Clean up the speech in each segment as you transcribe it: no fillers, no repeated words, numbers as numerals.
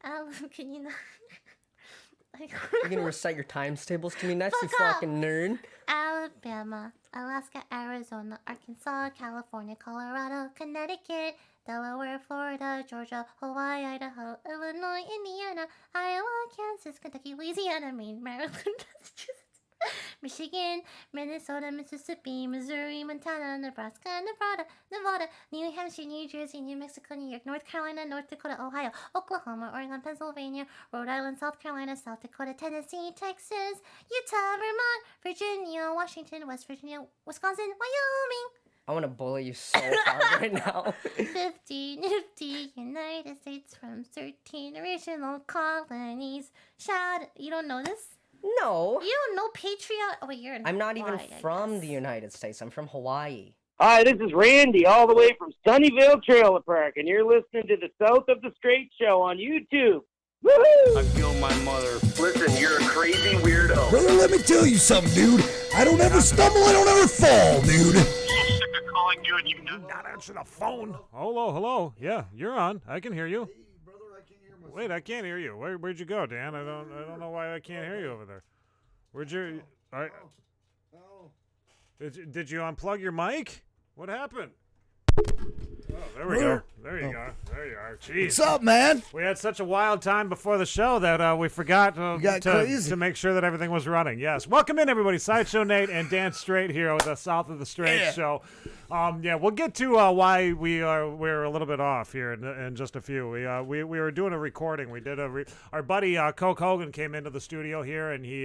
Can you not? You're gonna recite your times tables to me next, you Fuck fucking nerd. Alabama, Alaska, Arizona, Arkansas, California, Colorado, Connecticut, Delaware, Florida, Georgia, Hawaii, Idaho, Illinois, Indiana, Iowa, Kansas, Kentucky, Louisiana, Maine, Maryland, Massachusetts, Michigan, Minnesota, Mississippi, Missouri, Montana, Nebraska, Nevada, New Hampshire, New Jersey, New Mexico, New York, North Carolina, North Dakota, Ohio, Oklahoma, Oregon, Pennsylvania, Rhode Island, South Carolina, South Dakota, Tennessee, Texas, Utah, Vermont, Virginia, Washington, West Virginia, Wisconsin, Wyoming. I want to bully you so hard right now. 50 nifty United States from 13 original colonies. You don't know this? No. You don't know Patriot? Oh, wait, you're in I'm not Hawaii, even from the United States. I'm from Hawaii. Hi, this is Randy, all the way from Sunnyvale Trailer Park, and you're listening to the South of the Straight Show on YouTube. Woohoo! I feel my mother. Listen, you're a crazy weirdo. Brother, let me tell you something, dude. I don't ever stumble, I don't ever fall, dude. I'm so sick of calling you and you Not answer the phone. Hello. Yeah, you're on. I can hear you. Hey, brother, I can't hear myself. Wait, I can't hear you. Where'd you go, Dan? I don't know why I can't hear you over there. Where'd you? Oh. Did you unplug your mic? What happened? Oh, there we go. There you go. There you are. Jeez. What's up, man? We had such a wild time before the show that we forgot crazy. to make sure that everything was running. Yes. Welcome in, everybody. Sideshow Nate and Dan Straight here with the South of the Straight Show. We'll get to why we're a little bit off here in just a few. We were doing a recording. We did our buddy Coke Hogan came into the studio here and he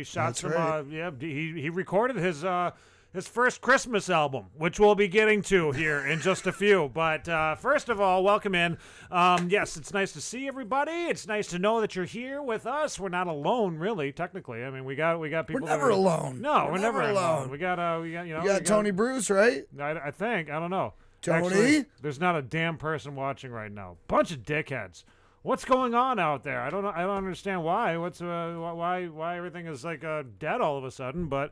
shot That's some right. he recorded his first Christmas album, which we'll be getting to here in just a few. But first of all, welcome in. Yes, it's nice to see everybody. It's nice to know that you're here with us. We're not alone, really, technically. I mean, we got people. We're never alone. No, we're never alone. We got You got Tony Bruce, right? I think. I don't know. Tony? Actually, there's not a damn person watching right now. Bunch of dickheads. What's going on out there? I don't know. I don't understand why. Why everything is like dead all of a sudden, but.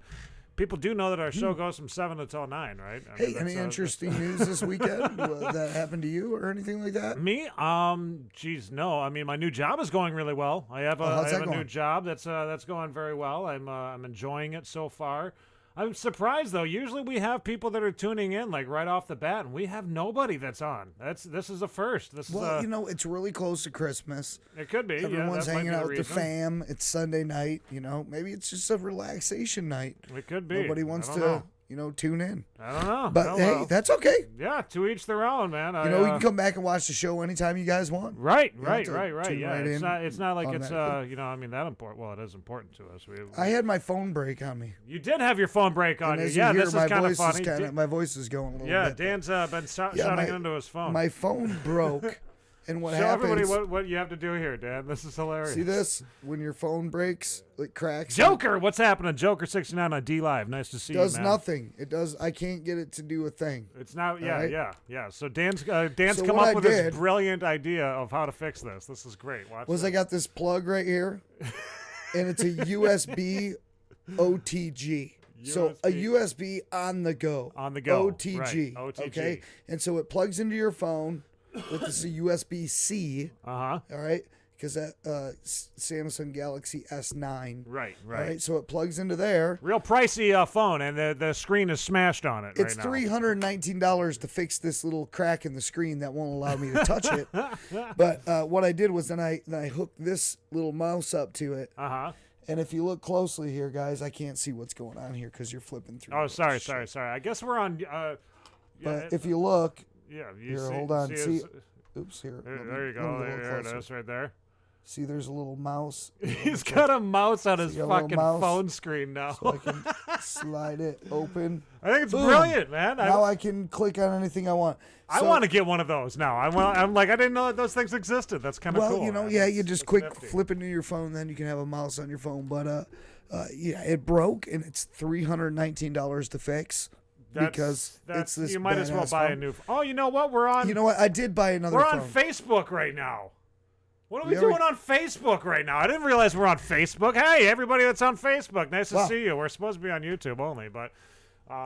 People do know that our show goes from 7 until 9, right? Hey, any interesting news this weekend that happened to you or anything like that? Me? Geez, no. I mean, my new job is going really well. I have a new job that's going very well. I'm enjoying it so far. I'm surprised though. Usually we have people that are tuning in like right off the bat, and we have nobody that's on. This is a first. Well, it's really close to Christmas. It could be. Everyone's that might hanging be out the with their reason. fam. It's Sunday night. Maybe it's just a relaxation night. It could be. Nobody wants I to. don't know. Tune in. I don't know. But hey, that's okay. Yeah, to each their own, man. We can come back and watch the show anytime you guys want. Right. tune Yeah, right it's not like it's automatically. that important. Well, it is important to us. I had my phone break on me. You did have your phone break on And you. as Yeah, hear, this my is kind of voice funny. my voice is going a little Yeah, bit. Dan's been shouting into his phone. My phone broke, and what Show happens? everybody what you have to do here, Dan. This is hilarious. See this? When your phone breaks, it cracks. Joker, what's happening? Joker69 on D Live. Nice to see Does you, man. nothing. It does. I can't get it to do a thing. It's not. right? Yeah. So Dan's So come what up I with did this brilliant idea of how to fix this. This is great. Watch. I got this plug right here, and it's a USB OTG. So a USB on the go. On the go. OTG. Right. OTG. Okay. And so it plugs into your phone with this USB-C. Uh-huh. All right. Because that Samsung Galaxy S9. Right. All right. So it plugs into there. Real pricey phone, and the screen is smashed on it. It's right now. $319 to fix this little crack in the screen that won't allow me to touch it. But what I did was then I hooked this little mouse up to it. Uh-huh. And if you look closely here, guys, I can't see what's going on here because you're flipping through. Oh, sorry. shit. I guess we're on. But if you look, you here, see, hold on. See, See, oops, here. there you go. There it is, right there. See, there's a little mouse. He's got a mouse on his you got a little fucking mouse? phone screen now. So I can slide it open. I think it's Boom. brilliant, man. Now I can click on anything I want. I want to get one of those now. I'm like, I didn't know that those things existed. That's kind of cool. Well, man. you just That's quick nifty. flip into your phone, then you can have a mouse on your phone. But it broke, and it's $319 to fix. Because it's this you might as well badass buy phone. a new. Oh, you know what? We're on. You know what? I did buy another We're phone. on Facebook right now. What are we Yeah, doing on Facebook right now? I didn't realize we're on Facebook. Hey, everybody that's on Facebook, nice to Wow. see you. We're supposed to be on YouTube only, but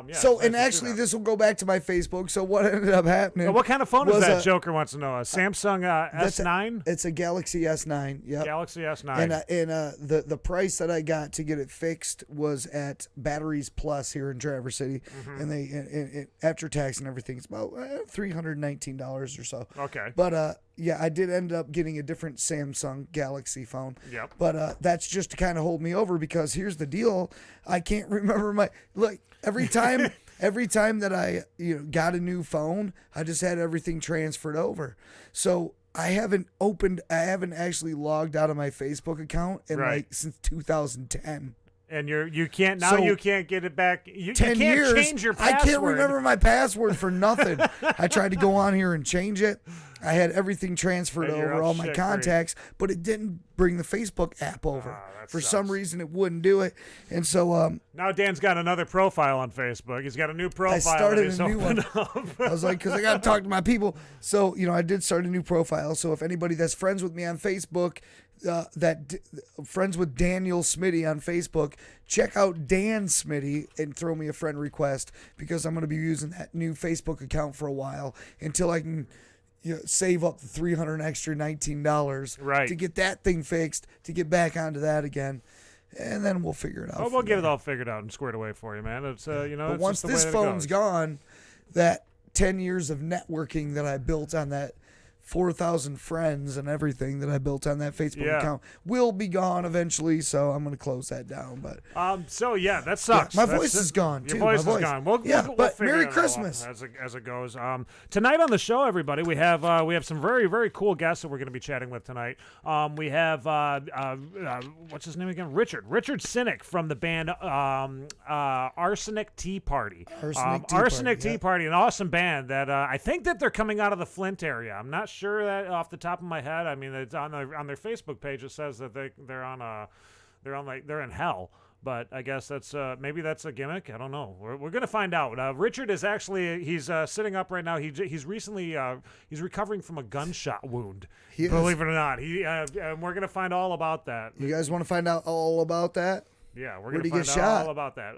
Yeah, So, it's nice and to see actually, that. this will go back to my Facebook. So, what ended up happening? Now, what kind of phone is was that? Joker wants to know. A Samsung S9? It's a Galaxy S9. Yep. Galaxy S9. And the price that I got to get it fixed was at Batteries Plus here in Traverse City, and they after tax and everything, it's about $319 or so. Okay. But yeah, I did end up getting a different Samsung Galaxy phone. Yep. But that's just to kind of hold me over, because here's the deal: I can't remember every time. Every time that I got a new phone, I just had everything transferred over. So I haven't actually logged out of my Facebook account since 2010. And you can't get it back. You 10 can't years. change your password. I can't remember my password for nothing. I tried to go on here and change it. I had everything transferred And you're over, up all my shit contacts, but it didn't bring the Facebook app over. that For sucks. some reason, it wouldn't do it. And so Now Dan's got another profile on Facebook. He's got a new profile. I started that he's a new one. opened up. I was like, because I got to talk to my people. So, I did start a new profile. So if anybody that's friends with me on Facebook, friends with Daniel Smitty on Facebook, check out Dan Smitty and throw me a friend request, because I'm going to be using that new Facebook account for a while until I can save up the $300 extra $19 to get that thing fixed, to get back onto that again. And then we'll figure it out. Oh, we'll get it all figured out and squared away for you, man. It's But it's once just the way this that it phone's goes. gone, that 10 years of networking that I built on that 4,000 friends and everything that I built on that Facebook account will be gone eventually, so I'm going to close that down. But so yeah, that sucks. my That's voice is gone, Your too. voice My is voice. gone. We'll But figure Merry it out Christmas. as it goes. Tonight on the show, everybody, we have some very, very cool guests that we're going to be chatting with tonight. We have what's his name again? Richard Cynic from the band Arsenic Tea Party. Arsenic Tea Party, an awesome band that I think that they're coming out of the Flint area. I'm not sure that off the top of my head. I mean, it's on their Facebook page. It says that they're in hell. But I guess that's maybe that's a gimmick. I don't know. We're gonna find out. Richard is actually he's sitting up right now. He's recently he's recovering from a gunshot wound. Believe it or not, and we're gonna find all about that. You guys want to find out all about that? Yeah, we're Where'd gonna he find get out shot? all about that.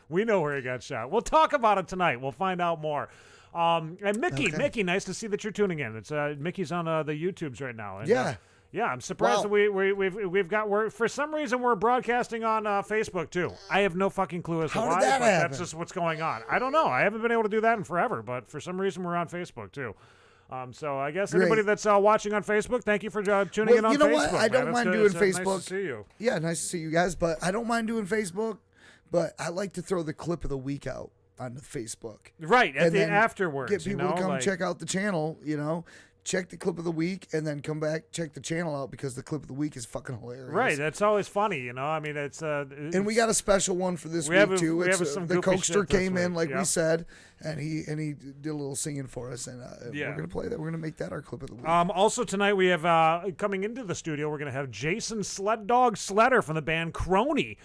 We know where he got shot. We'll talk about it tonight. We'll find out more. And Mickey, nice to see that you're tuning in. It's Mickey's on the YouTubes right now. And, Yeah. Yeah, I'm surprised Wow. that we're for some reason we're broadcasting on Facebook too. I have no fucking clue as to How did why, that but happen? that's just what's going on. I don't know. I haven't been able to do that in forever, but for some reason we're on Facebook too. So I guess Great. anybody that's watching on Facebook, thank you for tuning in on you know Facebook. what? I man. don't It's mind good. doing It's, Facebook. Nice to see you. Yeah, nice to see you guys. But I don't mind doing Facebook. But I like to throw the clip of the week out on the Facebook. Right, And then afterwards. Get people to come like, check out the channel, check the clip of the week, and then come back, check the channel out, because the clip of the week is fucking hilarious. Right, that's always funny, I mean, it's And we got a special one for this We week have too. we It's, have some the goofy Cokester shit this came in, week. like Yep. we said, and he did a little singing for us, and Yeah. we're gonna play that. We're gonna make that our clip of the week. Also tonight we have coming into the studio, we're going to have Jason Sled Dog Sleder from the band Kronie.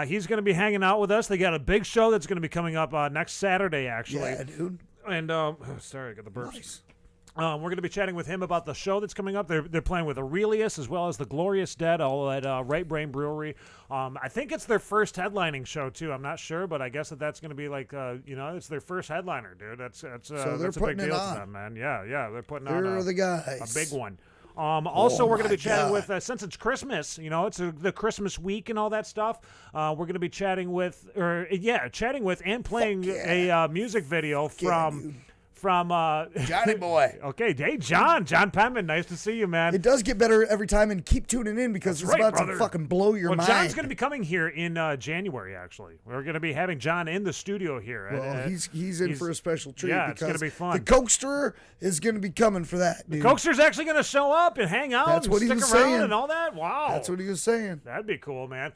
He's going to be hanging out with us. They got a big show that's going to be coming up next Saturday, actually. Yeah, dude. And sorry, I got the burps. Nice. We're going to be chatting with him about the show that's coming up. They're playing with Aurelius as well as the Glorious Dead, all at Right Brain Brewery. I think it's their first headlining show too. I'm not sure, but I guess that's going to be like it's their first headliner, dude. That's they're that's a big putting it deal on. to them, man. Yeah, they're putting They're on the guys. a big one. Also, Oh we're going to my be chatting God. with, since it's Christmas, it's the Christmas week and all that stuff. We're going to be chatting with and playing yeah. a music video Yeah, from dude. Johnny boy. Okay, hey, John Penman, nice to see you, man. It does get better every time, and keep tuning in, because That's it's right, about brother. to fucking blow your Well, mind. John's going to be coming here in January, actually. We're going to be having John in the studio here. Well, he's in for a special treat. yeah, it's because gonna be fun. The Cokester is going to be coming for that, dude. Coaster's actually going to show up and hang out That's and what he stick was around saying. and all that. Wow. That's what he was saying. That'd be cool, man.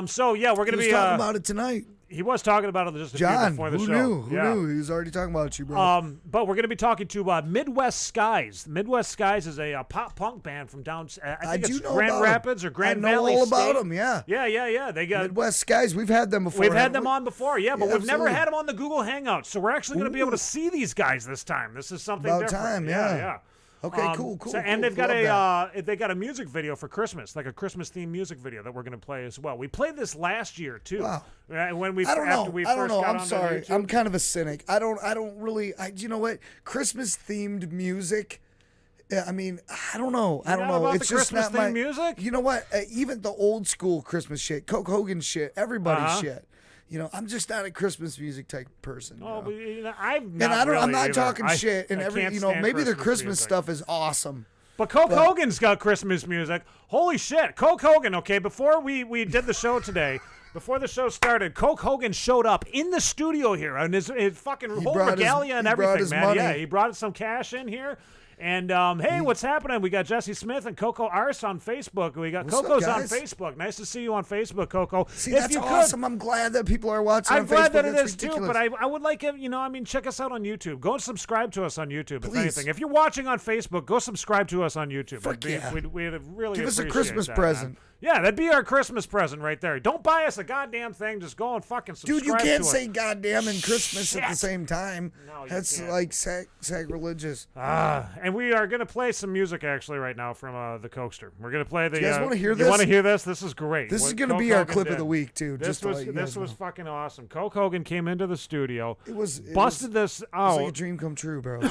So, yeah, we're going He to was be... talking about it tonight. He was talking about it just a few John, before the who show. knew? Who Yeah. knew? He was already talking about you, bro. But we're going to be talking to Midwest Skies. Midwest Skies is a pop punk band from down. I think do it's know Grand about 'em. Rapids or Grand I know Valley all State. about them, yeah. Yeah. They got Midwest Skies, we've had them before. We've had haven't them we? on before, yeah, but Yeah, we've never absolutely. had them on the Google Hangouts. So we're actually going to be able to Ooh. see these guys this time. This is something About different. time, yeah. Okay, cool. And they've got Love they got a music video for Christmas, like a Christmas themed music video that we're going to play as well. We played this last year too. Wow. When we I don't after know. we I don't first know. got I'm onto sorry. YouTube. I'm kind of a cynic. I don't really. You know what? Christmas themed music. I mean, I don't know. I don't not know. about It's the just not Christmas my themed music? You know what? Even the old school Christmas shit, Coke Hogan shit, everybody's shit. You know, I'm just not a Christmas music type person. Oh, you but, know? you know, I'm And not I'm really not either. talking shit. And I every, can't you know, stand maybe their Christmas music. stuff is awesome. But Coke Hogan's got Christmas music. Holy shit. Coke Hogan, okay, before we did the show today, before the show started, Coke Hogan showed up in the studio here and his fucking whole regalia and everything, man. Money. Yeah, he brought some cash in here. And, hey, what's happening? We got Jesse Smith and Coco Arce on Facebook. We got What's up, Coco's on guys? Facebook. Nice to see you on Facebook, Coco. See, that's awesome. I'm glad that people are watching I'm on glad Facebook. that it That's is too, ridiculous. but I would like it, you know, I mean, check us out on YouTube. Go and subscribe to us on YouTube, if Please. anything. If you're watching on Facebook, go subscribe to us on YouTube. Fuck yeah. We'd really Give us a appreciate Christmas that, present. man. Yeah, that'd be our Christmas present right there. Don't buy us a goddamn thing. Just go and fucking subscribe Dude, you can't to say us. goddamn and Christmas at the Shit. same time. No, you That's can't. like sacrilegious. And we are going to play some music actually right now from the Cokester. We're going to play the. Do you guys wanna hear You this? want to hear this? This is great. This is What going to Coke be our Hogan clip of did. the week, too. This just to was let you this guys was know. fucking awesome. Coke Hogan came into the studio, It busted this It was like a out dream come true, bro.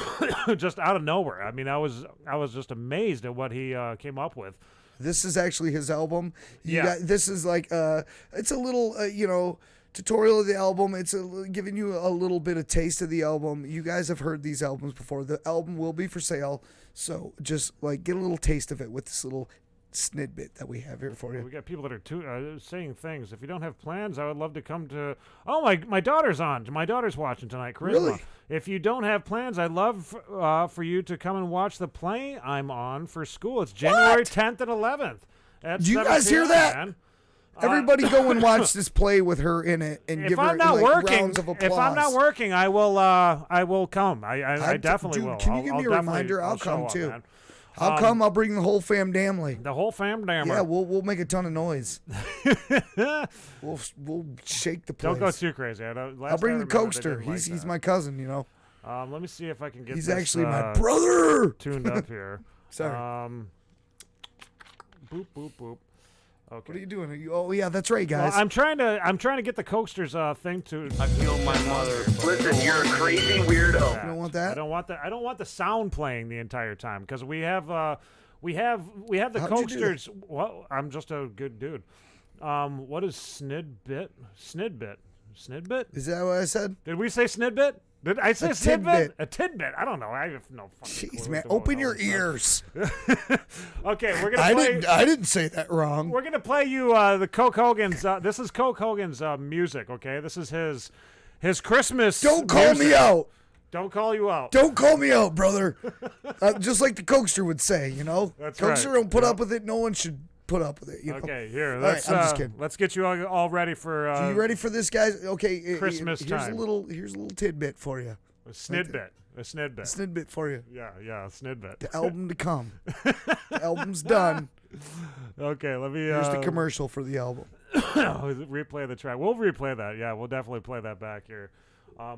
just out of nowhere. I mean, I was just amazed at what he came up with. This is actually his album. Yeah. This is like it's a little you know, tutorial of the album. It's giving you a little bit of taste of the album. You guys have heard these albums before. The album will be for sale, so just like get a little taste of it with this little snidbit that we have here for you. We got people that are saying things. If you don't have plans, I would love to come to. Oh, my daughter's on. My daughter's watching tonight. Charisma. Really? If you don't have plans, I'd love for you to come and watch the play I'm on for school. It's January 10th and 11th. At Do you 7 guys hear p.m., that? man. Everybody go and watch this play with her in it and give If her I'm not like, working, rounds of applause. if I'm not working, I will come. I definitely dude, will. Can you give me a I'll reminder? definitely- I'll show come up, too. man. I'll come. I'll bring the whole fam damly. The whole fam dammer. Yeah, we'll make a ton of noise. we'll shake the place. Don't go too crazy. I'll bring the Cokester. He's my cousin, you know. Let me see if I can get. He's this, actually my brother. Tuned up here. Sorry. Boop boop boop. Okay. What are you doing? Oh yeah, that's right, guys. Well, I'm trying to get the Coaster's thing to. I feel my mother. Listen, you're a crazy weirdo. You don't want that? I don't want that. I don't want the sound playing the entire time because we have the How'd you do Coasters. Well, I'm just a good dude. What is snidbit? Snidbit? Is that what I said? Did we say snidbit? Did I say A snidbit? tidbit. A tidbit. I don't know. I have no fucking Jeez, clue man, what open the your hell this ears. Okay, we're gonna play. I didn't say that wrong. We're gonna play you the Coke Hogan's. This is Coke Hogan's music. Okay, this is his Christmas. Don't call me out. Don't call you out. Don't call me out, brother. Just like the Cokester would say, you know. That's Cokester right. don't put up with it. No one should put up with it. You know? Okay, here. All Let's, right, I'm just kidding. Let's get you all ready for. Are you ready for this, guys? Okay. Christmas here's time. a little tidbit for you. A snidbit. A snidbit. Snidbit for you. Yeah, a snidbit. The album to come. The album's done. Okay, let me. Here's the commercial for the album. replay the track. We'll replay that. Yeah, we'll definitely play that back here.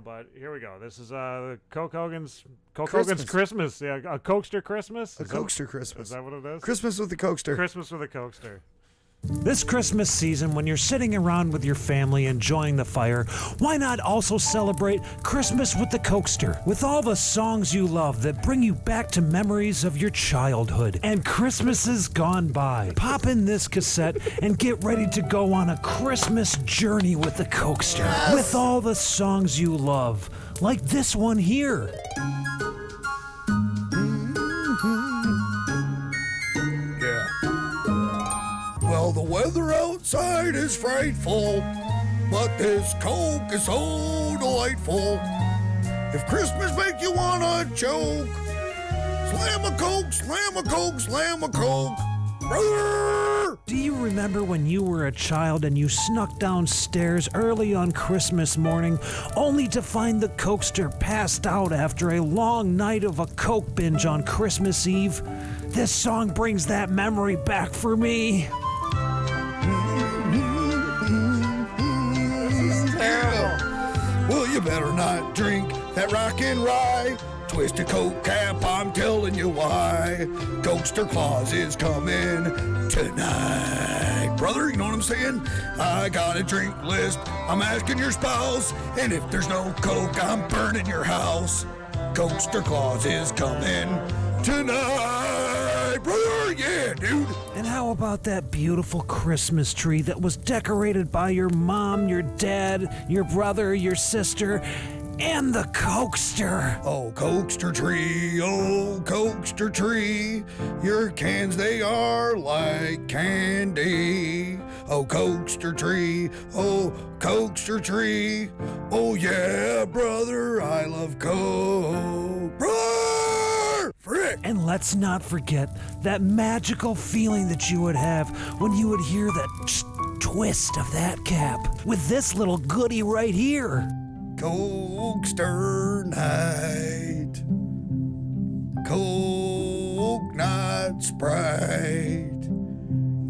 But here we go. This is Coke Hogan's Christmas. Yeah, a Cokester Christmas. A Cokester Christmas. Is that what it is? Christmas with the Cokester. Christmas with a Cokester. This Christmas season, when you're sitting around with your family enjoying the fire, why not also celebrate Christmas with the Cokester? With all the songs you love that bring you back to memories of your childhood and Christmases gone by. Pop in this cassette and get ready to go on a Christmas journey with the Cokester. Yes. With all the songs you love, like this one here. Yeah. Well, the weather outside is frightful, but this Coke is so delightful. If Christmas make you wanna choke, slam a Coke, slam a Coke, slam a Coke, brother! Do you remember when you were a child and you snuck downstairs early on Christmas morning only to find the Cokester passed out after a long night of a Coke binge on Christmas Eve? This song brings that memory back for me. Well, you better not drink that rockin' rye. Twisted Coke cap, I'm telling you why. Coaster Claus is coming tonight. Brother, you know what I'm saying? I got a drink list, I'm asking your spouse, and if there's no Coke, I'm burning your house. Coaster Claus is coming tonight, brother, yeah, dude. And how about that beautiful Christmas tree that was decorated by your mom, your dad, your brother, your sister, and the Cokester? Oh, Cokester tree, your cans, they are like candy. Oh, Cokester tree, oh yeah, brother, I love Coke. Brother! Frick! And let's not forget that magical feeling that you would have when you would hear that twist of that cap with this little goodie right here. Cokester night, Coke, not Sprite.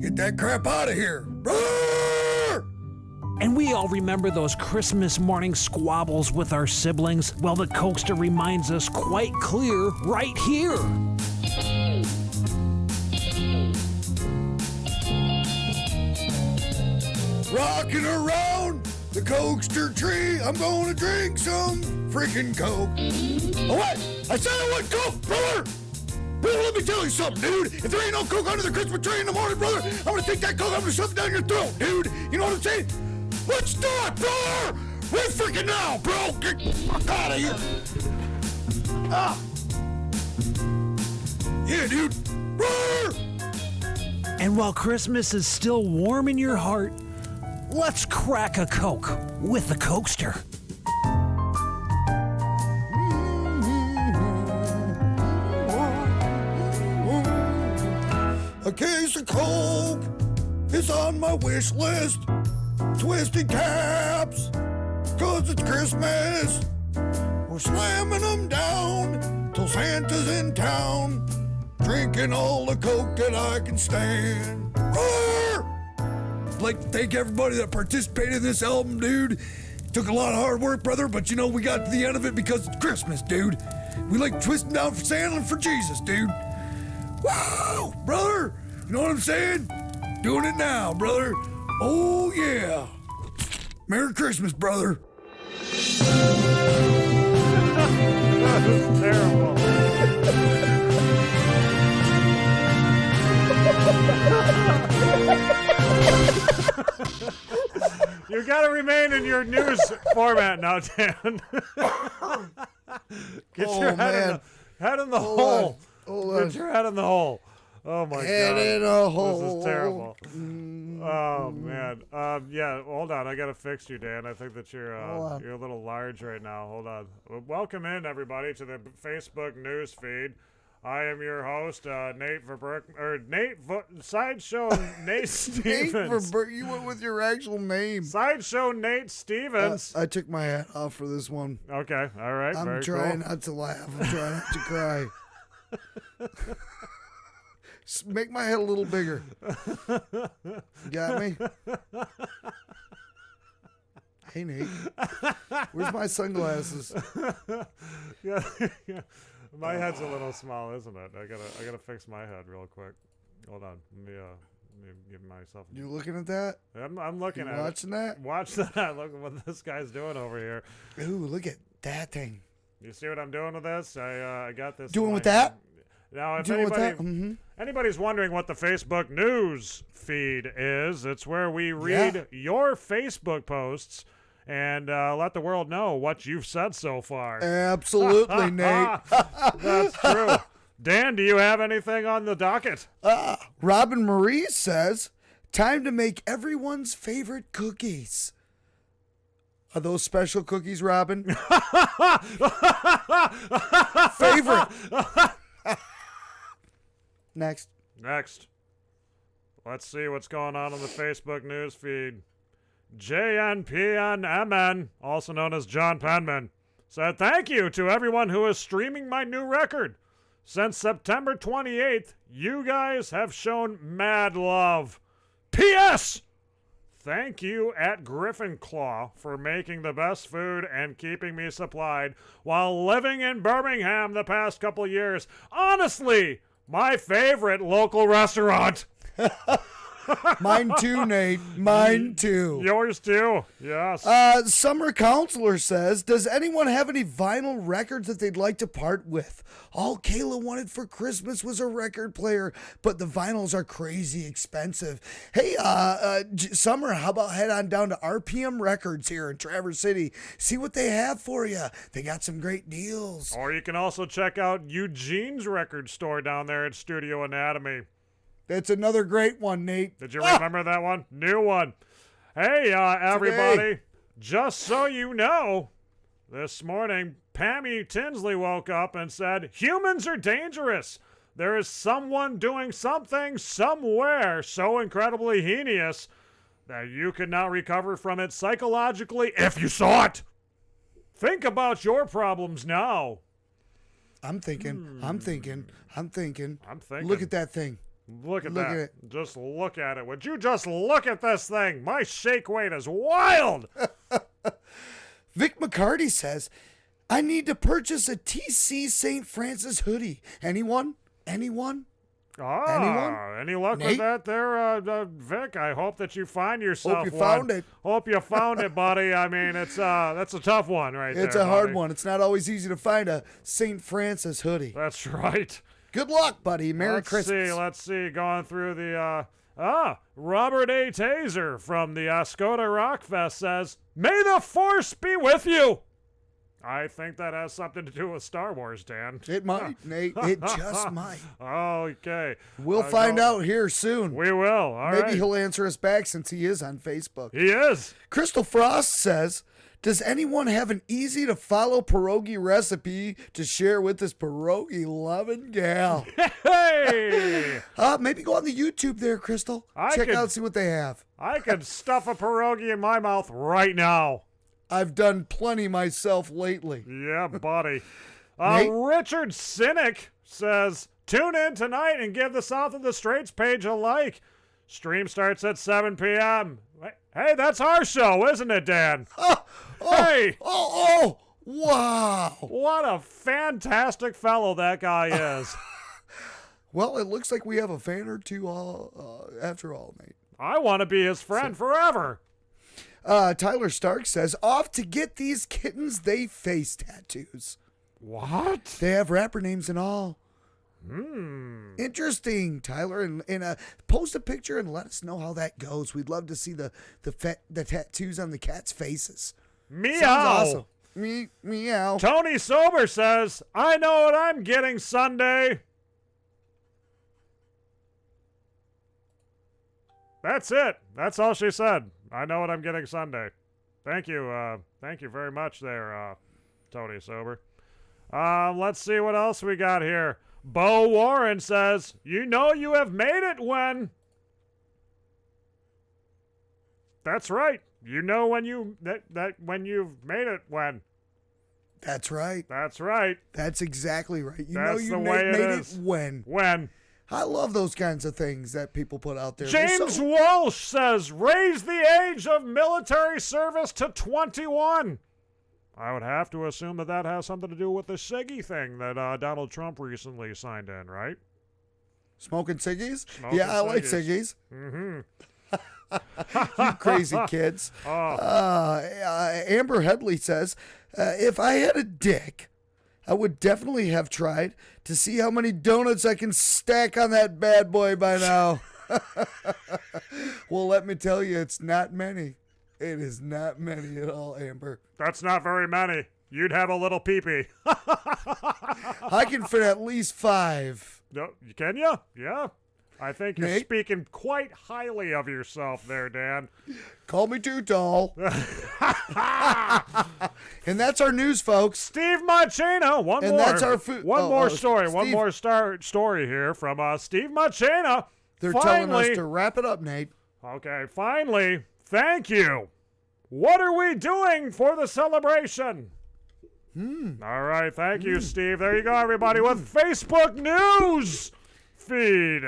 Get that crap out of here, brother! And we all remember those Christmas morning squabbles with our siblings. Well, the Cokester reminds us quite clear right here. Rocking around the Cokester tree, I'm gonna drink some freaking Coke. Oh, what? I said I want Coke, brother! Brother, let me tell you something, dude. If there ain't no Coke under the Christmas tree in the morning, brother, I'm gonna take that Coke, I'm gonna shove it down your throat, dude. You know what I'm saying? Let's do it, brother! Right freaking now, bro! Get the fuck out of here! Ah! Yeah, dude! Brother! And while Christmas is still warm in your heart, let's crack a Coke with the Cokester. A case of Coke is on my wish list. Twisted caps, 'cause it's Christmas. We're slamming them down till Santa's in town. Drinking all the Coke that I can stand. Roar! I'd like to thank everybody that participated in this album, dude. Took a lot of hard work, brother, but you know, we got to the end of it because it's Christmas, dude. We like twisting down for Santa and for Jesus, dude. Wow, brother! You know what I'm saying? Doing it now, brother. Oh, yeah. Merry Christmas, brother. That was terrible. You gotta remain in your news format now, Dan. Get your head in the hole. Get your head in the hole. Oh my Head god. in a hole. This is terrible. Oh man. Yeah, hold on. I gotta fix you, Dan. I think that you're a little large right now. Hold on. Welcome in everybody to the Facebook news feed. I am your host, Sideshow Nate Stevens. You went with your actual name. Sideshow Nate Stevens. I took my hat off for this one. Okay, all right. I'm trying not to laugh. I'm trying not to cry. Make my head a little bigger. Got me? Hey, Nate. Where's my sunglasses? Yeah. My head's a little small, isn't it? I gotta fix my head real quick. Hold on. Let me give myself. You looking at that? I'm looking at watching that? Watch that. Look at what this guy's doing over here. Ooh, look at that thing. You see what I'm doing with this? I got this. Doing with that? Now, if Doing with that? Mm-hmm. anybody's wondering what the Facebook news feed is, it's where we read your Facebook posts and let the world know what you've said so far. Absolutely, Nate. That's true. Dan, do you have anything on the docket? Robin Marie says, time to make everyone's favorite cookies. Are those special cookies, Robin? Favorite. Next. Let's see what's going on the Facebook news feed. JNPNMN, also known as John Penman, said thank you to everyone who is streaming my new record. Since September 28th, you guys have shown mad love. P.S. thank you at Griffin Claw for making the best food and keeping me supplied while living in Birmingham the past couple years. Honestly, my favorite local restaurant. Mine too, Nate. Mine too. Yours too. Yes. Summer Counselor says, does anyone have any vinyl records that they'd like to part with? All Kayla wanted for Christmas was a record player, but the vinyls are crazy expensive. Hey, Summer, how about head on down to RPM Records here in Traverse City? See what they have for you. They got some great deals. Or you can also check out Eugene's record store down there at Studio Anatomy. That's another great one, Nate. Did you remember that one? New one. Hey, everybody. Just so you know, this morning, Pammy Tinsley woke up and said, humans are dangerous. There is someone doing something somewhere so incredibly heinous that you could not recover from it psychologically if you saw it. Think about your problems now. I'm thinking. Thinking. Look at that thing. Look at Look that. at it. Just look at it. Would you just look at this thing? My shake weight is wild. Vic McCarty says, I need to purchase a TC St. Francis hoodie. Anyone? Anyone? Any luck Nate? with that there, Vic? I hope that you find yourself Hope you one. found it. Hope you found it, buddy. I mean, it's that's a tough one right there. It's a hard buddy. one. It's not always easy to find a St. Francis hoodie. That's right. Good luck, buddy. Merry Christmas. Let's see. Going through the, Robert A. Taser from the Skoda Rockfest says, may the force be with you. I think that has something to do with Star Wars, Dan. It might, Nate. It just might. Okay. We'll find out here soon. We will. All right. Maybe he'll answer us back since he is on Facebook. He is. Crystal Frost says, does anyone have an easy-to-follow pierogi recipe to share with this pierogi-loving gal? Hey! Maybe go on the YouTube there, Crystal. Check out, see what they have. I could stuff a pierogi in my mouth right now. I've done plenty myself lately. Yeah, buddy. Nate? Richard Cynic says, tune in tonight and give the South of the Straits page a like. Stream starts at 7 p.m. Hey, that's our show, isn't it, Dan? Hey! Wow! What a fantastic fellow that guy is. Well, it looks like we have a fan or two after all, Nate. I want to be his friend forever. Tyler Stark says, off to get these kittens they face tattoos. What? They have rapper names and all. Interesting, Tyler. And post a picture and let us know how that goes. We'd love to see the tattoos on the cats' faces. Meow. Sounds awesome. Meow. Tony Sober says, I know what I'm getting Sunday. That's it. That's all she said. I know what I'm getting Sunday. Thank you. Thank you very much there, Tony Sober. Let's see what else we got here. Bo Warren says, you know you have made it when... That's right. You know when you that when you've made it when. That's right. That's right. That's exactly right. You That's know you the made way it it is. when. When. I love those kinds of things that people put out there. They're James so- Walsh says, raise the age of military service to 21. I would have to assume that has something to do with the Siggy thing that Donald Trump recently signed in, right? Smoking ciggies? Smoking Yeah, I like ciggies. ciggies. You crazy kids. Amber Headley says, if I had a dick, I would definitely have tried to see how many donuts I can stack on that bad boy by now. Well, let me tell you, it's not many. It is not many at all, Amber. That's not very many. You'd have a little peepee. I can fit at least 5. No, can you? Yeah. I think you're Nate? speaking quite highly of yourself there, Dan. Call me too tall. And that's our news, folks. Steve Machina, one And more. that's our food. One more story. One Steve- more story here from Steve Machina. They're finally, telling us to wrap it up, Nate. Okay, finally, thank you. What are we doing for the celebration? All right, thank you, Steve. There you go, everybody, with Facebook News feed.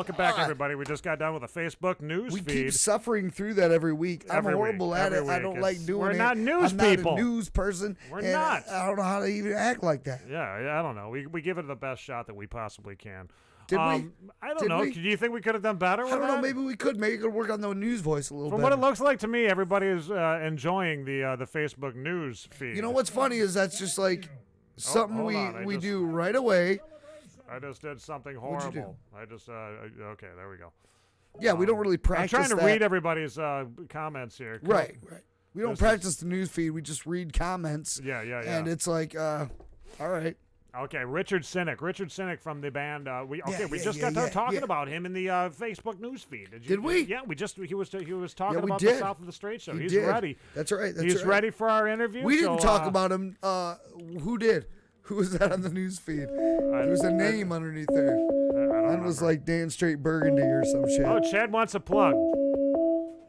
welcome back, everybody. We just got done with a Facebook news We feed. keep suffering through that every week. I'm Every horrible week, at every it. I week. don't like doing We're it. not news I'm people. not a news person. We're and not. I don't know how to even act like that. Yeah, I don't know. We give it the best shot that we possibly can. Did we? I don't Did know. we? Do you think we could have done better I with don't know. that? Maybe we could. Maybe we could work on the news voice a little From bit. what it looks like to me, everybody is enjoying the Facebook news feed. You know what's funny is that's just like something hold on, I we just- do right away. I just did something What'd you horrible. I just okay, there we go. Yeah, we don't really I'm practice trying to that. read everybody's comments here. Right. We don't This practice the news feed. We just read comments. Yeah. And it's like, all right. Okay, Richard Cynic from the band. We just yeah, got done talking yeah. about him in the Facebook news feed. Did we? Yeah, he was talking Yeah, we about did. the South of the Straight Show. He He's did. ready. That's right. That's He's right. ready for our interview. We didn't so, talk about him. Who did? Who was that on the news feed? There was a name underneath there. Mine was like Dan Straight Burgundy or some shit. Oh, Chad wants a plug.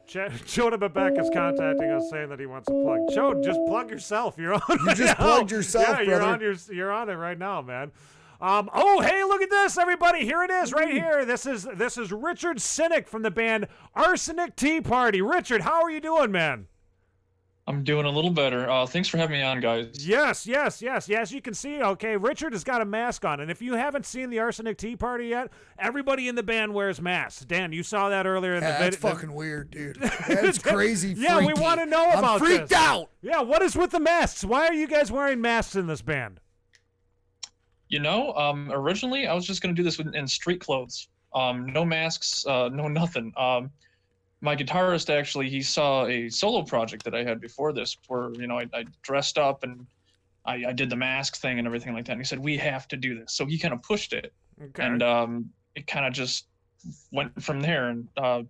Choda Babek is contacting us saying that he wants a plug. Chode, just plug yourself. You're on. You just plugged yourself, Yeah, you're brother. on. You're on it right now, man. Oh, hey, look at this, everybody! Here it is, right here. This is Richard Cynic from the band Arsenic Tea Party. Richard, how are you doing, man? I'm doing a little better. Thanks for having me on, guys. Yes. As you can see, okay, Richard has got a mask on. And if you haven't seen the Arsenic Tea Party yet, everybody in the band wears masks. Dan, you saw that earlier in the video. That's fucking weird, dude. That's crazy. Yeah, we freaky. want to know about I'm freaked this. out. Yeah, what is with the masks? Why are you guys wearing masks in this band? You know, originally I was just going to do this in street clothes. No masks, no nothing. My guitarist, actually, he saw a solo project that I had before this where, you know, I dressed up and I did the mask thing and everything like that. And he said, we have to do this. So he kind of pushed it. Okay. And it kind of just went from there. And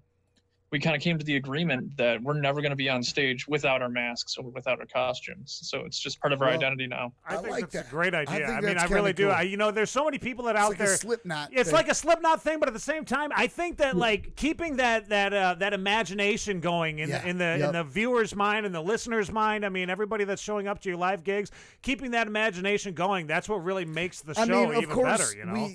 we kind of came to the agreement that we're never going to be on stage without our masks or without our costumes. So it's just part of our identity now. I think like that's that. a great I idea. think I mean, that's I really kinda do. cool. There's so many people that It's out like there. a Slipknot. It's thing. like a Slipknot thing, but at the same time, I think that like keeping that imagination going in Yeah. in the viewer's mind and the listener's mind. I mean, everybody that's showing up to your live gigs, keeping that imagination going. That's what really makes the show I mean, of even course, better. You know,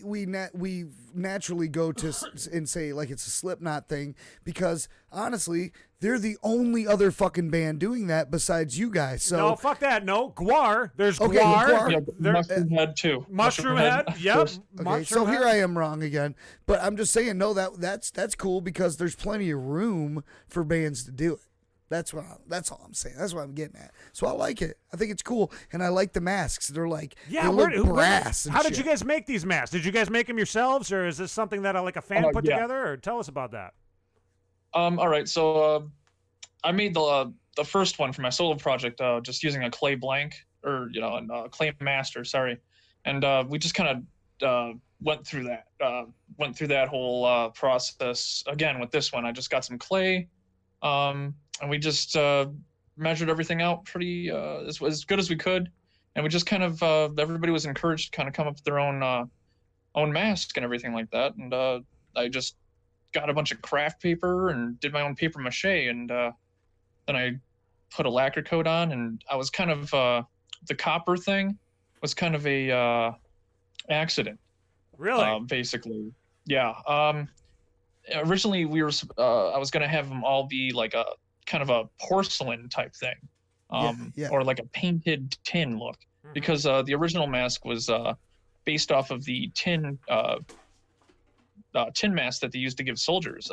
we naturally go to and say like it's a Slipknot thing because honestly, they're the only other fucking band doing that besides you guys. So no, fuck that. No, Gwar. There's Okay, Gwar. Gwar. Yeah, There- Mushroom Head too. Mushroom Head. of Yep. course. okay, Mushroom so here Head. I am wrong again. But I'm just saying, no, that's cool because there's plenty of room for bands to do it. That's all I'm saying. That's what I'm getting at. So I like it. I think it's cool, and I like the masks. They're like they look brass. And how did shit. you guys make these masks? Did you guys make them yourselves, or is this something that like a fan put yeah. together? Or tell us about that. All right, so I made the first one for my solo project just using a clay blank or a clay master, sorry, and we just kind of went through that whole process again with this one. I just got some clay, and we just measured everything out pretty as good as we could, and we just kind of everybody was encouraged to kind of come up with their own mask and everything like that, and I just got a bunch of craft paper and did my own paper mache, and then I put a lacquer coat on, and I was kind of the copper thing was kind of a accident. Really? Basically, yeah. Originally, I was gonna have them all be like a kind of a porcelain type thing, Yeah. or like a painted tin look, because the original mask was based off of the tin mask that they used to give soldiers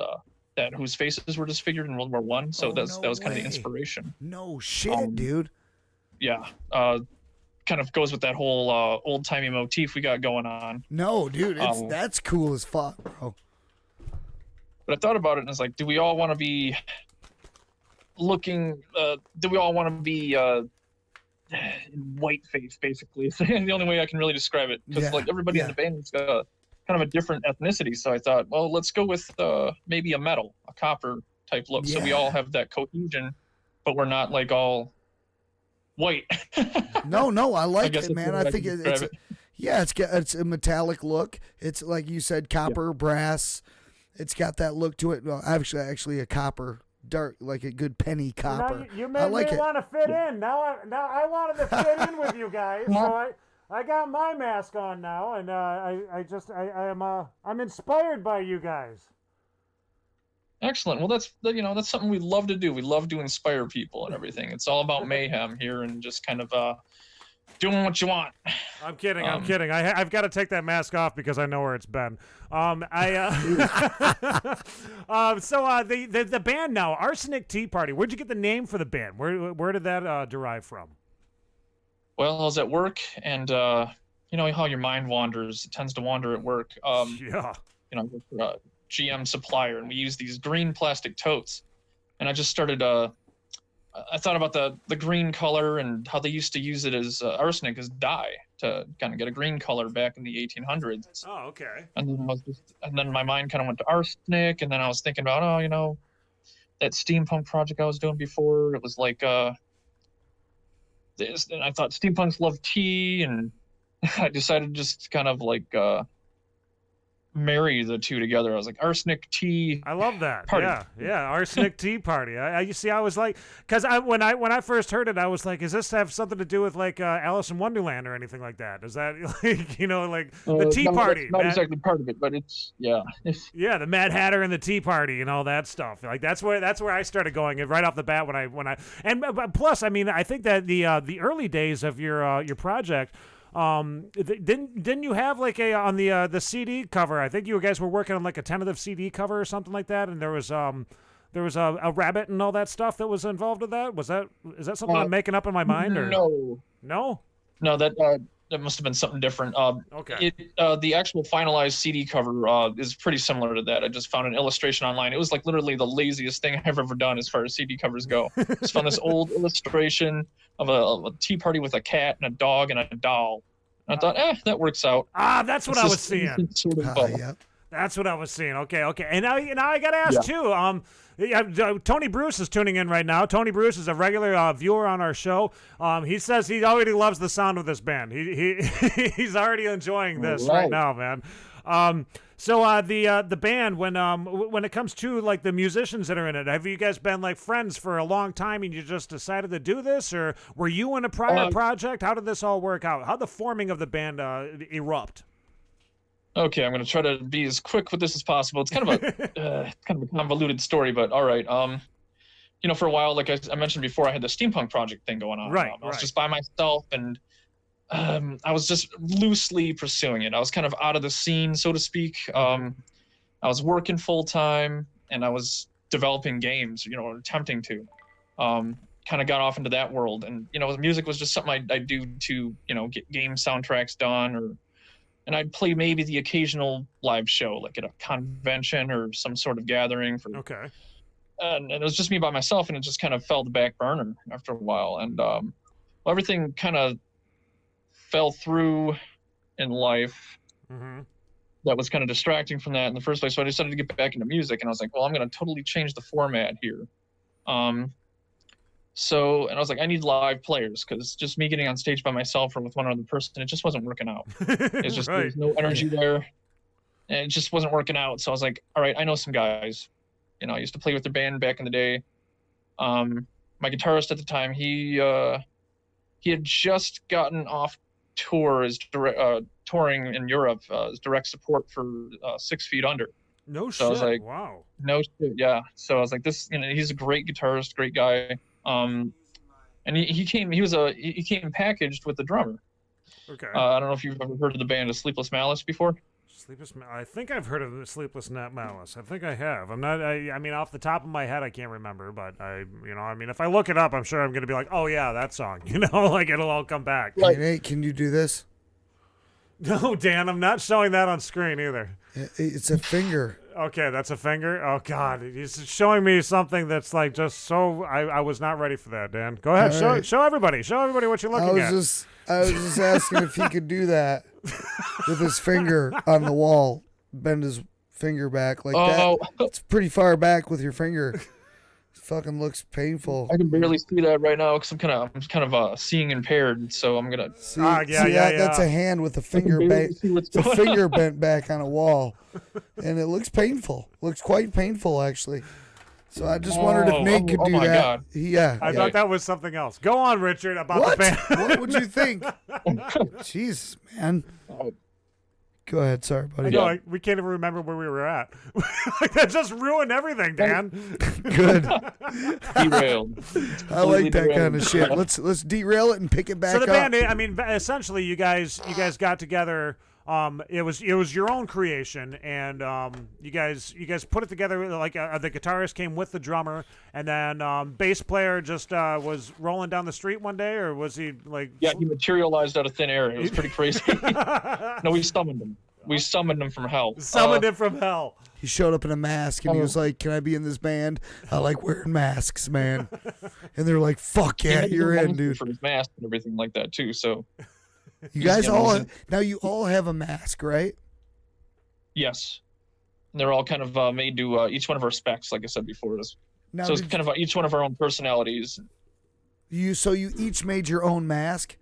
whose faces were disfigured in World War I. So that was kind of the inspiration. No shit, dude. Yeah. Kind of goes with that whole old-timey motif we got going on. No, dude, that's cool as fuck, bro. But I thought about it and it's like, do we all want to be white face, basically? It's the only way I can really describe it. Because like everybody in the band is kind of a different ethnicity. So I thought, well, let's go with maybe a copper type look. So we all have that cohesion, but we're not like all white. No, I like it, man. I I think it's a metallic look. It's like you said, copper, brass. It's got that look to it. Well, actually a copper, dark, like a good penny copper. You I made like me it. want to fit in. Now I wanted to fit in with you guys. So I got my mask on now, and I'm inspired by you guys. Excellent. Well, that's something we love to do. We love to inspire people and everything. It's all about mayhem here and just kind of doing what you want. I'm kidding. I've got to take that mask off because I know where it's been. So the band now, Arsenic Tea Party. Where'd you get the name for the band? Where did that derive from? Well, I was at work, and you know how your mind wanders. It tends to wander at work. Yeah. You know, GM supplier, and we use these green plastic totes. And I just started. I thought about the green color and how they used to use it as arsenic as dye to kind of get a green color back in the 1800s. Oh, okay. And then my mind kind of went to arsenic, and then I was thinking about, that steampunk project I was doing before. It was like this, and I thought steampunks love tea, and I decided just kind of like marry the two together. I was like, Arsenic Tea. I love that. Party. Yeah, Arsenic Tea Party. I see. I was like, because when I first heard it, I was like, does this have something to do with like Alice in Wonderland or anything like that? Is that like the Tea Party? Not exactly part of it, but it's yeah, the Mad Hatter and the Tea Party and all that stuff. Like that's where I started going right off the bat but plus, I mean, I think that the early days of your project. Didn't you have like on the CD cover? I think you guys were working on like a tentative CD cover or something like that, and there was a rabbit and all that stuff that was involved with that. Is that something I'm making up in my mind? Or no, that must have been something different. Okay. The actual finalized CD cover is pretty similar to that. I just found an illustration online. It was like literally the laziest thing I've ever done as far as CD covers go. Just found this old illustration of a tea party with a cat and a dog and a doll. And I thought, that works out. That's what I was seeing. Yep. That's what I was seeing. Okay. And now I got to ask too. Tony Bruce is tuning in right now. Tony Bruce is a regular viewer on our show. He says he already loves the sound of this band. He's already enjoying this right now, man. So the band, when it comes to like the musicians that are in it, have you guys been like friends for a long time and you just decided to do this, or were you in a prior project? How did this all work out? How'd the forming of the band erupt? Okay, I'm going to try to be as quick with this as possible. It's kind of a convoluted story, but all right. For a while, like I mentioned before, I had the steampunk project thing going on. Right. I was just by myself, and I was just loosely pursuing it. I was kind of out of the scene, so to speak. I was working full time, and I was developing games, attempting to. Kind of got off into that world, and music was just something I do to get game soundtracks done, and I'd play maybe the occasional live show, like at a convention or some sort of gathering. Okay. And it was just me by myself, and it just kind of fell to back burner after a while, and everything kind of fell through in life. Mm-hmm. That was kind of distracting from that in the first place. So I decided to get back into music, and I was like, well, I'm going to totally change the format here. And I was like, I need live players, because just me getting on stage by myself or with one other person, it just wasn't working out. It's just right. There's no energy there, and it just wasn't working out. So I was like, all right, I know some guys. I used to play with their band back in the day. My guitarist at the time, he had just gotten off tour as touring in Europe as direct support for 6 Feet Under. No so shit. I was like, wow. No shit. Yeah. So I was like, this. He's a great guitarist, great guy. And he came packaged with the drummer. Okay. I don't know if you've ever heard of the band of Sleepless Malice before. I think I've heard of Sleepless Malice. I think I have. I'm not. I mean, off the top of my head, I can't remember. But if I look it up, I'm sure I'm gonna be like, oh yeah, that song. Like it'll all come back. Hey, Nate, can you do this? No, Dan, I'm not showing that on screen either. It's a finger. Okay, that's a finger? Oh, God. He's showing me something that's like just so... I was not ready for that, Dan. Go ahead. Show everybody. Show everybody what you're looking at. I was just asking if he could do that with his finger on the wall. Bend his finger back like that. It's pretty far back with your finger. Fucking looks painful. I can barely see that right now because I'm kind of seeing impaired, so I'm gonna see. That's a hand with a finger finger bent back on a wall, and it looks painful. Looks quite painful actually. So I just wondered if Nate could do my that. God. Yeah. I thought that was something else. Go on, Richard, about What? the band. What would you think? Jesus, man. Go ahead. Sorry, buddy. No, we can't even remember where we were at. That just ruined everything, Dan. Good. Derailed. I like that kind of shit. Let's derail it and pick it back So the up. band, I mean, essentially, you guys got together. It was your own creation, and you guys put it together. Like the guitarist came with the drummer, and then bass player just was rolling down the street one day, or was he like? Yeah, he materialized out of thin air. It was pretty crazy. No, we summoned him. We summoned him from hell. Summoned him from hell. He showed up in a mask, and he was like, "Can I be in this band? I like wearing masks, man." And they're like, "Fuck yeah, you're in, dude." For his mask and everything like that too. So. You guys all now you all have a mask, right? Yes, and they're all kind of made to each one of our specs, like I said before. Now, So it's kind of each one of our own personalities. you each made your own mask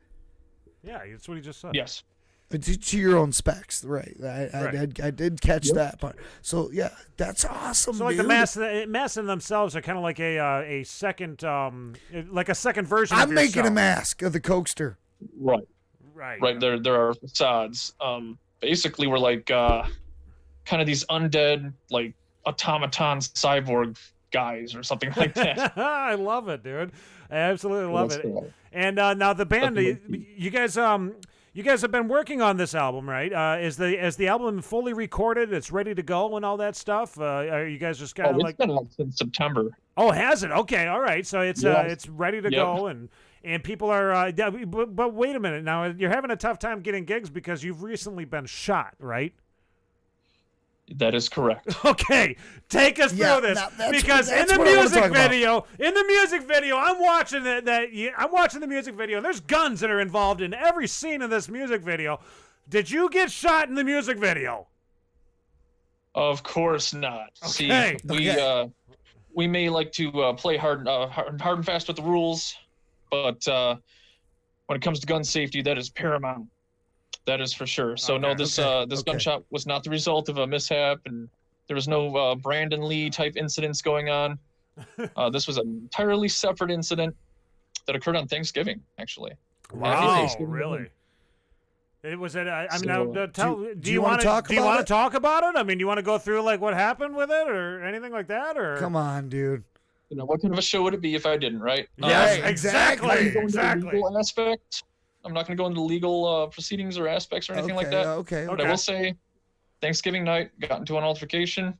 Yeah, that's what he just said. Yes. to your own specs, right? I did catch that part. So yeah, that's awesome. So like dude. the masks in themselves are kind of like a second version. I'm of making a yourself. mask of the Coaster. Right. There are facades. Basically, we're like kind of these undead, like automaton cyborg guys or something like that. I love it, dude. I absolutely love That's it. cool. And now the band, you guys have been working on this album, right? Is the album fully recorded? It's ready to go and all that stuff. Are you guys just kind of It's like? been out since September. Oh, has it? Okay, all right. So it's ready to go and people are. But wait a minute. Now you're having a tough time getting gigs because you've recently been shot, right? That is correct. Okay, take us through this because in the music video, I'm watching I'm watching the music video. And there's guns that are involved in every scene of this music video. Did you get shot in the music video? Of course not. Okay. See, we may like to play hard and fast with the rules, but when it comes to gun safety, that is paramount. That is for sure. So no, this gunshot was not the result of a mishap, and there was no Brandon Lee type incidents going on. This was an entirely separate incident that occurred on Thanksgiving, actually. Wow, really? It was at. Do you want to talk about it? I mean, do you want to go through like what happened with it or anything like that? Or Come on, dude. You know, what kind of a show would it be if I didn't, right? Yes, exactly. Legal aspect. I'm not going to go into legal proceedings or aspects or anything like that. Okay. But I will say, Thanksgiving night, got into an altercation,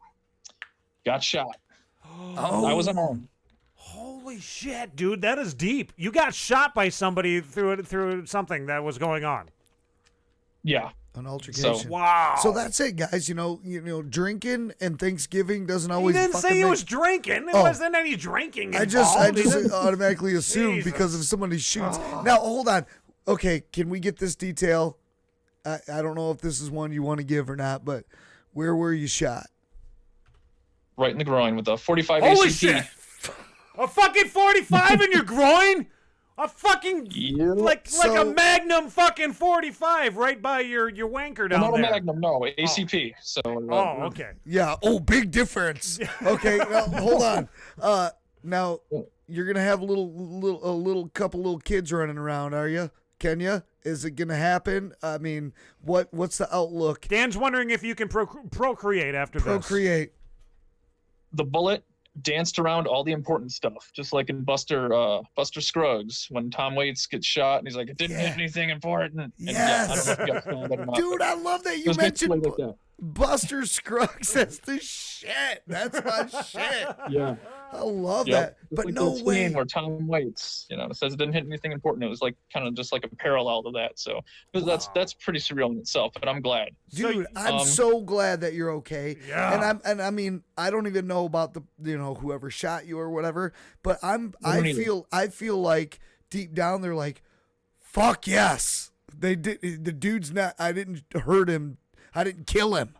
got shot. I was unarmed. Holy shit, dude, that is deep. You got shot by somebody through something that was going on. Yeah. An altercation. So, wow. So that's it, guys. You know, drinking and Thanksgiving doesn't always. He didn't say he was drinking. There wasn't any drinking involved. I just automatically assumed because if somebody shoots. Now hold on. Okay, can we get this detail? I don't know if this is one you want to give or not, but where were you shot? Right in the groin with a 45 Holy ACP. shit! A fucking 45 in your groin? A fucking like a Magnum fucking 45 right by your wanker down Not there. a Magnum, no, ACP. So. Okay. Yeah. Oh, big difference. Okay. Now, hold on. Now you're gonna have a little couple little kids running around, are you? Kenya? Is it gonna happen? I mean, what's the outlook? Dan's wondering if you can procreate after this. Procreate. The bullet danced around all the important stuff, just like in Buster Scruggs when Tom Waits gets shot and he's like, "It didn't hit anything important." And Yes. I don't know if you guys know that or not, Dude, I love that you but mentioned like that. Buster Scruggs. That's the shit. That's my shit. Yeah. I love Yep. that. Just But like no that way. scene where Tom Waits, it says it didn't hit anything important. It was like kind of just like a parallel to that. So that's pretty surreal in itself. But I'm glad. Dude, I'm so glad that you're okay. Yeah. And I mean, I don't even know about the whoever shot you or whatever, but I feel like deep down they're like, fuck yes. They did. The dude's not. I didn't hurt him. I didn't kill him.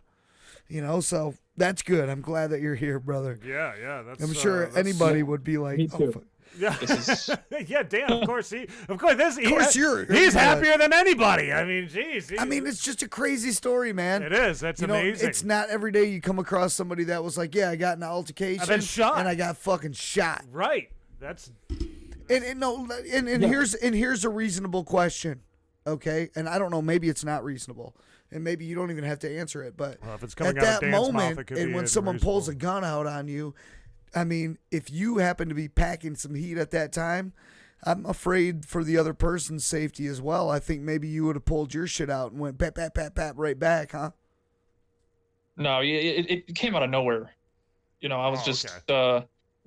So that's good. I'm glad that you're here, brother. Yeah. That's. I'm sure anybody would be like, Me too. Yeah. This is Yeah, Dan. Of course, he's happier than anybody. I mean, geez. I mean, it's just a crazy story, man. It is. That's amazing. It's not every day you come across somebody that was like, yeah, I got in an altercation I've been shot. and I got fucking shot. Right. That's. Here's a reasonable question, okay? And I don't know, maybe it's not reasonable, and maybe you don't even have to answer it. But if it's coming at out of that Dan's moment, mouth, it could and be when someone unreasonable. pulls a gun out on you, I mean, if you happen to be packing some heat at that time, I'm afraid for the other person's safety as well. I think maybe you would have pulled your shit out and went pat, pat, pat, pat right back, huh? No, it came out of nowhere. You know, I was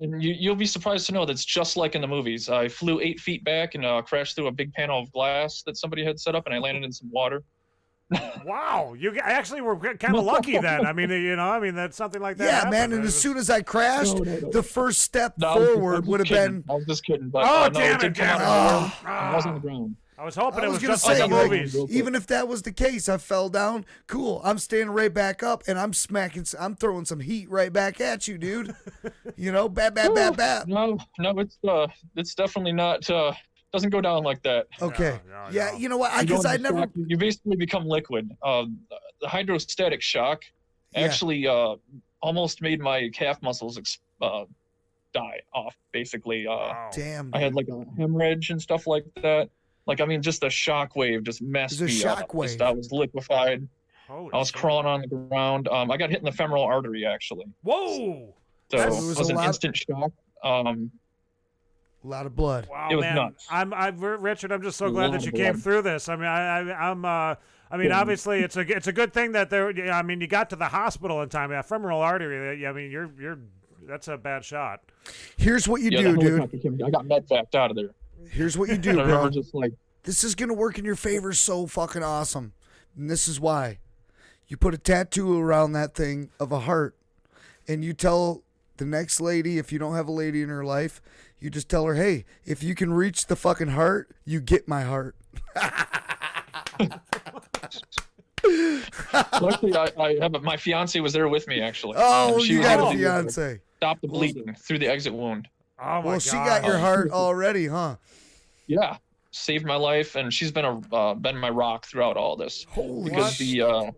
and you'll be surprised to know that's just like in the movies. I flew 8 feet back and crashed through a big panel of glass that somebody had set up, and I landed in some water. Wow, you actually were kind of lucky then. I mean, that's something like that. Yeah, happened. man. And as soon as I crashed, the first step No, forward would have been. I was just kidding. But, Oh, no, damn it it, did come out of nowhere. I was on the ground. I was hoping I it was was gonna just say, like the like, movies. even if that was the case, I fell down. Cool. I'm standing right back up, and I'm throwing some heat right back at you, dude. You know, bap, bap, bap, bap. No, it's definitely not. Doesn't go down like that. Okay. No. Yeah, you know what? You Because go I into never. shock, you basically become liquid. The hydrostatic shock Yeah. actually almost made my calf muscles die off. Basically, Wow. Damn. I had like a hemorrhage and stuff like that. Like, I mean, just the shock wave just messed It was a me up. shock wave. Just, I was liquefied. Holy I was shit. crawling on the ground. I got hit in the femoral artery actually. Whoa. So That it was was a an lot- instant shock. A lot of blood. Wow, It was man. nuts. Richard, I'm just so A glad lot that of you came blood. through this. I mean, I mean, obviously, it's a good thing that I mean, you got to the hospital in time. Yeah, femoral artery. I mean, that's a bad shot. Here's what you Yeah, do, the dude. helicopter came- I got medvaced out of there. Here's what you And do, I bro. remember just like, This is gonna work in your favor so fucking awesome. And this is why. You put a tattoo around that thing of a heart, and you tell the next lady, if you don't have a lady in her life, you just tell her, hey, if you can reach the fucking heart, you get my heart. luckily, I have my fiance was there with me actually. Oh, And she you was got able a to fiance. stop the bleeding through the exit wound. Oh my Well, God. she got your heart already, huh? Yeah, saved my life, and she's been my rock throughout all this. Holy Because shit.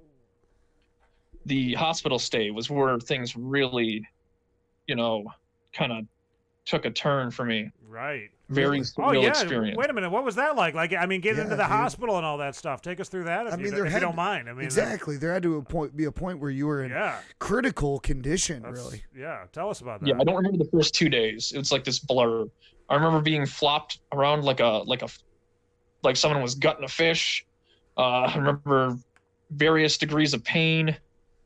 the hospital stay was where things really, kind of took a turn for me. Right. Very Oh surreal yeah. experience. Wait a minute. What was that like? Like, I mean, getting Yeah, into the dude. hospital and all that stuff. Take us through that if, I mean, you, there if had you don't to- mind. I mean, Exactly. There had to be a point where you were in Yeah. critical condition, That's- really. Yeah. Tell us about that. Yeah, I don't remember the first 2 days. It was like this blur. I remember being flopped around like someone was gutting a fish. I remember various degrees of pain.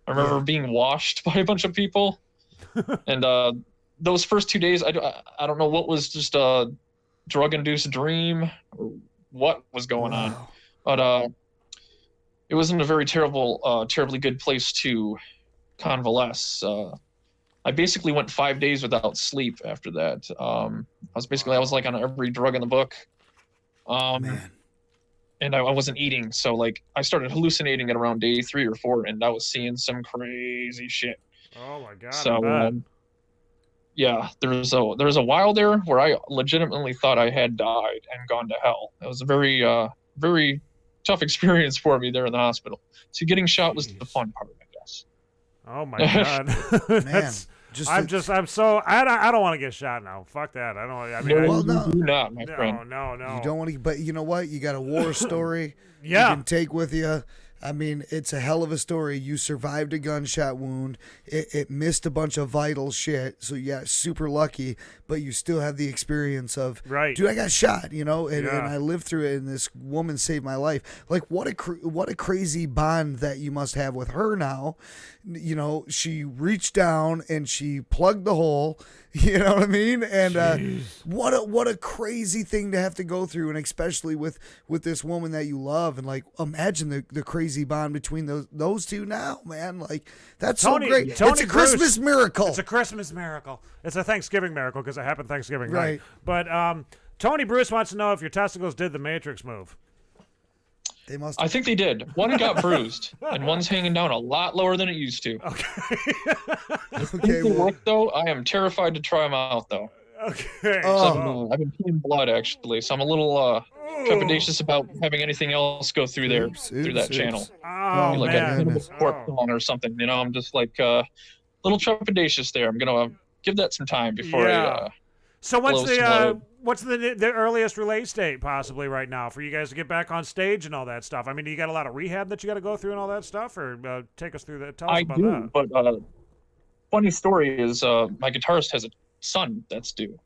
I remember being washed by a bunch of people. And those first 2 days, I don't know what was just a drug-induced dream or what was going on. Wow. But it wasn't a very terribly good place to convalesce. I basically went 5 days without sleep after that. I was like on every drug in the book. Man. And I wasn't eating. So like I started hallucinating at around day 3 or 4, and I was seeing some crazy shit. Oh my God. So I bet. yeah, there was a while there where I legitimately thought I had died and gone to hell. It was a very very tough experience for me there in the hospital. So getting shot was the fun part, I guess. Oh my God. That's, Man. I don't want to get shot now. Fuck that. I don't. I mean, No, Well, you no. do not, my friend. no. You don't want to, but you know what? You got a war story Yeah. you can take with you. I mean, it's a hell of a story. You survived a gunshot wound. It missed a bunch of vital shit. So, yeah, super lucky. But you still have the experience of, Right. dude, I got shot, and Yeah. I lived through it, and this woman saved my life. Like, what a crazy bond that you must have with her now. She reached down and she plugged the hole. You know what I mean? And what a crazy thing to have to go through, and especially with this woman that you love, and like imagine the crazy bond between those two now, man. Like that's Tony- so great. Tony It's a Christmas Bruce. miracle. It's a Christmas miracle. It's a Thanksgiving miracle because it happened Thanksgiving Right. night. But Tony Bruce wants to know if your testicles did the Matrix move. They must. I think they did. One got bruised, and one's hanging down a lot lower than it used to. Okay, They well, work, though. I am terrified to try them out, though. Okay. Oh. I've been peeing blood actually, so I'm a little trepidatious about having anything else go through there through that channel. Oh, Like man. a Cannibal Corpse song or something. You know, I'm just like a little trepidatious there. I'm gonna give that some time before I. So what's blow some load. what's the earliest release date possibly right now for you guys to get back on stage and all that stuff? I mean, do you got a lot of rehab that you got to go through and all that stuff, or take us through that? Tell us about that. But funny story is my guitarist has a son that's due.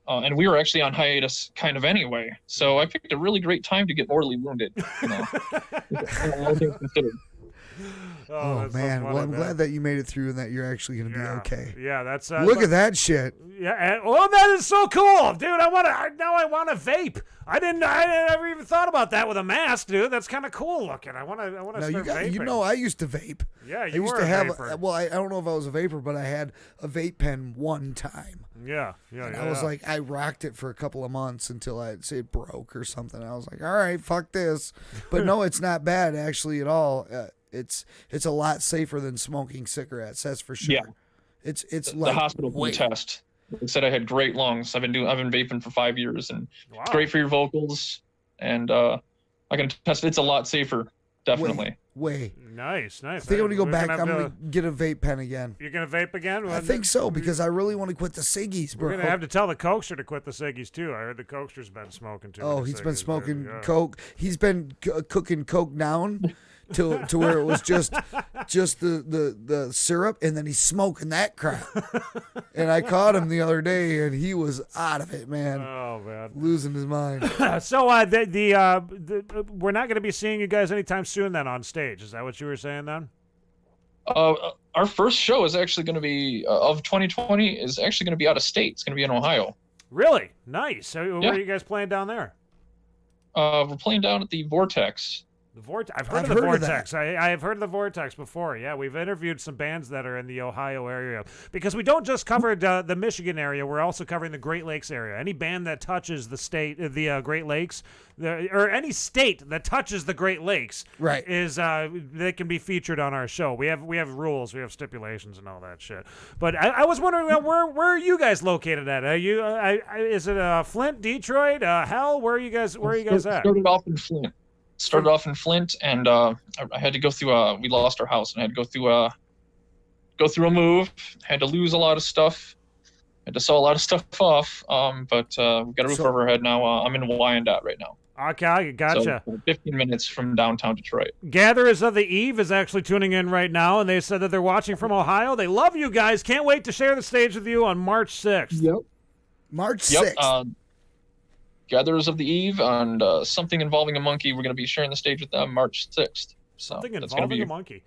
And we were actually on hiatus kind of anyway. So I picked a really great time to get mortally wounded. You know? All things considered. Oh man, well I'm glad that you made it through and that you're actually gonna be okay. Yeah, that's look at that shit. Yeah, and, that is so cool, dude. I want to vape. I never even thought about that with a mask, dude. That's kind of cool looking. I want to start vaping. You know, I used to vape. Yeah, I used to have. I don't know if I was a vapor, but I had a vape pen one time. Yeah. I was like, I rocked it for a couple of months until it broke or something. I was like, all right, fuck this. But no, it's not bad actually at all. It's a lot safer than smoking cigarettes. That's for sure. Yeah. It's the like hospital test. They said I had great lungs. I've been vaping for 5 years, and it's great for your vocals. And I can test it's a lot safer, definitely. Way. Nice. I think I'm gonna go back. I'm gonna get a vape pen again. You're gonna vape again? I think so because I really want to quit the ciggies, bro. We're gonna have to tell the Cokester to quit the ciggies too. I heard the Cokester's been smoking too. Oh, he's been smoking coke. He's been cooking coke down to where it was just the syrup, and then he's smoking that crap. And I caught him the other day, and he was out of it, man. Oh man, losing his mind. So we're not gonna be seeing you guys anytime soon then on stage. Is that what you were saying then? Our first show is actually going to be of 2020 is actually going to be out of state. It's going to be in Ohio. Really? Nice. So where are you guys playing down there? We're playing down at the Vortex. The Vortex. I've heard of the Vortex. I have heard of the Vortex before. Yeah, we've interviewed some bands that are in the Ohio area because we don't just cover the Michigan area. We're also covering the Great Lakes area. Any band that touches the Great Lakes, or any state that touches the Great Lakes, right, is they can be featured on our show. We have rules, we have stipulations, and all that shit. But I was wondering where are you guys located at? Are you is it Flint, Detroit, Hell? Where are you guys at? Started off in Flint, and I had to go through we lost our house, and I had to go through a move. Had to lose a lot of stuff. Had to sell a lot of stuff off. But we've got a roof over our head now. I'm in Wyandotte right now. Okay, gotcha. So 15 minutes from downtown Detroit. Gatherers of the Eve is actually tuning in right now, and they said that they're watching from Ohio. They love you guys. Can't wait to share the stage with you on March 6th. Yep. March 6th. Gatherers of the Eve and Something Involving a Monkey. We're going to be sharing the stage with them March 6th. So Something Involving a Monkey.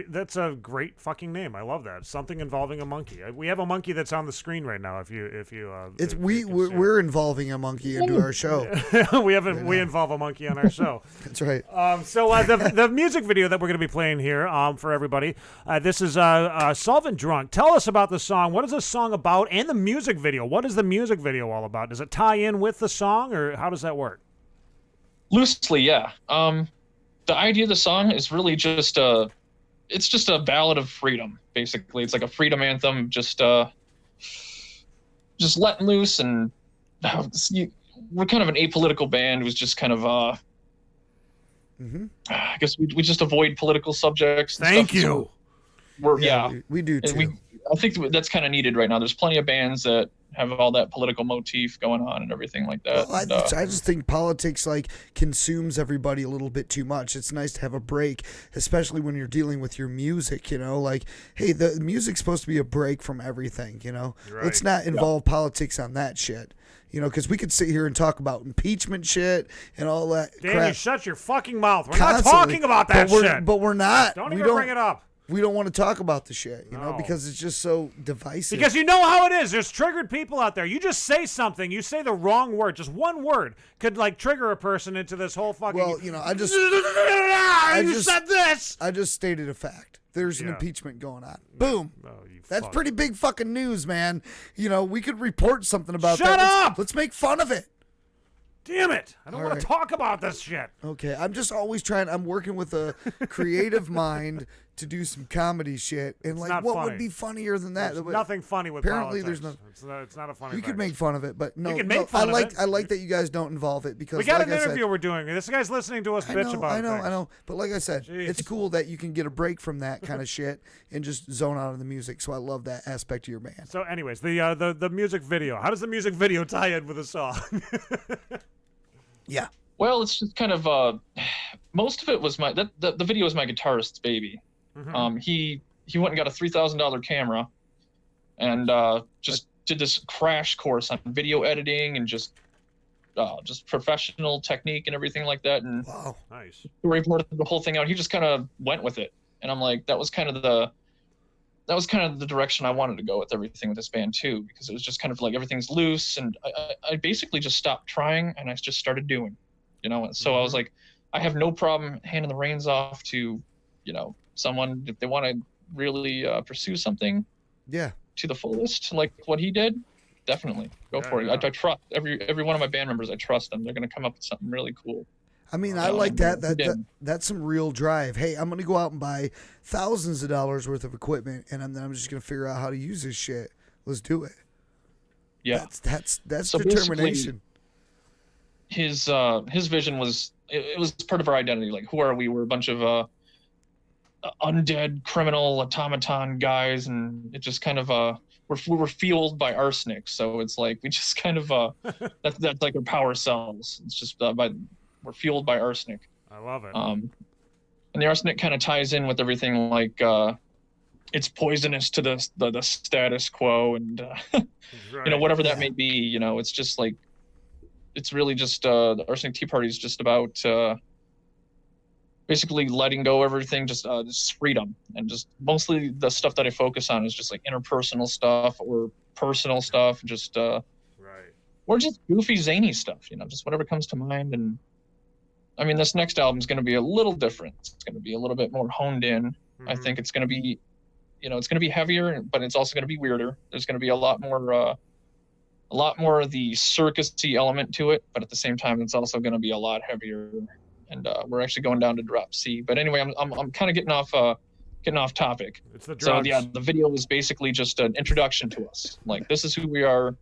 That's a great fucking name. I love that. Something Involving a Monkey. We have a monkey that's on the screen right now. We're involving a monkey into our show. we involve a monkey on our show. That's right. So the music video that we're going to be playing here for everybody. This is Solvent Drunk. Tell us about the song. What is the song about, and the music video? What is the music video all about? Does it tie in with the song, or how does that work? Loosely, yeah. The idea of the song is really just it's just a ballad of freedom, basically. It's like a freedom anthem, just letting loose, and we're kind of an apolitical band who's just kind of I guess we just avoid political subjects. Thank you. So we do too. I think that's kind of needed right now. There's plenty of bands that have all that political motif going on and everything like that. Well, I just think politics consumes everybody a little bit too much. It's nice to have a break, especially when you're dealing with your music, hey, the music's supposed to be a break from everything, Right. Let's not involve politics on that shit. Because we could sit here and talk about impeachment shit and all that Dan, crap. you shut your fucking mouth. We're Constantly. not talking about that shit. But we're not. Don't even bring it up. We don't want to talk about the shit, because it's just so divisive. Because you know how it is. There's triggered people out there. You just say something. You say the wrong word. Just one word could trigger a person into this whole fucking. Well, I just said this. I just stated a fact. There's an impeachment going on. Boom. Oh, That's pretty big fucking news, man. We could report something about that. Shut up. Let's make fun of it. Damn it. I don't want to talk about this shit. Okay. I'm just always I'm working with a creative mind to do some comedy shit, and It's like, not what funny. would be funnier than that? There's nothing funny with apparently politics. there's It's not a funny You thing. could make fun of it, but no, You can make fun I of like it. I like that you guys don't involve it because We got like an I said, interview we're doing. This guy's listening to us bitch about I things. know. But like I said, Jeez. it's cool that you can get a break from that kind of shit and just zone out on the music. So I love that aspect of your band. So, anyways, the music video. How does the music video tie in with the song? Yeah. Well, it's just kind of most of it was the video was my guitarist's baby. Mm-hmm. He went and got a $3,000 camera, and just did this crash course on video editing and just professional technique and everything like that. And wow, nice. We reported the whole thing out. He just kind of went with it, and I'm like, that was kind of the direction I wanted to go with everything with this band too, because it was just kind of like everything's loose, and I basically just stopped trying and I just started doing, and so I was like, I have no problem handing the reins off to, someone if they want to really pursue something, to the fullest, like what he did. Definitely go for it. I trust every one of my band members. I trust them. They're going to come up with something really cool. I mean, I like that. That's some real drive. Hey, I'm going to go out and buy thousands of dollars worth of equipment, and then I'm just going to figure out how to use this shit. Let's do it. Yeah, that's so determination. His vision was it was part of our identity. Like, who are we? We're a bunch of undead criminal automaton guys, and it just kind of we were fueled by arsenic. So it's like we just kind of that's like our power cells. It's just we're fueled by arsenic. I love it. And the arsenic kind of ties in with everything, like it's poisonous to the status quo, and right. Whatever that may be. It's just like, it's really just the Arsenic Tea Party is just about basically letting go of everything, just freedom, and just mostly the stuff that I focus on is just like interpersonal stuff or personal stuff, just right, or just goofy zany stuff, just whatever comes to mind. And I mean, this next album is going to be a little different. It's going to be a little bit more honed in. Mm-hmm. I think it's going to be, it's going to be heavier, but it's also going to be weirder. There's going to be a lot more of the circus-y element to it, but at the same time, it's also going to be a lot heavier. And we're actually going down to drop C. But anyway, I'm kind of getting off topic. It's the drugs. So yeah, the video was basically just an introduction to us. Like, this is who we are.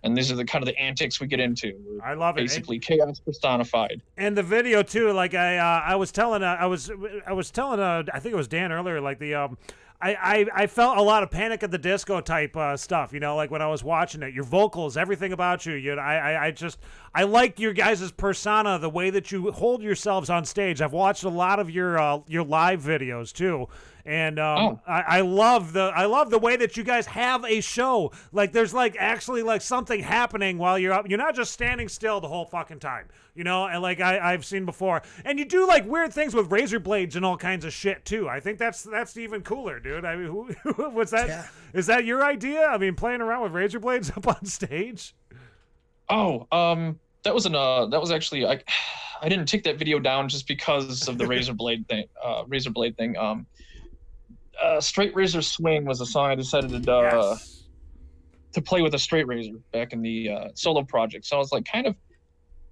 And these are the kind of the antics we get into. I love it. Basically, chaos personified. And the video too, like I was telling, I think it was Dan earlier, like I felt a lot of Panic at the Disco type stuff, like when I was watching it. Your vocals, everything about you. I like your guys' persona, the way that you hold yourselves on stage. I've watched a lot of your live videos too. And I love the way that you guys have a show. Like, there's like actually like something happening while you're up. You're not just standing still the whole fucking time, and like I've seen before. And you do like weird things with razor blades and all kinds of shit too. I think that's even cooler, dude. I mean, who was that? Yeah. Is that your idea? I mean, playing around with razor blades up on stage? Oh, that was actually, I didn't take that video down just because of the razor blade thing. Straight Razor Swing was a song I decided to play with a straight razor back in the solo project. So I was like kind of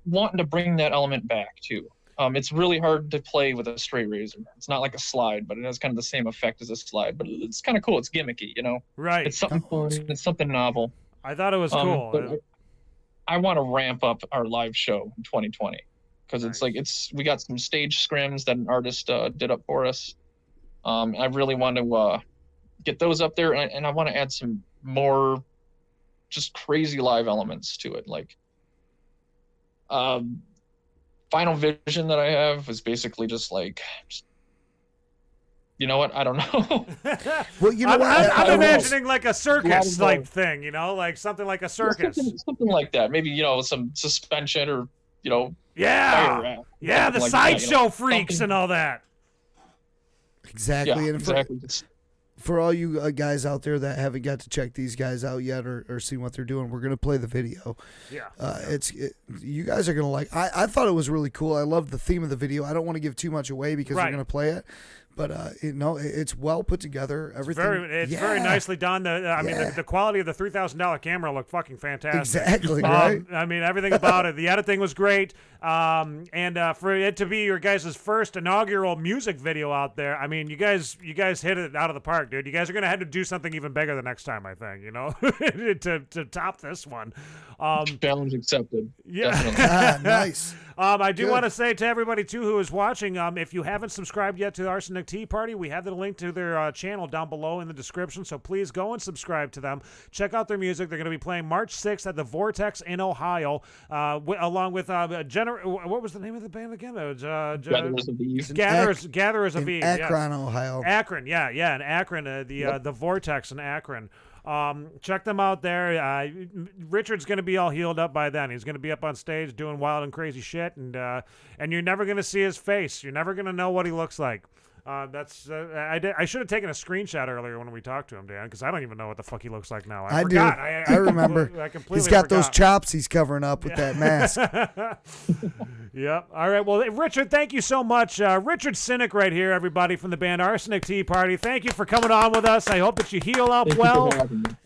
wanting to bring that element back too. It's really hard to play with a straight razor. It's not like a slide, but it has kind of the same effect as a slide. But it's kind of cool. It's gimmicky, Right. It's something fun. It's something novel. I thought it was cool. But I want to ramp up our live show in 2020 because Nice. we got some stage scrims that an artist did up for us. I really want to get those up there, and I want to add some more just crazy live elements to it. Like, final vision that I have is basically just like, you know what? I don't know. Well, you know I'm, what? I'm imagining like a circus type thing, like something like a circus. Something like that. Maybe, some suspension or, Yeah, fire yeah, the like sideshow freaks something. and all that. Exactly. Yeah, And exactly. for all you guys out there that haven't got to check these guys out yet or seen what they're doing, we're going to play the video. Yeah. You guys are going to like. I thought it was really cool. I love the theme of the video. I don't want to give too much away because we're Right. going to play it. But it's well put together. Everything. It's very nicely done. I mean, the quality of the $3,000 camera looked fucking fantastic. Exactly, right? I mean, everything about it. The editing was great. And for it to be your guys' first inaugural music video out there, I mean, you guys hit it out of the park, dude. You guys are gonna have to do something even bigger the next time, I think. To top this one. Challenge accepted. Yeah. Nice. I do want to say to everybody too who is watching, if you haven't subscribed yet to the Arsenic Tea Party, we have the link to their channel down below in the description. So please go and subscribe to them. Check out their music. They're going to be playing March 6th at the Vortex in Ohio, along with what was the name of the band again? Gatherers of Eve. Gatherers of Eve. Akron, Ohio. Akron, yeah, in Akron, the Vortex in Akron. Check them out there. Richard's going to be all healed up by then. He's going to be up on stage doing wild and crazy shit, and you're never going to see his face. You're never going to know what he looks like. I should have taken a screenshot earlier when we talked to him, Dan, because I don't even know what the fuck he looks like now. I forgot. Do. I remember. I completely he's got forgot. those chops he's covering up with that mask. Yep. All right. Well, Richard, thank you so much. Richard Cynic right here, everybody, from the band Arsenic Tea Party. Thank you for coming on with us. I hope that you heal up well.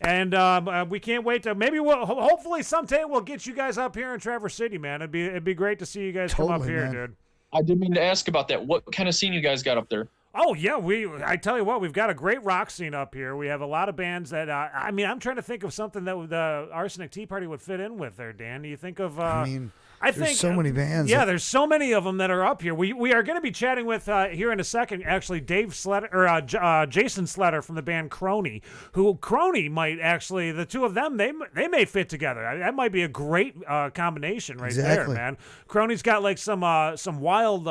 And we can't wait to hopefully someday we'll get you guys up here in Traverse City, man. It'd be great to see you guys come up here, man. dude. I did mean to ask about that. What kind of scene you guys got up there? Oh, yeah, I tell you what, we've got a great rock scene up here. We have a lot of bands that, I'm trying to think of something that the Arsenic Tea Party would fit in with there, Dan. Do you think of... there's so many bands. Yeah, there's so many of them that are up here. We are going to be chatting with, here in a second, actually, Jason Sleder from the band Kronie, who Kronie might actually, the two of them, they may fit together. That might be a great combination right there, man. Kronie's got like some wild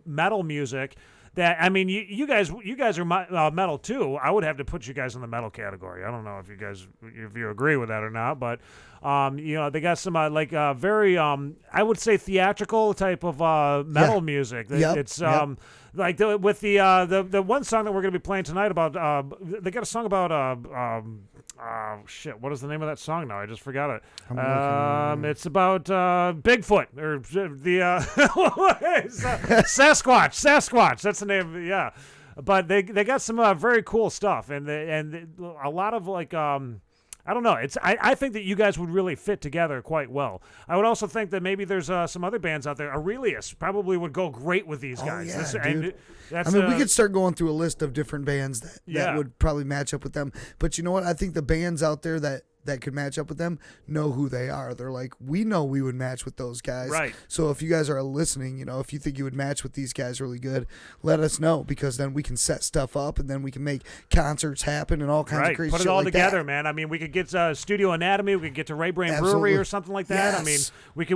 metal music. That I mean, you guys are metal too. I would have to put you guys in the metal category. I don't know if you agree with that or not, but they got some very I would say theatrical type of metal music. It's like with the one song that we're going to be playing tonight about they got a song about shit, what is the name of that song now? I just forgot it. It's about Bigfoot or the Sasquatch. That's the name. Yeah, but they got some very cool stuff and a lot of like I don't know. I think that you guys would really fit together quite well. I would also think that maybe there's some other bands out there. Aurelius probably would go great with these guys. Dude. We could start going through a list of different bands that would probably match up with them. But you know what? I think the bands out there that could match up with them know who they are. They're like, we know we would match with those guys. Right. So if you guys are listening, if you think you would match with these guys really good, let us know, because then we can set stuff up and then we can make concerts happen and all kinds of crazy shit. Put it all like together, that. man. I mean, we could get Studio Anatomy. We could get to Right Brain Brewery or something like that. Yes. I mean,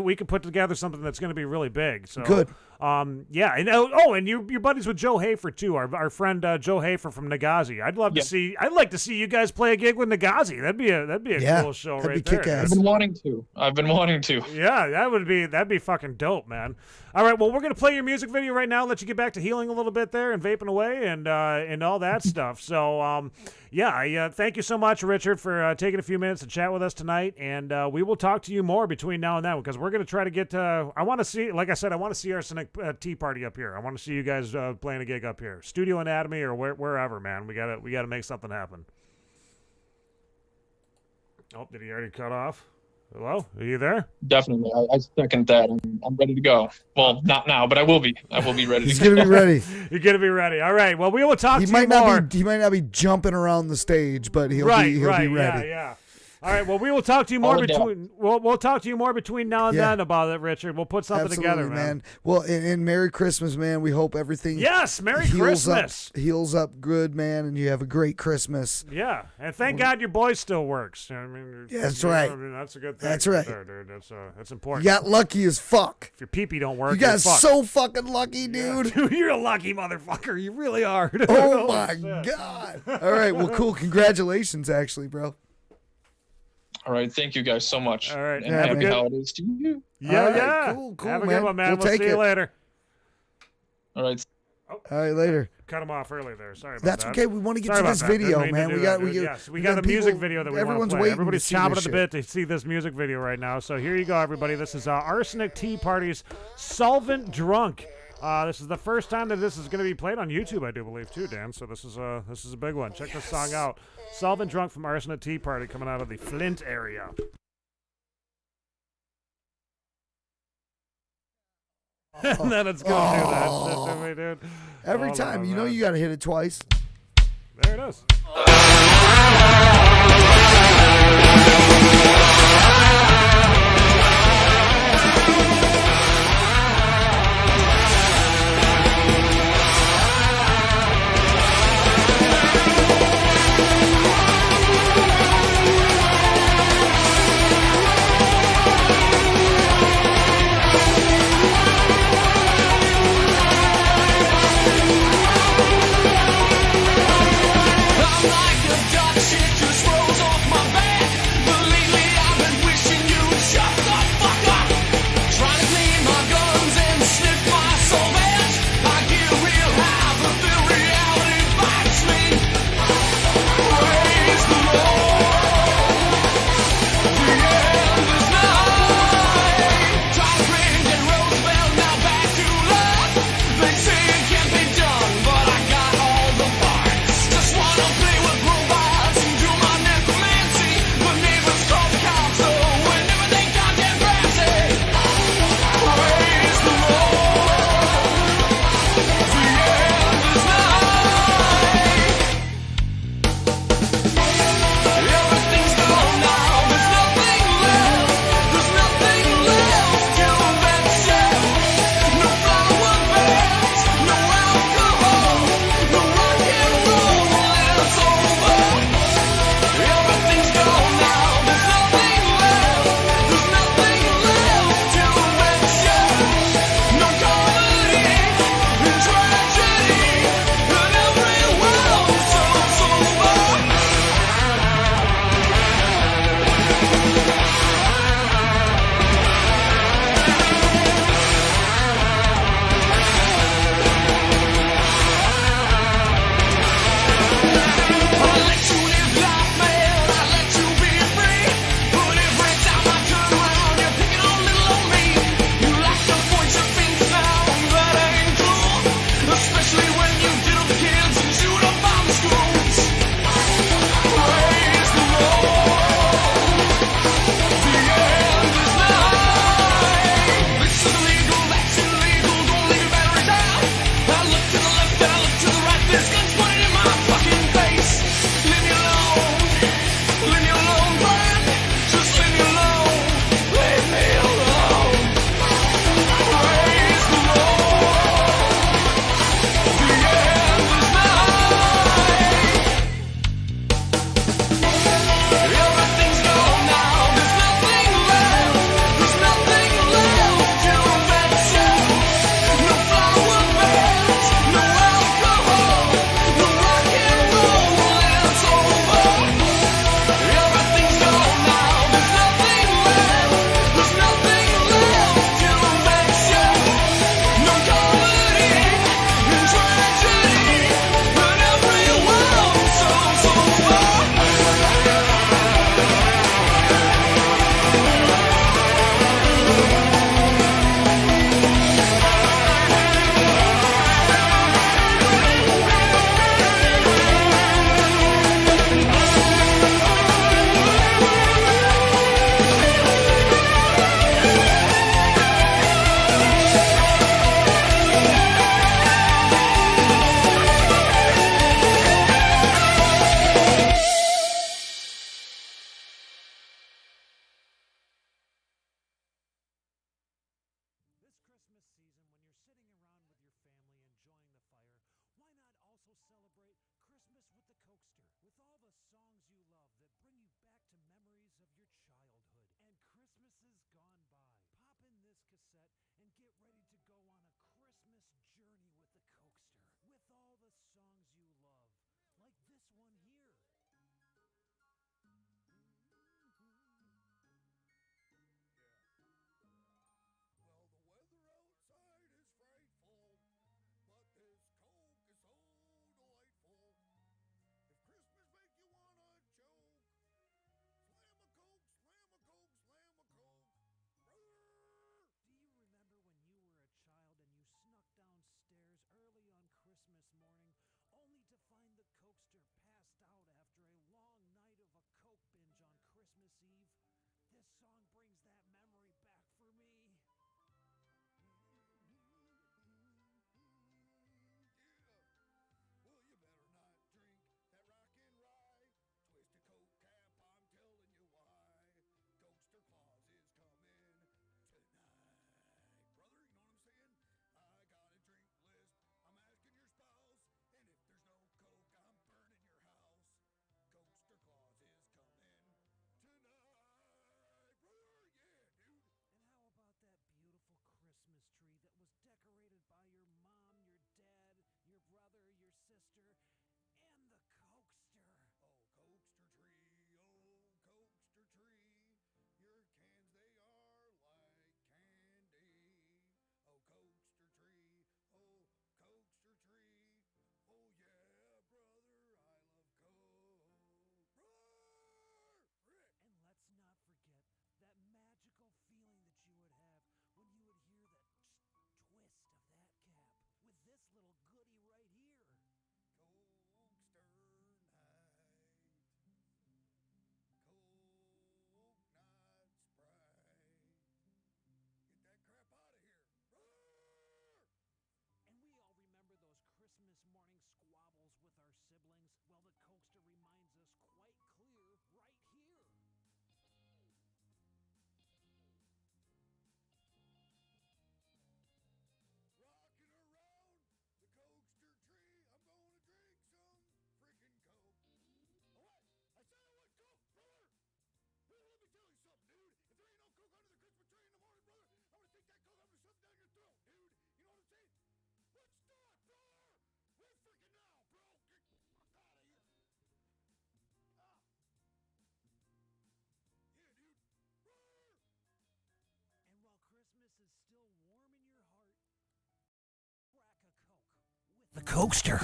we could put together something that's going to be really big. So good. And you're buddies with Joe Hafer too, our friend Joe Hafer from Nagazi. I'd like to see you guys play a gig with Nagazi. That'd be a cool show right there. Kick-ass. I've been wanting to. Yeah, that'd be fucking dope, man. All right, well, we're gonna play your music video right now. Let you get back to healing a little bit there and vaping away and all that stuff. So thank you so much, Richard, for taking a few minutes to chat with us tonight, and we will talk to you more between now and then, because we're gonna try to get. I want to see, like I said, I want to see Arsenic Tea Party up here. I want to see you guys playing a gig up here, Studio Anatomy or wherever, man. We gotta make something happen. Oh, did he already cut off? Hello, are you there? Definitely, I second that. I'm ready to go. Well, not now, but I will be. I will be ready. He's gonna be ready. You're gonna be ready. All right. Well, we will talk to you more. He might not be jumping around the stage, but he'll be ready. Yeah. All right. Well, we will talk to you more between. We'll talk to you more between now and then about it, Richard. We'll put something together, man. Well, and Merry Christmas, man. We hope everything. Yes, Merry Christmas. Heals up good, man, and you have a great Christmas. Yeah, and thank God your boy still works. I mean, that's right. I mean, that's a good thing. That's right, there, dude. That's important. You got lucky as fuck. If your pee-pee don't work, you got so fucking lucky, dude. Yeah. You're a lucky motherfucker. You really are. Oh my God. All right. Well, cool. Congratulations, actually, bro. All right, thank you guys so much. All right, and happy holidays to you. Yeah, cool, have a good one, man. We'll see you later. All right. All right, later. Cut him off early there. Sorry about That's that. okay. We want to get to this video, man. We got the music video that we want to play. Everybody's chomping at the bit to see this music video right now. So here you go, everybody. This is Arsenic Tea Party's Solvent Drunk. This is the first time that this is going to be played on YouTube, I do believe, too, Dan. So this is a big one. Check this song out. Solvent Drunk from Arsenic Tea Party, coming out of the Flint area. And then it's going to do that shit to me, dude. Every time. You know you got to hit it twice. There it is. Eve. This song brings that memory back for me. Well, you better not drink that rockin' rye. Twist a Coke cap, I'm telling you why. Ghoster Claus is coming tonight. Brother, you know what I'm saying? I got a drink list. I'm asking your spouse. And if there's no Coke, I'm burning your house. Ghoster Claus is coming tonight. Brother, yeah, dude. And how about that beautiful Christmas tree that was decorated by your mom, your dad, your brother, your sister, and the Cokester? Oh, Cokester tree, your cans, they are like candy. Oh, Cokester tree, oh, yeah, brother, I love Coke. Roar! Rick! And let's not forget that magical feeling that you would have when you would hear the twist of that cap with this little goodie right here. Cokester night. Coconut Sprite. Get that crap out of here. Roar! And we all remember those Christmas morning squabbles with our siblings. Well, the Cokester reminds us quite clear right here. Rocking around the Cokester tree, I'm gonna drink some freaking Coke. Oh, what? I said I want Coke, brother! Well, let me tell you something, dude. If there ain't no Coke under the Christmas tree in the morning, brother, I'm gonna take that Coke, I'm gonna shove it down your throat, dude. You know what I'm saying? Let's do it, brother! Right freaking now, bro! Get out of here! Ah! Yeah, dude. Roar! And while Christmas is still warm in your heart, crack a Coke with the Cokester.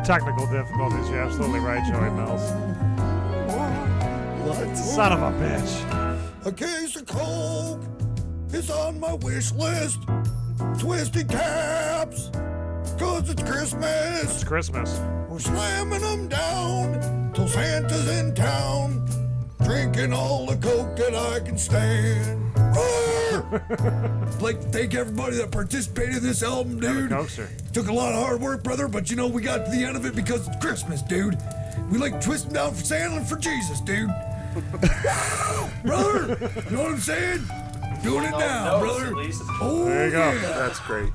Technical difficulties. You're absolutely right, Joey Mills. What? Son of a bitch. A case of Coke is on my wish list. Twisted caps, cause it's Christmas. It's Christmas. We're slamming them down till Santa's in town. Drinking all the Coke that I can stand. Like to thank everybody that participated in this album, dude. Took a lot of hard work, brother, but you know we got to the end of it because it's Christmas, dude. We like twisting down for Santa and for Jesus, dude. Brother, you know what I'm saying? Doing it now, brother. Oh, there you go. Yeah. That's great.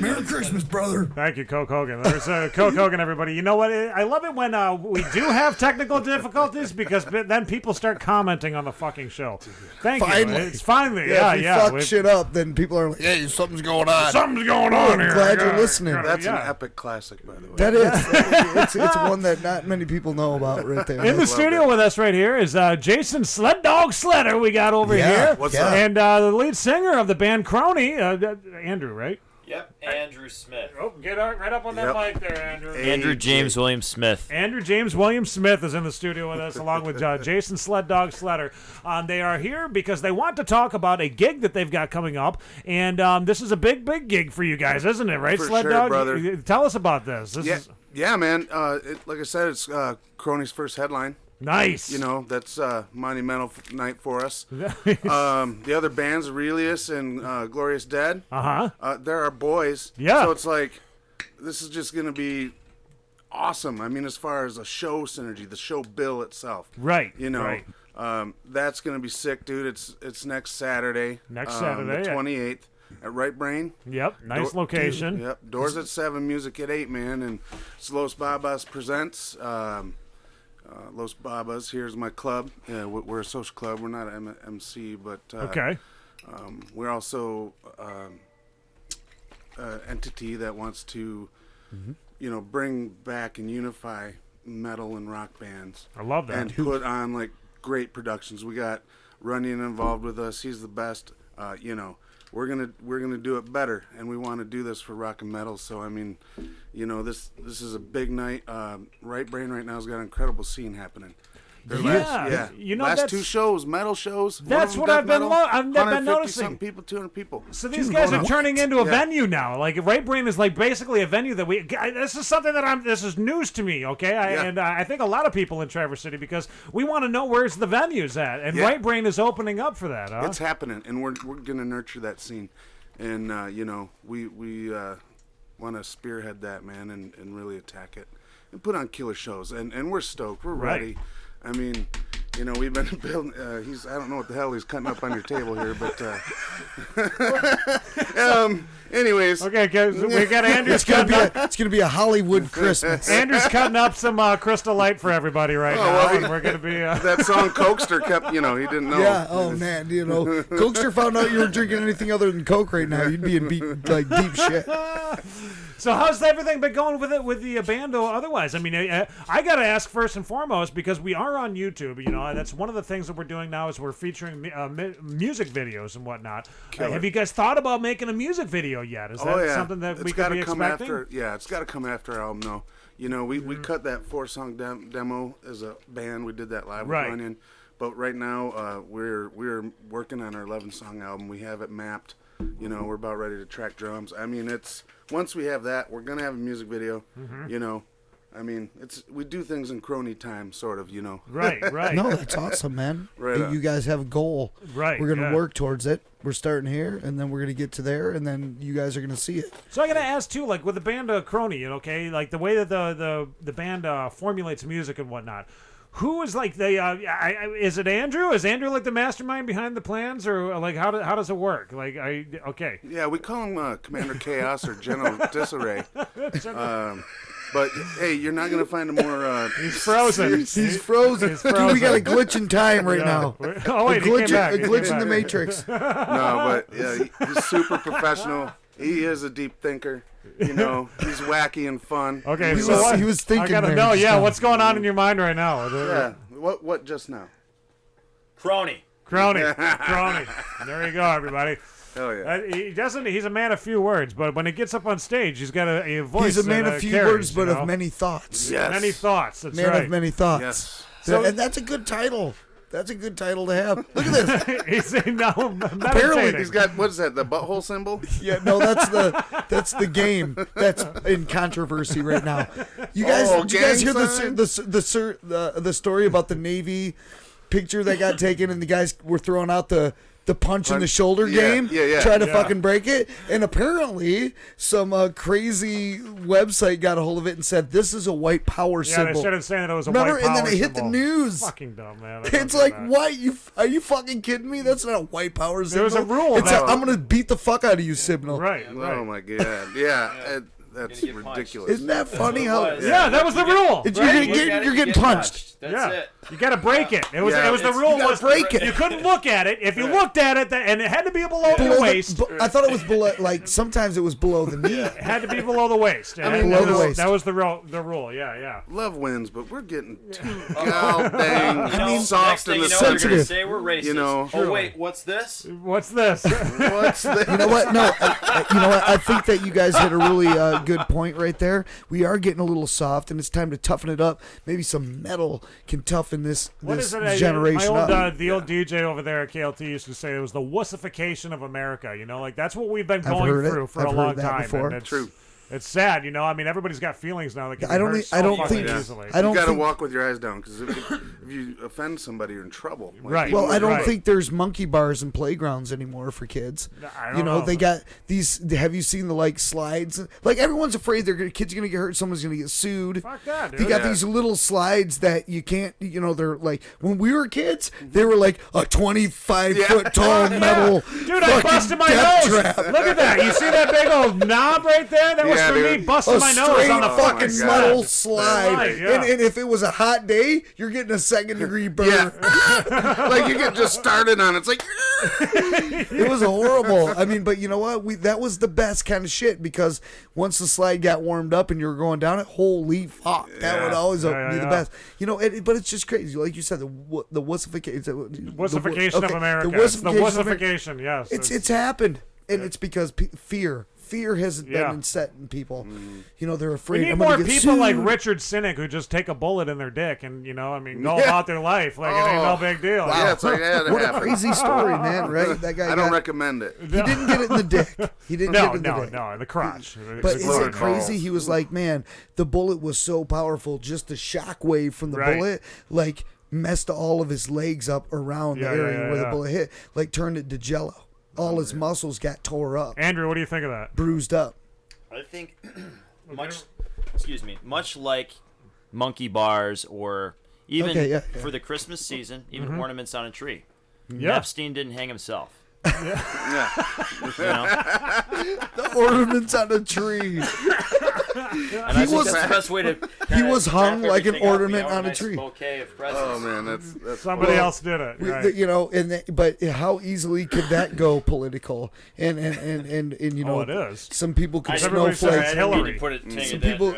Merry Christmas, brother. Thank you, Coke Hogan. There's Coke Hogan, everybody. You know what? I love it when we do have technical difficulties because then people start commenting on the fucking show. Thank you. It's finally, yeah. If we fuck we shit up, then people are like, "Hey, something's going on. Something's going on here." I'm glad you're listening. That's an epic classic, by the way. That is. It's one that not many people know about right there. In the studio with us right here is Jason Sled Dog Sleder. We got over here. What's up? And the lead singer of the band Kronie, Andrew, right? Yep, Andrew Smith. Oh, get right up on that mic there, Andrew. Andrew James William Smith. Andrew James William Smith is in the studio with us, along with Jason Sled Dog Sleder. They are here because they want to talk about a gig that they've got coming up, and this is a big gig for you guys, isn't it? Right, For Sled sure, Dog? brother. Tell us about this. Yeah, man. Like I said, it's Kronie's first headline. Nice. You know, that's a monumental night for us. The other bands, Aurelius and Glorious Dead, they're our boys. Yeah. So it's like, this is just going to be awesome. I mean, as far as a show synergy, the show bill itself. Right. You know, right. That's going to be sick, dude. It's next Saturday. Next Saturday. The 28th. At Right Brain. Yep, nice location. Yep, doors at 7, music at 8, man. And it's Los Babas presents. Los Babas, here's my club. Yeah, we're a social club. We're not an MC, but okay. We're also an entity that wants to, you know, bring back and unify metal and rock bands. I love that. And put on like great productions. We got Runyon involved with us. He's the best. You know, we're gonna do it better, and we want to do this for rock and metal. So I mean, you know, this is a big night. Right Brain right now has got an incredible scene happening. Their Yeah. You know, last that's- 2 shows, metal shows. That's what I've been noticing. Some people, 200 people. So these guys are turning into a venue now. Like Right Brain is like basically a venue that this is something that this is news to me, okay? And I think a lot of people in Traverse City, because we want to know where's the venues at. And Right Brain is opening up for that, huh? It's happening, and we're going to nurture that scene. And, you know, we want to spearhead that, man, and really attack it. And put on killer shows. And we're stoked. We're ready. I mean, you know, we've been building. I don't know what the hell he's cutting up on your table here, but. Anyways. Okay, we got Andrew's cutting up. It's gonna be a Hollywood Christmas. Andrew's cutting up some Crystal Light for everybody now, and we're gonna be. That song Cokester kept, you know, he didn't know. Yeah. Oh man, you know, Cokester found out you were drinking anything other than Coke right now, you'd be in deep shit. So how's everything been going with the band otherwise? I mean, I got to ask first and foremost, because we are on YouTube, you know, that's one of the things that we're doing now is we're featuring music videos and whatnot. Have you guys thought about making a music video yet? Is that something that we could be expecting? It's got to come after our album, though. You know, we cut that 4-song demo as a band. We did that live with Runyon. But right now, we're working on our 11-song album. We have it mapped. You know, we're about ready to track drums. I mean, once we have that, we're gonna have a music video. You know, I mean, we do things in Kronie time, sort of. You know. Right. No, that's awesome, man. Right. You guys have a goal. Right. We're gonna work towards it. We're starting here, and then we're gonna get to there, and then you guys are gonna see it. So I gotta ask too, like with the band Kronie, okay, like the way that the band formulates music and whatnot. Who is like is it Andrew? Is Andrew like the mastermind behind the plans, or like how does it work? Like okay. Yeah, we call him Commander Chaos or General Disarray. But hey, you're not gonna find a more. He's frozen. He's frozen. Dude, we got a glitch in time right now. Oh wait, a glitch in the Matrix. No, but yeah, he's super professional. He is a deep thinker. You know, he's wacky and fun. Okay, he was thinking. I gotta know. Yeah, what's going on in your mind right now? Yeah. What just now? Kronie. There you go, everybody. Oh yeah. He's a man of few words, but when he gets up on stage, he's got a voice. He's a man of few words, but of many thoughts. Yes. Many thoughts. That's man right. of many thoughts. Yes. So, and that's a good title. That's a good title to have. Look at this. He's saying no. Apparently, he's got what's that? The butthole symbol? Yeah, no, that's the game that's in controversy right now. You guys, did you guys hear the story about the Navy picture that got taken and the guys were throwing out the punch in the shoulder game, try to fucking break it, and apparently some crazy website got a hold of it and said this is a white power symbol. Yeah, they started saying that it was a Remember? white power and then it hit symbol. the news. Fucking dumb, man. It's like, what? Are you fucking kidding me? That's not a white power symbol. There's a rule. I'm gonna beat the fuck out of you, Signal. Right. Oh my god. Yeah. That's ridiculous. Isn't that funny? Yeah, that was the rule. You're getting punched. That's it. You got to break it. It was the rule. You gotta break it. You couldn't look at it. If you looked at it, and it had to be below the waist. I thought it was below. Like sometimes it was below the knee. It had to be below the waist. Below the waist. That was the rule. Yeah. Love wins, but we're getting too goddamn soft in the sensitive. Say we're racist. You know. Oh wait, what's this? What's this? What's this? You know what? No. You know what? I think that you guys hit a really good point right there. We are getting a little soft, and it's time to toughen it up. Maybe some metal can toughen this generation up. The old DJ over there at KLT used to say it was the wussification of America. You know, like that's what we've been going through for a long time. Before. And true. It's sad, you know. I mean, everybody's got feelings now. That can I don't think easily. You got to walk with your eyes down because if you offend somebody, you're in trouble. Like, right. Well, I don't think there's monkey bars and playgrounds anymore for kids. I don't know. They got these. Have you seen the slides? Like everyone's afraid their kids are gonna get hurt. Someone's gonna get sued. Fuck that, dude. They got these little slides that you can't. You know, they're like when we were kids, they were like a 25-foot tall metal. Dude, I busted my nose. Trap. Look at that. You see that big old knob right there? That was for me busting my nose on the fucking metal slide. Right, yeah. And if it was a hot day, you're getting a 2nd-degree burn. Yeah. Like you get just started on it. It's like it was horrible. I mean, but you know what? That was the best kind of shit because once the slide got warmed up and you were going down it, holy fuck, that would always be the best. You know, but it's just crazy. Like you said, the wussification. Wussification of America. The wussification, yes. It's happened. And it's because fear. fear hasn't been set in people. You know, they're afraid. We need more people like Richard Cynic who just take a bullet in their dick and, you know, I mean, go about their life like it ain't no big deal. Wow. Yeah, it's like, yeah, what a crazy story, man, right? That guy I don't recommend it. He didn't get it in the dick. He didn't get it in the dick. No, in the crotch. But is it crazy? He was like, man, the bullet was so powerful, just the shock wave from the bullet, like, messed all of his legs up around the area where the bullet hit, like turned it to jello. All his muscles got tore up. Andrew, what do you think of that? Bruised up. I think much like monkey bars or even for the Christmas season, even ornaments on a tree. Epstein didn't hang himself. The ornaments on a tree. And I think that's the best way to. He was hung like an ornament on a tree. Bouquet of presents. Oh man, that's somebody else did it. Right. You know, but how easily could that go political? And you know, it is. Some people could snowflake.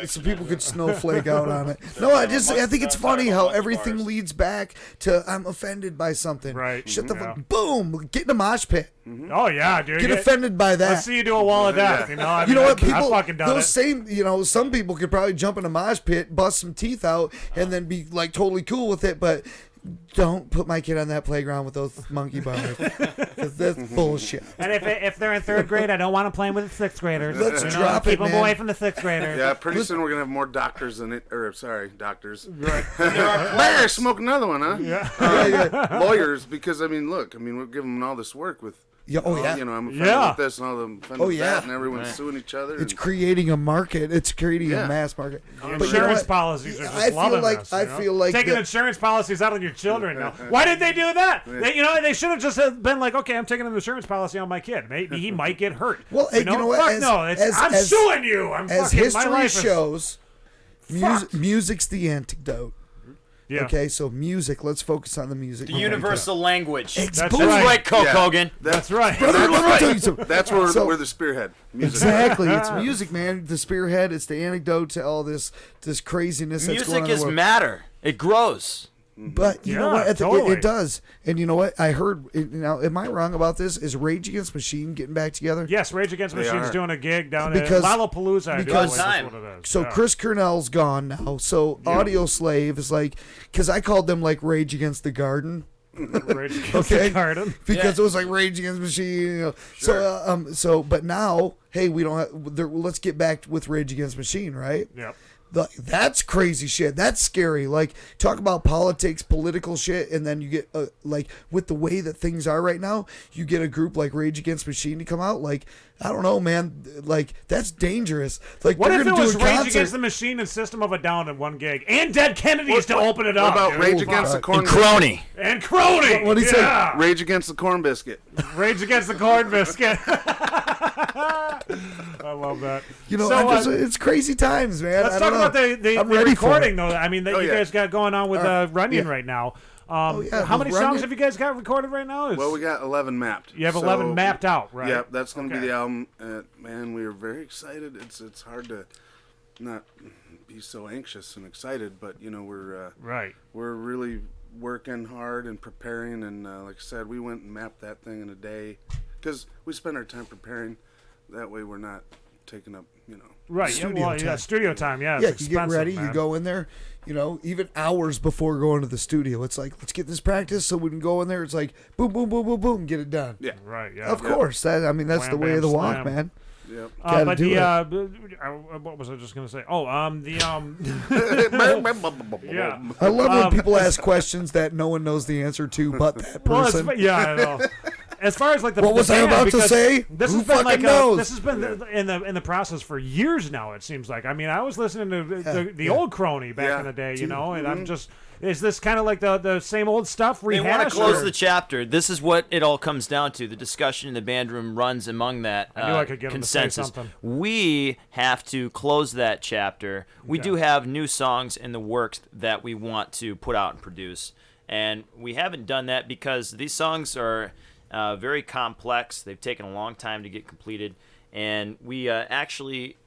Some people could snowflake out on it. No, I think it's funny how everything leads back to I'm offended by something. Right. Shut the fuck. Boom. Get in a mosh pit. Oh yeah, dude. Get offended by that. Let's see you do a wall of death. You know. I mean, you know what? People. I've fucking done those it. same. You know, some people could probably jump in a mosh pit, bust some teeth out, and then be like totally cool with it. But don't put my kid on that playground with those monkey bars. Because that's bullshit. And if they're in third grade, I don't want them playing with the 6th graders. Let's drop it, Keep them man. away from the 6th graders. Yeah, pretty soon we're gonna have more doctors than it. Or doctors. Right. There, smoke another one, huh? Yeah. Lawyers, because we're giving them all this work with. Yeah. Oh yeah. You know, I'm offended with this and all them offended with that, and everyone's suing each other. It's creating a market. It's creating a mass market. But insurance policies are just loving this. I feel like taking insurance policies out on your children now. Why did they do that? They should have just been like, okay, I'm taking an insurance policy on my kid. Maybe he might get hurt. Well, you know what? I'm suing you. As history shows, music's the antidote. Yeah. Okay, so music. Let's focus on the music. The universal language. That's right, Coke Hogan. That's right. That's where we're the spearhead. Music. Exactly, it's music, man. The spearhead. It's the antidote to all this craziness. That's going on Music is matter. It grows. But you know what? It does. And you know what? I heard. Now, am I wrong about this? Is Rage Against the Machine getting back together? Yes, Rage Against the Machine's doing a gig down at Lollapalooza. Because Chris Cornell's gone now. So Audio Slave is like, because I called them like Rage Against the Garden. Rage Against the Garden. Because it was like Rage Against the Machine. You know. Sure. But now, hey, we don't have. Let's get back with Rage Against the Machine, right? Yep. That's crazy shit. That's scary. Like, talk about politics, political shit, and then you get like with the way that things are right now, you get a group like Rage Against the Machine to come out. Like, I don't know, man. Like, that's dangerous. Like, what if it was Rage Against the Machine and System of a Down in one gig, and Dead Kennedys to open it up? What about Rage Against the Corn and Kronie? And Kronie. What did he say? Rage Against the Corn Biscuit. Rage Against the Corn Biscuit. I love that. You know, it's crazy times, man. Let's talk about the recording, though. I mean, that you guys got going on with Runyon right now. How many songs have you guys got recorded right now? Well, we got 11 mapped. You have 11 mapped out, right? Yep, that's going to be the album. Man, we are very excited. It's hard to not be so anxious and excited, but you know we're really working hard and preparing. And like I said, we went and mapped that thing in a day because we spend our time preparing. That way, we're not taking up, studio time. Yeah, you get ready, man. You go in there, you know, even hours before going to the studio. It's like, let's get this practice so we can go in there. It's like, boom, boom, boom, boom, boom, get it done. Yeah, right. Yeah, of course. That's the way of the walk, man. Yep. But what was I just gonna say? Oh, yeah. I love when people ask questions that no one knows the answer to, but that person. I know. As far as like what was I about to say? This has been like this has been in the process for years now. It seems like. I mean, I was listening to the old Kronie back in the day, you know, and I'm just. Is this kind of like the same old stuff rehashed? They want to close the chapter. This is what it all comes down to. The discussion in the band room runs among that I knew I could get consensus. Him to say something. We have to close that chapter. We do have new songs in the works that we want to put out and produce. And we haven't done that because these songs are very complex. They've taken a long time to get completed. And we actually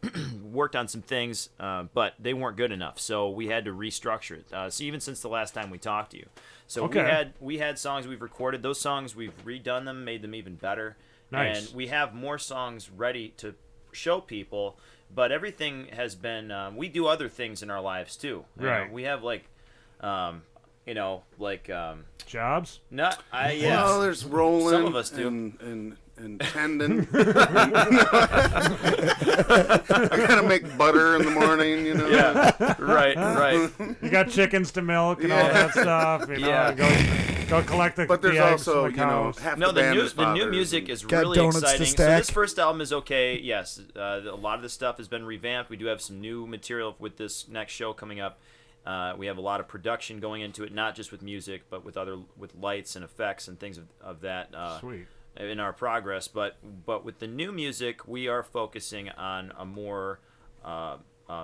worked on some things, but they weren't good enough, so we had to restructure it. So even since the last time we talked to you, so we had songs we've recorded. Those songs we've redone them, made them even better, nice. And we have more songs ready to show people, but everything has been. We do other things in our lives too. Right. We have like, jobs. Not I. Yeah. Well, there's rolling. Some of us do. And tendon. I gotta make butter in the morning, you know. Yeah, right. You got chickens to milk and all that stuff. You know, go collect the. But there's the eggs also, from the cows. half No, the band is the new fathers. music is Got really donuts to exciting. So stack. this first album is okay. Yes, a lot of the stuff has been revamped. We do have some new material with this next show coming up. We have a lot of production going into it, not just with music, but with lights and effects and things of that. Sweet. In our progress, but with the new music, we are focusing on a more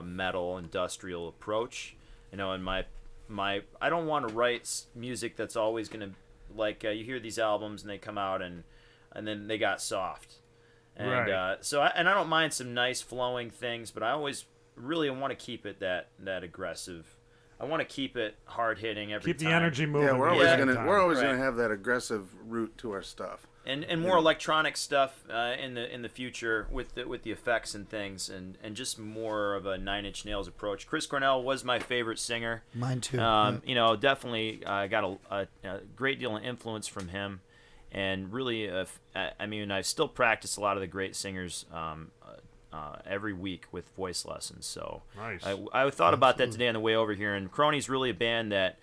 metal industrial approach. You know, and my I don't want to write music that's always gonna you hear these albums and they come out and then they got soft, and right. I don't mind some nice flowing things, but I always really want to keep it that aggressive. I want to keep it hard hitting every time. Keep the energy moving. Yeah, we're always Right. gonna have that aggressive route to our stuff. And more electronic stuff in the future with the effects and things, and just more of a Nine Inch Nails approach. Chris Cornell was my favorite singer. Mine too. You know, definitely got a great deal of influence from him, and really, I mean, I still practice a lot of the great singers every week with voice lessons. So nice. I thought about that today on the way over here, and Kronie's really a band that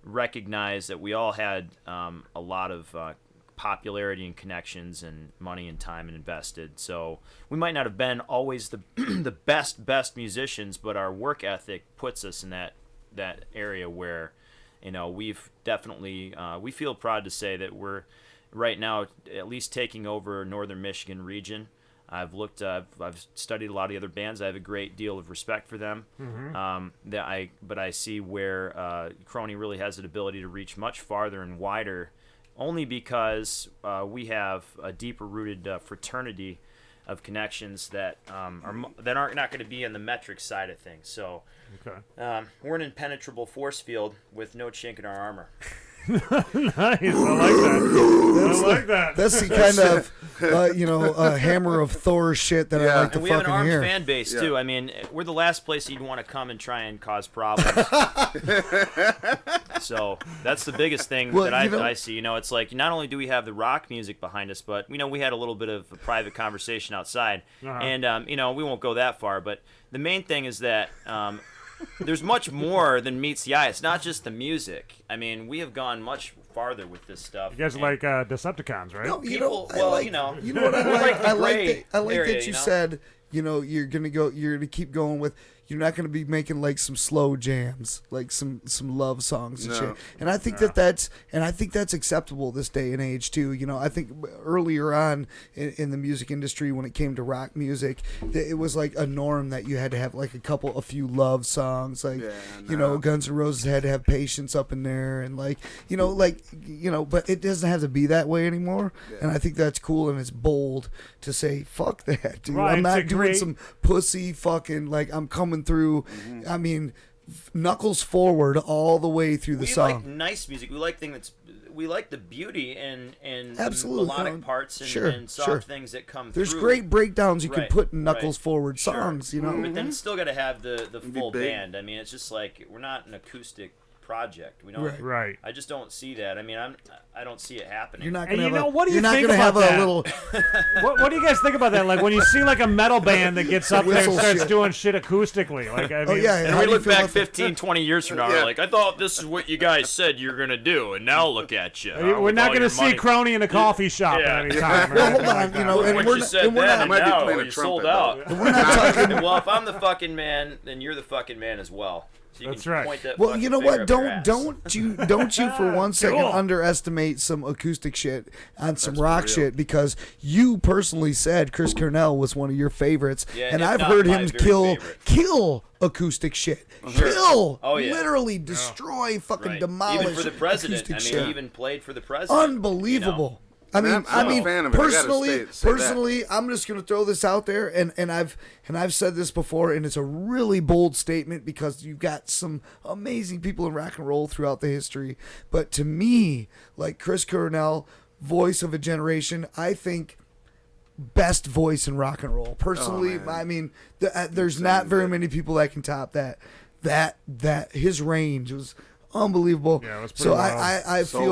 recognized that we all had a lot of popularity and connections and money and time invested. So we might not have been always the the best musicians, but our work ethic puts us in that area where, you know, we've definitely we feel proud to say that we're right now at least taking over Northern Michigan region. I've studied a lot of the other bands. I have a great deal of respect for them. Mm-hmm. But I see where Kronie really has an ability to reach much farther and wider, only because we have a deeper rooted fraternity of connections that aren't not going to be on the metric side of things. So we're an impenetrable force field with no chink in our armor. Nice, I like that. That's the kind of hammer of Thor shit that I like to and we have an fucking armed hear. fan base too. I mean, we're the last place you'd want to come and try and cause problems. So that's the biggest thing that I see. You know, it's like not only do we have the rock music behind us, but we had a little bit of a private conversation outside, and we won't go that far. But the main thing is that. There's much more than meets the eye. It's not just the music. I mean, we have gone much farther with this stuff. You guys are like Decepticons, right? No, You know what I like? I like that you know? said, you're gonna keep going with. You're not going to be making like some slow jams, like some love songs and shit. And I think that's acceptable this day and age too. You know, I think earlier on in the music industry, when it came to rock music, it was like a norm that you had to have like a few love songs. Like, Guns N' Roses had to have Patience up in there, and but it doesn't have to be that way anymore. Yeah. And I think that's cool and it's bold to say, fuck that, dude. Right, I'm not doing some pussy fucking I'm coming through. I mean, knuckles forward all the way through the song. We like nice music. We like the beauty and absolutely melodic parts and soft things that come There's through. Great breakdowns you can put in knuckles forward songs, But then still got to have the full band. I mean, it's just like we're not an acoustic project. We don't. Right. I just don't see that. I mean, I don't see it happening. You're not And gonna what do you think about that? What do you guys think about that? Like when you see like a metal band that gets up there and starts doing shit acoustically. Like I mean, and we look back 15, 20 years from now, we're like, I thought this is what you guys said you're gonna do, and now look at you. We're not gonna see Kronie in a coffee shop at any time. Well, hold on, and we're not now you sold out. We're not talking. Well, if I'm the fucking man, then you're the fucking man as well. So that's right. Well, you know what? Don't you for one second underestimate some acoustic shit on some rock shit, because you personally said Chris Cornell was one of your favorites, and I've heard him kill acoustic shit. Kill! Literally destroy, fucking demolish. Even for the president. Acoustic he shit. even played for the president. Unbelievable. I mean, I'm a fan of it. Personally, I'm just gonna throw this out there, and I've said this before, and it's a really bold statement because you've got some amazing people in rock and roll throughout the history. But to me, like Chris Cornell, voice of a generation, I think best voice in rock and roll. Personally, I mean, there's not very many people that can top that. That his range was unbelievable. Yeah, it was pretty so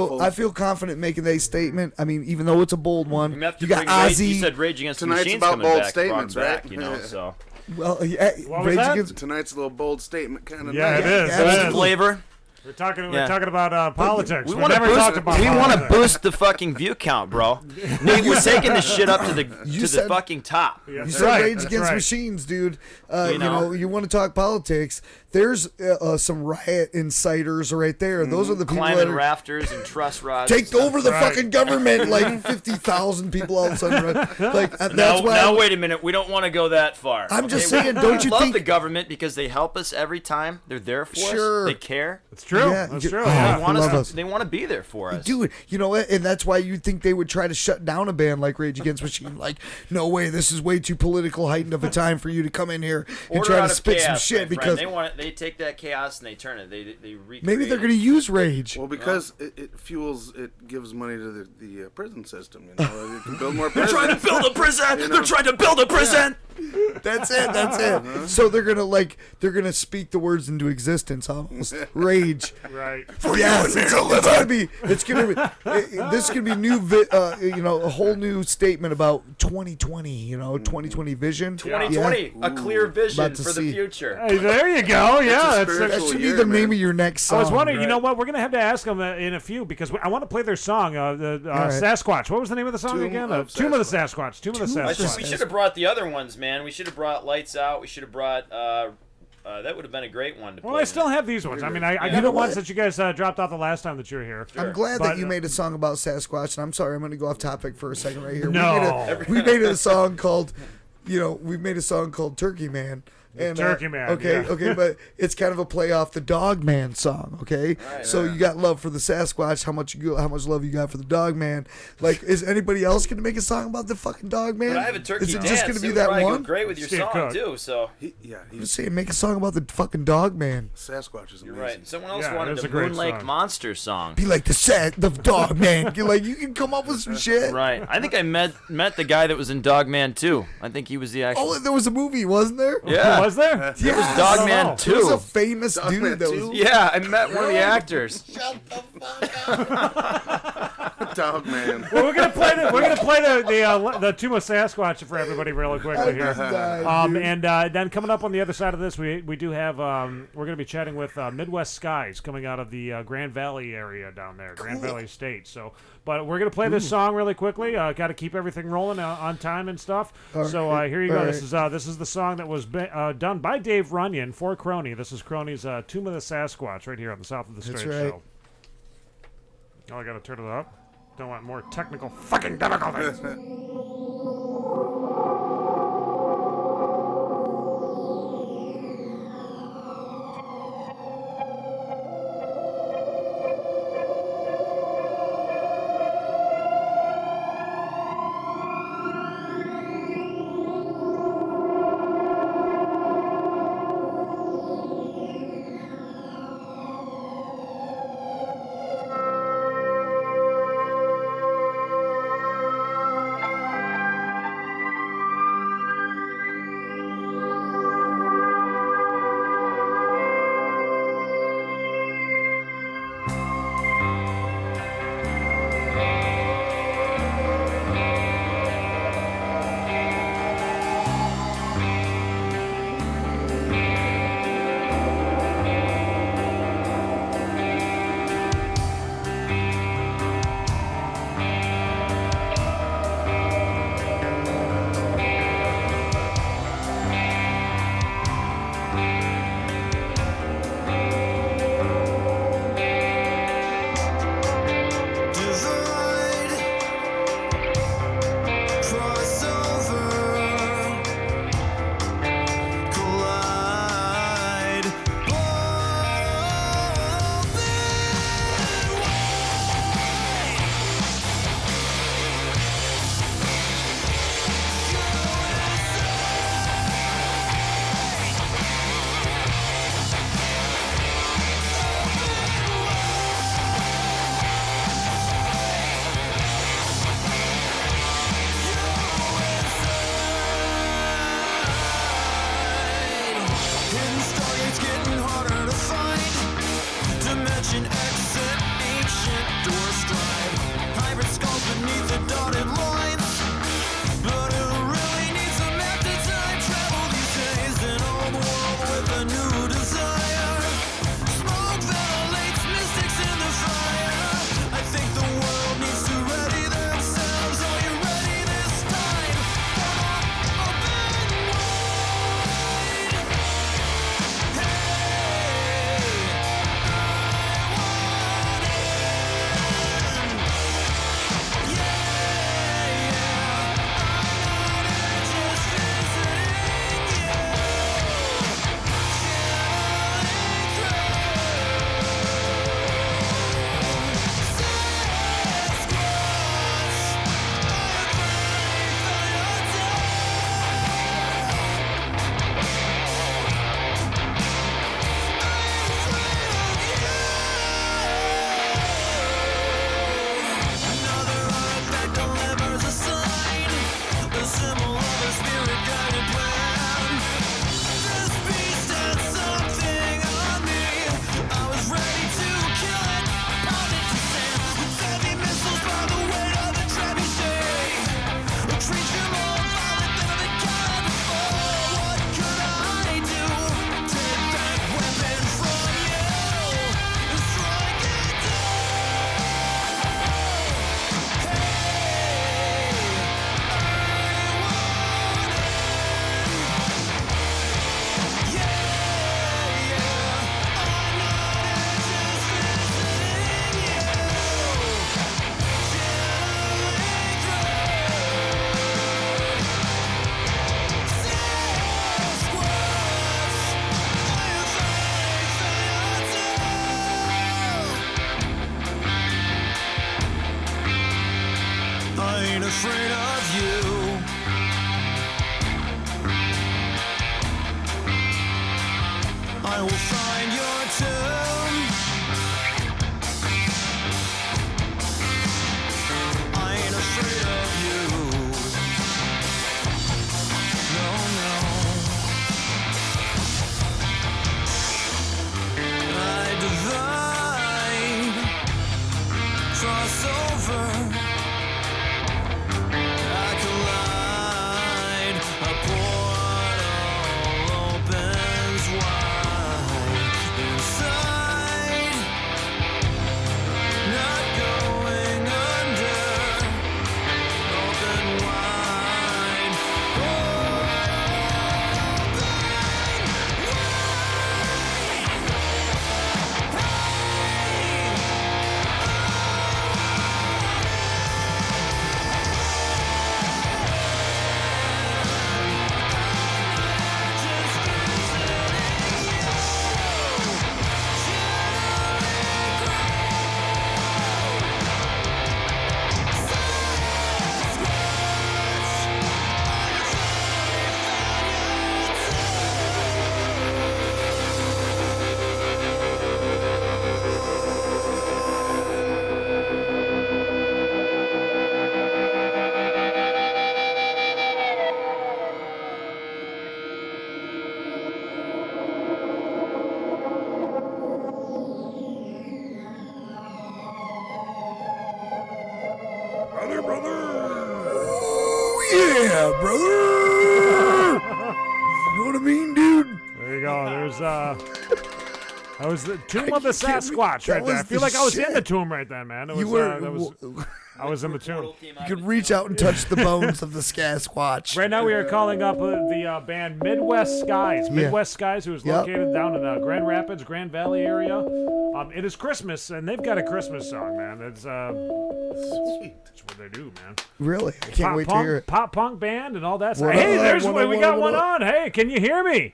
wild. I feel confident making a statement. I mean, even though it's a bold one, you got Rage, Ozzy. you said Rage Against the Tonight's Machine's about coming bold back, statements, brought right? back, you know, so. Well, yeah, What was Rage that? Against. Tonight's a little bold statement kind of Yeah, night. it is. Yeah, It it's is. Flavor. We're talking about politics. We We want to never talked boost. about We want to politics. boost the fucking view count, bro. Nate, we're taking this shit up to the said- fucking top. Yeah, You that's said right, Rage that's Against right. Machines, dude. You know. You want to talk politics? There's some riot inciters right there. Those are the people that Climbing are, rafters and truss rods. take over the Right. fucking government. Like 50,000 people all of a sudden. Like that's Now, why. now wait a minute. We don't want to go that far. I'm just Okay, saying, we don't you love think- the government because they help us every time. They're there for Sure. us. They care. It's true. Yeah, That's you- true. oh, Yeah. They want love us. us. They want to be there for us. Dude, you know what? And that's why you'd think they would try to shut down a band like Rage Against Machine. Like, no way, this is way too political heightened of a time for you to come in here and Order try out to of spit some chaos, shit my friend. because they want it. They take that chaos and they turn it. They recreate maybe they're it. going to use Rage. Well, because it fuels, it gives money to the prison system. You know, you can build more They're prisons. trying to build a prison. You know? They're trying to build a prison. That's it. That's it. So they're gonna speak the words into existence almost. Rage. Right. Yes, it's gonna be. This could be new. A whole new statement about 2020. 2020 vision. 2020, a clear vision About to for see. the future. Hey, there you go. Yeah, It's a that's. That spiritual should be year, the man. name of your next song. I was wondering, you know what? We're gonna have to ask them in a few because I want to play their song, the right. Sasquatch. What was the name of the song Tomb again? of Tomb of the Sasquatch. Tomb of the Sasquatch. We should have brought the other ones, man. We should have brought Lights Out. We should have brought. That would have been a great one to play. Well, I still have these ones. I mean, I got You know the ones what? that you guys dropped off the last time that you were here. I'm glad But, that you made a song about Sasquatch, and I'm sorry, I'm going to go off topic for a second right here. No. we made a song called, we made a song called Turkey Man. And, Turkey Man, Okay, yeah. okay, but it's kind of a play off the Dog Man song. Okay, so you got love for the Sasquatch. How much love you got for the Dog Man? Like, is anybody else going to make a song about the fucking Dog Man? But I have a turkey Is it dance. just going to be would that probably one? Go great with your Steve song Cook. too. So I'm just saying, make a song about the fucking Dog Man. Sasquatch is amazing. you're right. Someone else Yeah, wanted it's a a great Moon Lake song. Monster song. Be like the Dog Man. You're like, you can come up with some shit. Right. I think I met the guy that was in Dogman 2. I think he was the actual. Oh, there was a movie, wasn't there? Yeah. Was there? It was Yes. Dogman Oh. 2. There was a famous Dogman dude that was. 2? Yeah, I met one of the actors. Shut the fuck up. Dog Man. Well, we're gonna play the Tomb of Sasquatch for everybody really quickly here. And then coming up on the other side of this, we do have we're gonna be chatting with Midwest Skies coming out of the Grand Valley area down there, Grand Valley State. So, but we're gonna play this song really quickly. Got to keep everything rolling on time and stuff. So here you go. All This is the song that was done by Dave Runyon for Kronie. This is Kronie's Tomb of the Sasquatch right here on the South of the Straight right. Show. Oh, I gotta turn it up. Don't want more technical fucking difficulties. kitchen exit, ancient doors drive. Hybrid skulls beneath the dotted lines. But who really needs some after time travel these days? An old world with a new desire. Smoke ventilates mystics in the fire. I think the world needs to ready themselves. Are you ready this time? Open wide. I ain't afraid of you. I will find your tomb. I ain't afraid of you. No, no. I divide, cross over. A portal opens wide inside, not going under. Open wide, Yeah, brother. You know what I mean, dude? There you go. There's that was the tomb of the kidding me? Sasquatch That right there. I was feel the like I was in shit. the tomb right then, man. It was, You were. I was in the tomb. You could reach out and touch the bones of the Sasquatch. Right now we are calling up the band Midwest Skies. Yeah. Midwest Skies, who is Yep. located down in Grand Rapids, Grand Valley area. It is Christmas, and they've got a Christmas song, man. It's what they do, man. Really? I can't wait to hear it. Pop punk band and all that. What Hey, up, there's what one. up, We what got up, one what up? on. Hey, can you hear me?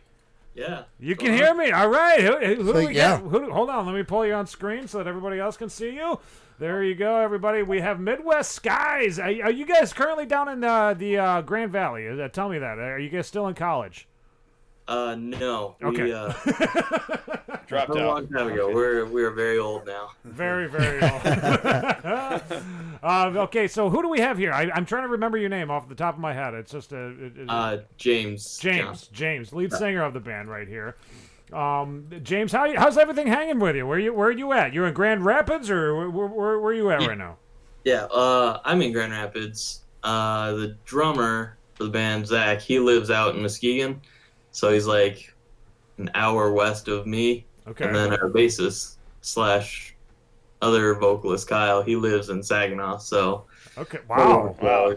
Yeah. You can hear me. All right. Who do we yeah. got? Hold on. Let me pull you on screen so that everybody else can see you. There you go, everybody. We have Midwest Skies. Are you guys currently down in the Grand Valley? Tell me that. Are you guys still in college? No. Okay. We, Dropped a out. long time ago. We are very old now. Very, very old. Okay, so who do we have here? I'm trying to remember your name off the top of my head. It's just James. James, lead singer of the band right here. James, how's everything hanging with you? Where are you at? You're in Grand Rapids, or where are you at right now? Yeah, I'm in Grand Rapids. The drummer for the band, Zach, he lives out in Muskegon, so he's like an hour west of me. Okay. And then our bassist / other vocalist, Kyle, he lives in Saginaw, so. Okay, wow. We're,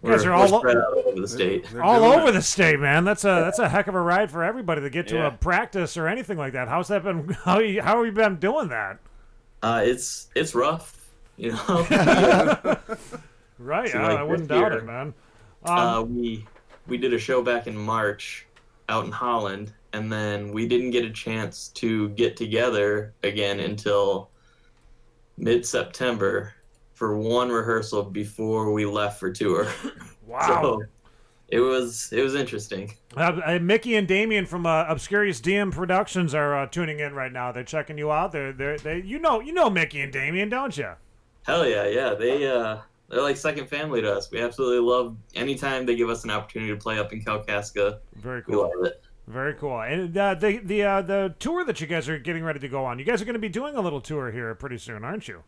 You guys are all spread out over the state. All over the state, man. That's a heck of a ride for everybody to get to a practice or anything like that. How's that been? How have you been doing that? It's rough, you know. Right, So, like, I wouldn't this doubt year, it, man. We did a show back in March out in Holland, and then we didn't get a chance to get together again until mid-September for one rehearsal before we left for tour. Wow. So it was interesting. Mickey and Damien from Obscurious DM Productions are tuning in right now. They're checking you out. You know Mickey and Damien, don't you? Hell yeah. They're like second family to us. We absolutely love anytime they give us an opportunity to play up in Kalkaska. Very We cool. love it. Very cool. And the tour that you guys are getting ready to go on, you guys are going to be doing a little tour here pretty soon, aren't you?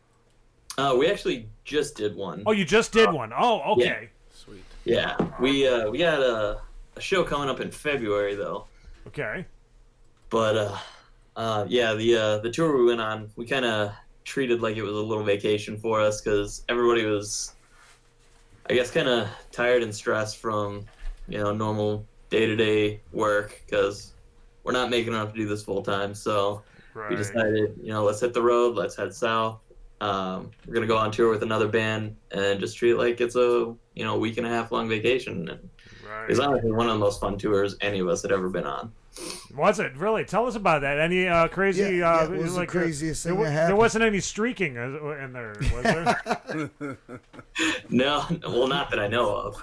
We actually just did one. Oh, you just did one. Oh, okay. Sweet. Yeah, we got a show coming up in February though. Okay. But the tour we went on, we kind of treated like it was a little vacation for us because everybody was, I guess, kind of tired and stressed from normal day-to-day work because we're not making enough to do this full time. So we decided, let's hit the road, let's head south. We're gonna go on tour with another band and just treat it like it's a week and a half long vacation. And it was honestly one of the most fun tours any of us had ever been on. Was it really? Tell us about that. Any crazy? Yeah, it was the craziest thing that happened. There wasn't any streaking in there, was there? No, well, not that I know of.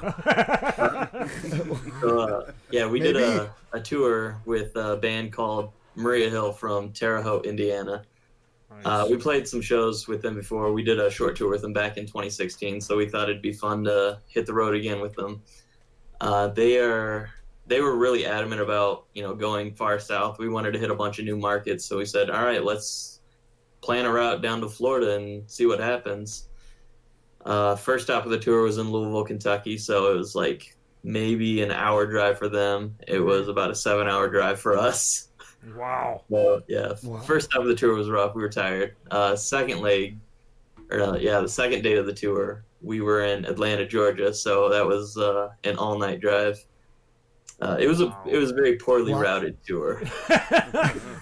We did a tour with a band called Maria Hill from Terre Haute, Indiana. Nice. We played some shows with them before. We did a short tour with them back in 2016, so we thought it'd be fun to hit the road again with them. They were really adamant about going far south. We wanted to hit a bunch of new markets, so we said, all right, let's plan a route down to Florida and see what happens. First stop of the tour was in Louisville, Kentucky, so it was like maybe an hour drive for them. It was about a 7-hour drive for us. Wow. So, First stop of the tour was rough. We were tired. The second day of the tour, we were in Atlanta, Georgia, so that was an all-night drive. It was a very poorly routed tour.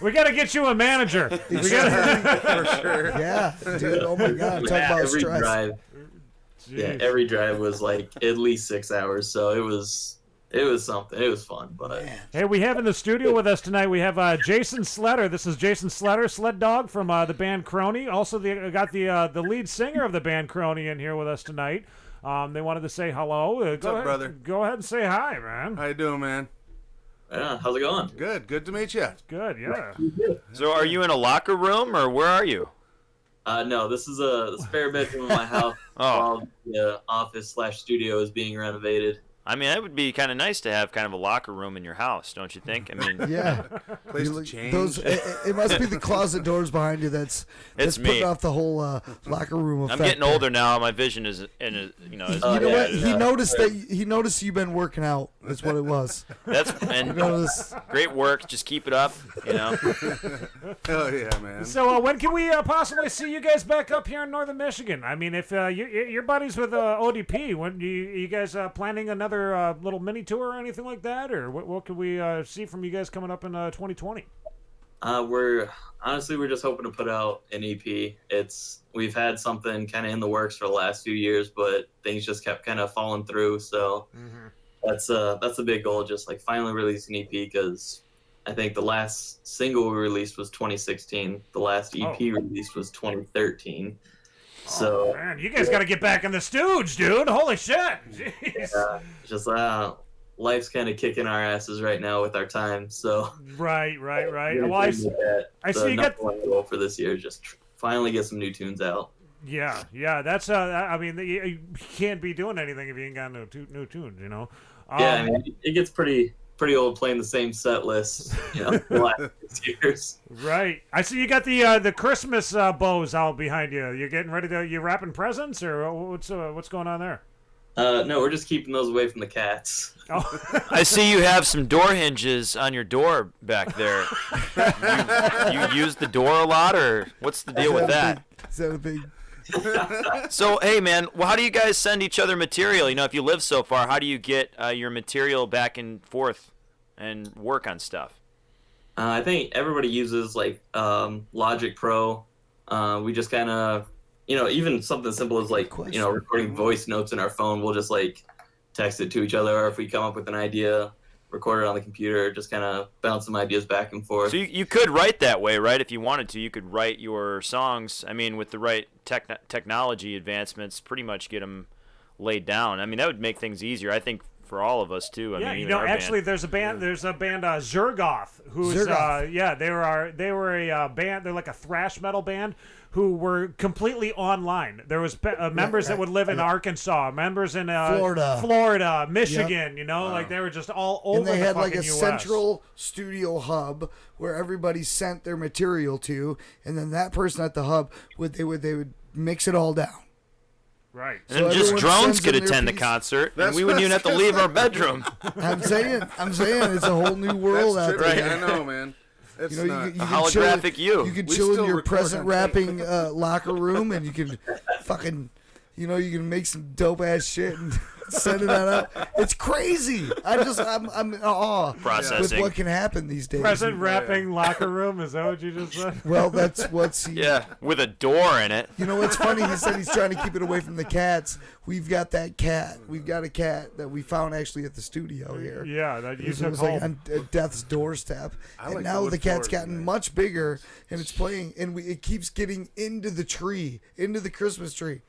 We got to get you a manager. We gotta... For sure. Yeah, dude. Oh my God. Talk about every stress. drive. Jeez. Yeah, every drive was like at least 6 hours, so it was something. It was fun, but Hey, we have in the studio with us tonight. We have Jason Sleder. This is Jason Sleder, Sled Dog from the band Kronie. Also, got the lead singer of the band Kronie in here with us tonight. They wanted to say hello. What's up, brother? Go ahead and say hi, man. How you doing, man? yeah, how's it going? Good to meet you. Good, yeah. So are you in a locker room, or where are you? No, this is the spare bedroom in my house. While the office / studio is being renovated. I mean, it would be kind of nice to have kind of a locker room in your house, don't you think? I mean, Yeah. Place to change. It must be the closet doors behind you that's It's me. putting off the whole locker room effect. I'm getting older now. My vision is is You know what? He noticed you've been working out. That's what it was. and Notice. great work. Just keep it up. Oh yeah, man. So when can we possibly see you guys back up here in northern Michigan? I mean, if your buddies with ODP, when you guys planning another little mini tour or anything like that, or what could we see from you guys coming up in 2020? We're just hoping to put out an EP. We've had something kind of in the works for the last few years, but things just kept kind of falling through. So that's the big goal, just like finally release an EP, because I think the last single we released was 2016. The last EP released was 2013. So man, you guys got to get back in the stooge, dude. Holy shit. Jeez. Just life's kind of kicking our asses right now with our time. So right. Well, I see you got one goal for this year is just finally get some new tunes out. Yeah. That's I mean, you can't be doing anything if you ain't got no new tunes, Yeah, I mean, it gets pretty pretty old playing the same set list, the last 6 years. Right. I see you got the Christmas bows out behind you. You're getting ready to, you wrapping presents, or what's going on there? No, we're just keeping those away from the cats. Oh. I see you have some door hinges on your door back there. You use the door a lot, or what's the deal with that? Is that a big? So, hey, man, well, how do you guys send each other material? If you live so far, how do you get your material back and forth and work on stuff? I think everybody uses Logic Pro. We just kind of, even something simple as recording voice notes in our phone. We'll just text it to each other, or if we come up with an idea, record it on the computer, just kind of bounce some ideas back and forth. So you could write that way, right? If you wanted to, you could write your songs. With the right technology advancements, pretty much get them laid down. That would make things easier, I think, for all of us too. Actually, there's a band. There's a band, Zergoth, who's they were a band. They're like a thrash metal band who were completely online. There was members that would live in Arkansas, members in Florida, Michigan. They were just all over. And they had the a US. central studio hub where everybody sent their material to, and then that person at the hub they would mix it all down. Right. And then just drones could attend the concert, and we wouldn't even have to leave our bedroom. I'm saying, it's a whole new world out there. Right, I know, man. It's you can holographic chill, You can chill in your present wrapping locker room, and you can fucking, you can make some dope ass shit and send it on out. It's crazy. I'm in awe with what can happen these days. Present wrapping locker room. Is that what you just said? Well, that's what's with a door in it. What's funny? He said he's trying to keep it away from the cats. We've got that cat. We've got a cat that we found actually at the studio here. Yeah, that you took was home. on death's doorstep. And now the cat's gotten much bigger, and it's playing, and it keeps getting into the tree, into the Christmas tree.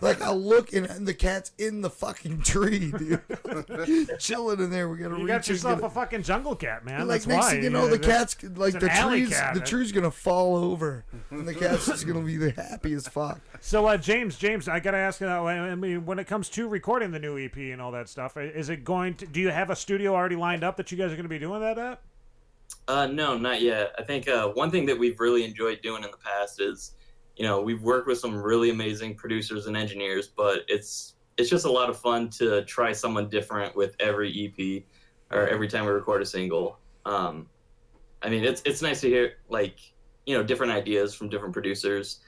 I'll look, and the cat's in the fucking tree, dude. Chilling in there. We gotta You got yourself a fucking jungle cat, man. That's next why. thing you know, the cat's cat. the tree's gonna fall over, and the cat's just gonna be the happy as fuck. So, James, I gotta ask you that. When it comes to recording the new EP and all that stuff, is it going to? Do you have a studio already lined up that you guys are gonna be doing that at? No, not yet. I think one thing that we've really enjoyed doing in the past is, we've worked with some really amazing producers and engineers, but it's just a lot of fun to try someone different with every EP or every time we record a single. It's nice to hear different ideas from different producers.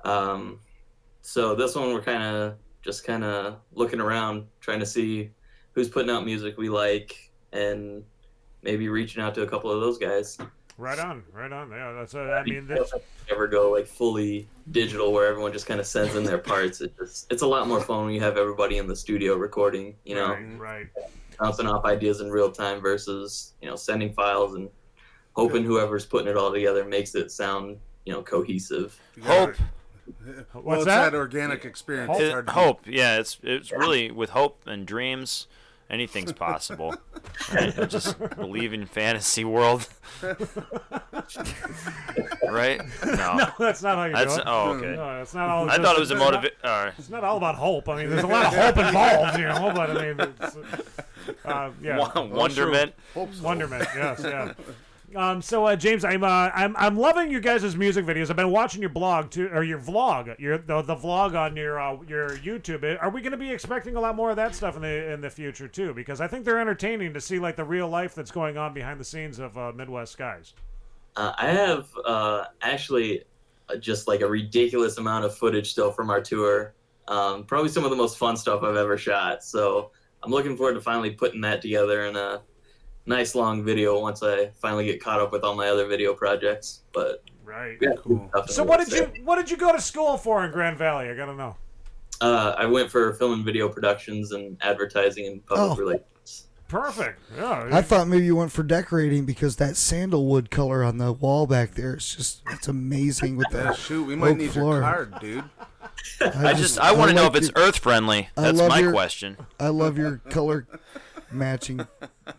So this one we're kind of looking around, trying to see who's putting out music we like, and maybe reaching out to a couple of those guys. Right on. Yeah, that's. Ever go fully digital where everyone just kind of sends in their parts. It's a lot more fun when you have everybody in the studio recording. Right. Bouncing off ideas in real time versus sending files and hoping whoever's putting it all together makes it sound cohesive. Hope. Well, it's that organic experience. It's hard to hope. Yeah, it's really with hope and dreams. Anything's possible. Right? Just believe in fantasy world. Right? No, that's not how you do it. Oh, okay. No, it's not all. I thought it was a motivation. It's not all about hope. There's a lot of hope involved, but yeah. Wonderment. Wonderment. Yes. Yeah. So James, I'm loving you guys' music videos. I've been watching your blog too, or your vlog, the vlog on your YouTube. Are we going to be expecting a lot more of that stuff in the future too? Because I think they're entertaining to see the real life that's going on behind the scenes of Midwest Skies. I have actually just a ridiculous amount of footage still from our tour. Probably some of the most fun stuff I've ever shot. So I'm looking forward to finally putting that together in a nice long video once I finally get caught up with all my other video projects. But right, yeah, cool. So what did you go to school for in Grand Valley? I gotta know. I went for film and video productions and advertising and public relations. Perfect. Yeah. I thought maybe you went for decorating because that sandalwood color on the wall back there it's amazing with that. Shoot, we might need floor. your card, dude. I want to know if it's earth friendly. That's my question. I love your color matching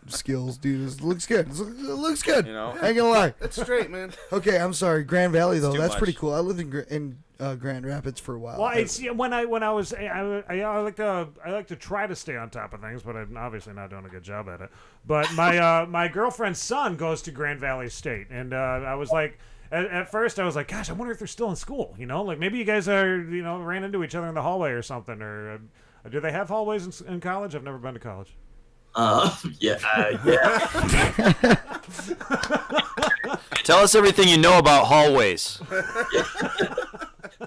skills, dude. It looks good. It looks good. You know? I ain't gonna lie. It's straight, man. Okay, I'm sorry. Grand Valley though, too that's much. pretty cool. I lived in Grand Rapids for a while. Well, it's when I like to try to stay on top of things, but I'm obviously not doing a good job at it. But my my girlfriend's son goes to Grand Valley State, and I was like. At first, I was like, "Gosh, I wonder if they're still in school." You know, like maybe you guys are, ran into each other in the hallway or something. Or do they have hallways in college? I've never been to college. Yeah. Tell us everything you know about hallways.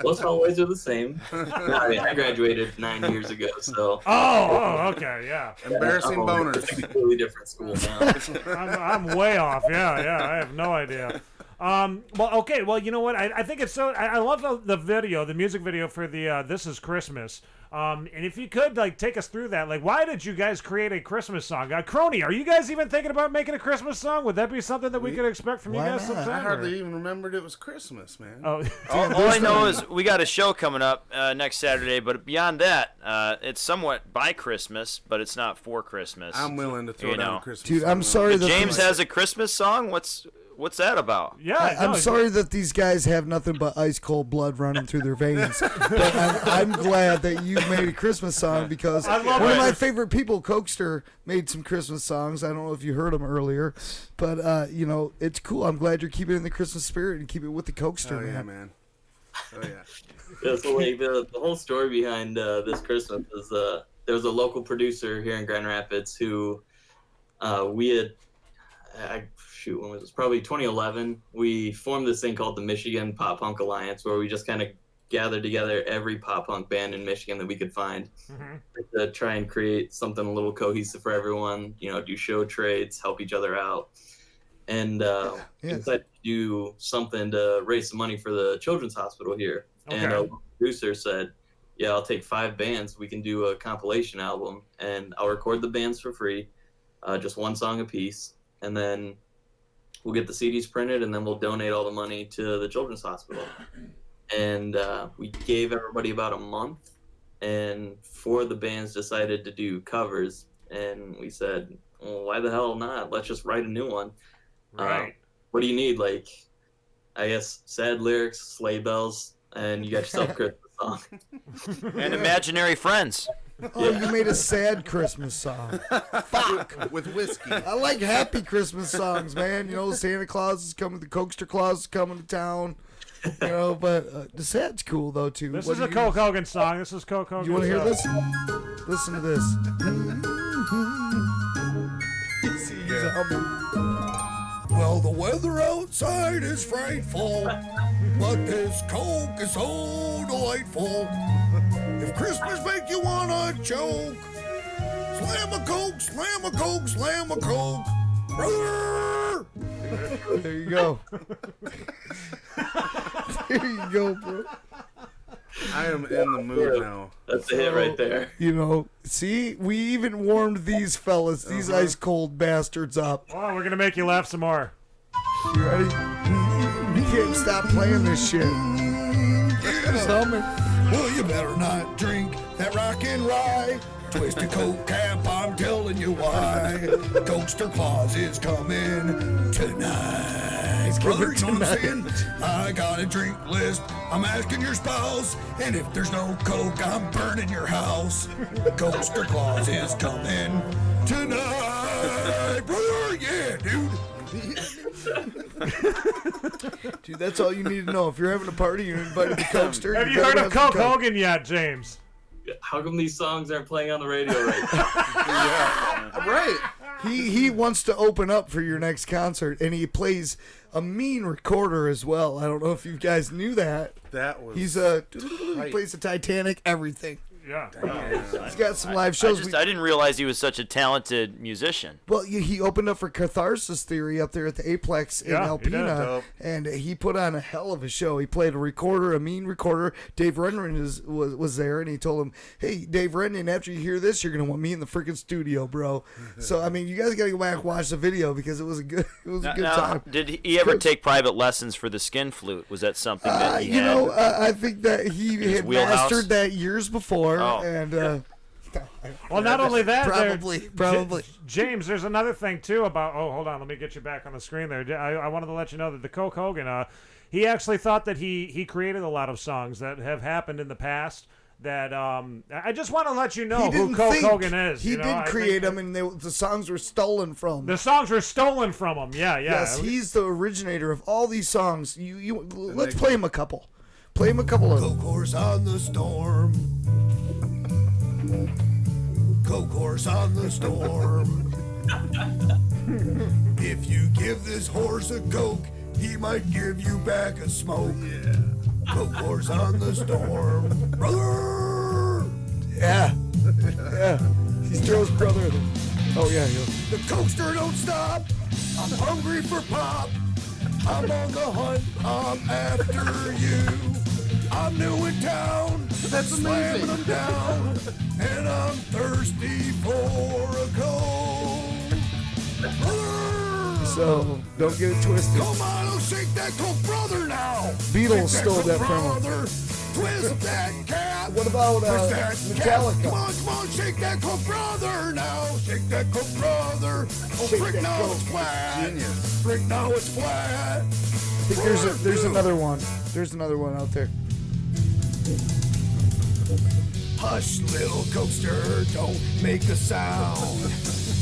Most hallways are the same. I mean, I graduated 9 years ago, so. Oh, okay, yeah. Embarrassing boners. It's a completely different school now. I'm way off. Yeah, I have no idea. Well, okay. Well, you know what? I think it's so. I love the video, the music video for the "This Is Christmas." And if you could take us through that, why did you guys create a Christmas song? Kronie, are you guys even thinking about making a Christmas song? Would that be something that we could expect from you guys sometime? I hardly even remembered it was Christmas, man. Oh, all I know is we got a show coming up next Saturday, but beyond that, it's somewhat by Christmas, but it's not for Christmas. I'm willing to throw down a Christmas Dude, song. I'm sorry that James has a Christmas song. What's that about? Yeah, I'm sorry that these guys have nothing but ice cold blood running through their veins. But I'm glad that you made a Christmas song because one of my favorite people, Cokester, made some Christmas songs. I don't know if you heard them earlier, but it's cool. I'm glad you're keeping it in the Christmas spirit and keep it with the Cokester, Oh, man. yeah, man. Oh, yeah. Yeah, so the whole story behind this Christmas is there was a local producer here in Grand Rapids who we had. When was this? Probably 2011. We formed this thing called the Michigan Pop Punk Alliance, where we just kind of gathered together every pop punk band in Michigan that we could find to try and create something a little cohesive for everyone. Do show trades, help each other out, and we decided to do something to raise some money for the Children's Hospital here. Okay. And a producer said, "Yeah, I'll take 5 bands. We can do a compilation album, and I'll record the bands for free, just one song a piece, and then." We'll get the CDs printed, and then we'll donate all the money to the Children's Hospital. And we gave everybody about a month, and 4 of the bands decided to do covers. And we said, well, why the hell not? Let's just write a new one. Right. What do you need? I guess sad lyrics, sleigh bells, and you got yourself a Christmas song. And imaginary friends. Oh, you made a sad Christmas song. Fuck. With whiskey. I like happy Christmas songs, man. Santa Claus is coming, the Cokester Claus is coming to town. But the sad's cool, though, too. This is a Coke Hogan song. This is Coke Hogan. You want to hear this? Listen to this. Well, the weather outside is frightful, but this Coke is so delightful. If Christmas make you wanna choke, slam a Coke, slam a Coke, slam a Coke, brother. There you go. There you go, bro. I am in the mood now. That's a hit right there. See, we even warmed these fellas, these ice cold bastards up. Oh, we're gonna make you laugh some more. You ready? You can't stop playing this shit. Tell me. Well, you better not drink that rockin' rye. Twisted Coke cap, I'm telling you why. Cokester Claus is coming tonight. Brother, you know what I'm saying? I got a drink list. I'm asking your spouse. And if there's no Coke, I'm burning your house. Cokester Claus is coming tonight. Brother, yeah, dude. Dude, that's all you need to know. If you're having a party, you're invited to Cokester. Have you heard of Coke Hogan yet, James? How come these songs aren't playing on the radio right now? Right. He wants to open up for your next concert, and he plays a mean recorder as well. I don't know if you guys knew that. That was. He plays the Titanic, everything. Yeah. He's got some live shows. I didn't realize he was such a talented musician. Well, he opened up for Catharsis Theory up there at the Aplex in Alpena, and he put on a hell of a show. He played a recorder, a mean recorder. Dave Renren was there, and he told him, "Hey, Dave Renren, after you hear this, you're gonna want me in the freaking studio, bro." So I mean, you guys gotta go back and watch the video because it was a good time. Did he ever take private lessons for the skin flute? Was that something that he had? I think that he had mastered that years before. And Well, not only that, probably. James, there's another thing too about. Oh, hold on, let me get you back on the screen there. I wanted to let you know that the Coke Hogan, he actually thought that he created a lot of songs that have happened in the past. That I just want to let you know who Coke Hogan is. He did create them, and the songs were stolen from him. The songs were stolen from him. Yeah. Yes, he's the originator of all these songs. Let's play him a couple. Play him a couple of. Coke horse on the storm. Coke horse on the storm. If you give this horse a Coke, he might give you back a smoke. Yeah. Coke horse on the storm. Brother! Yeah. He's Joe's brother. Oh, yeah. The Cokester don't stop. I'm hungry for pop. I'm on the hunt. I'm after you. I'm new in town. That's slamming amazing. them down. And I'm thirsty for a Coke. Brother! So, don't get it twisted. Come on, oh, shake that Coke, brother, now. Beatles Shake stole that Coke, from him. brother. Twist that cat. What about Twist that Metallica? Cat. Come on, shake that Coke, brother, now. Shake that Coke, brother. Oh, Shake frick, that now Coke. it's flat. Genius. Frick, now it's flat. I think there's another one. There's another one out there. Hush, little coaster, don't make a sound.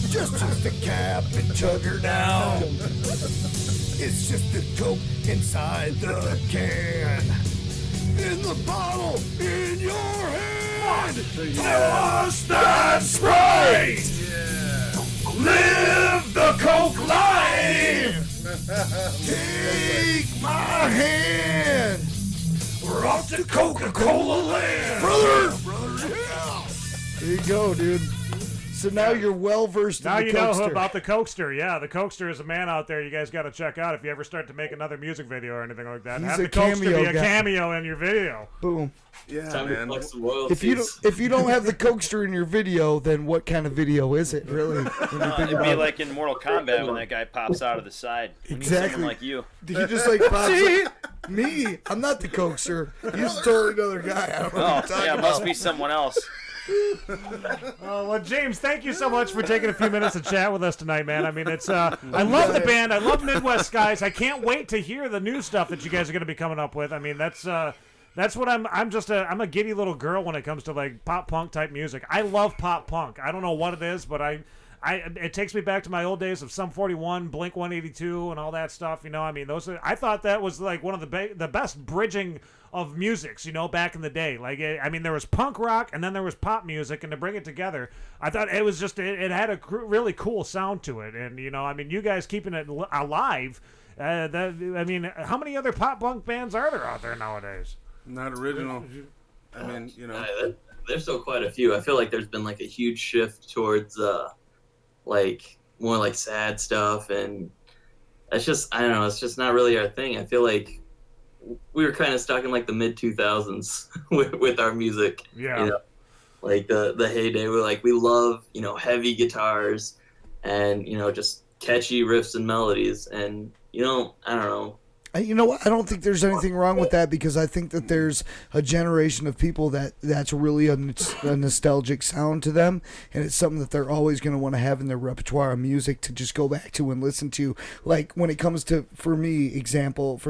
Just twist the cap and chug her down. It's just a Coke inside the can. In the bottle, in your hand. Toss that Sprite. Live the Coke life. Take my hand. We're off to Coca-Cola land. Brother, yeah. There you go, dude. So now you're well versed in Now the you know Cokester. about the Cokester. Yeah, the Cokester is a man out there you guys got to check out if you ever start to make another music video or anything like that. He's Have a the Cokester cameo be a guy. cameo in your video. Boom. Yeah, Time man. to flex some royalties. If you don't have the Cokester in your video, then what kind of video is it, really? When you think It'd about be it? like in Mortal Kombat when that guy pops out of the side. We need Exactly. someone like you. He just like pops up. Me? I'm not the Cokester. He's a totally another guy. I don't know what Oh, you're talking yeah, it about. must be someone else. Well, James, thank you so much for taking a few minutes to chat with us tonight, man. I mean, it's I love the band. I love Midwest guys. I can't wait to hear the new stuff that you guys are going to be coming up with. I mean, that's what I'm a giddy little girl when it comes to like pop punk type music. I love pop punk. I don't know what it is, but it takes me back to my old days of Sum 41, Blink 182, and all that stuff. You know, I mean, I thought that was like one of the best bridging of musics, you know, back in the day. Like, I mean, there was punk rock and then there was pop music, and to bring it together, I thought it was just it had a really cool sound to it. And you know, I mean, you guys keeping it alive. I mean, how many other pop punk bands are there out there nowadays? Not original. I mean, you know. There's still quite a few. I feel like there's been like a huge shift towards like more like sad stuff, and it's just, I don't know, it's just not really our thing. I feel like we were kind of stuck in like the mid 2000s with our music. Yeah. You know? Like the heyday, we love, you know, heavy guitars and, you know, just catchy riffs and melodies, and, you know, I don't know. You know what? I don't think there's anything wrong with that, because I think that there's a generation of people that's really a nostalgic sound to them, and it's something that they're always going to want to have in their repertoire of music to just go back to and listen to. Like when it comes to, for example,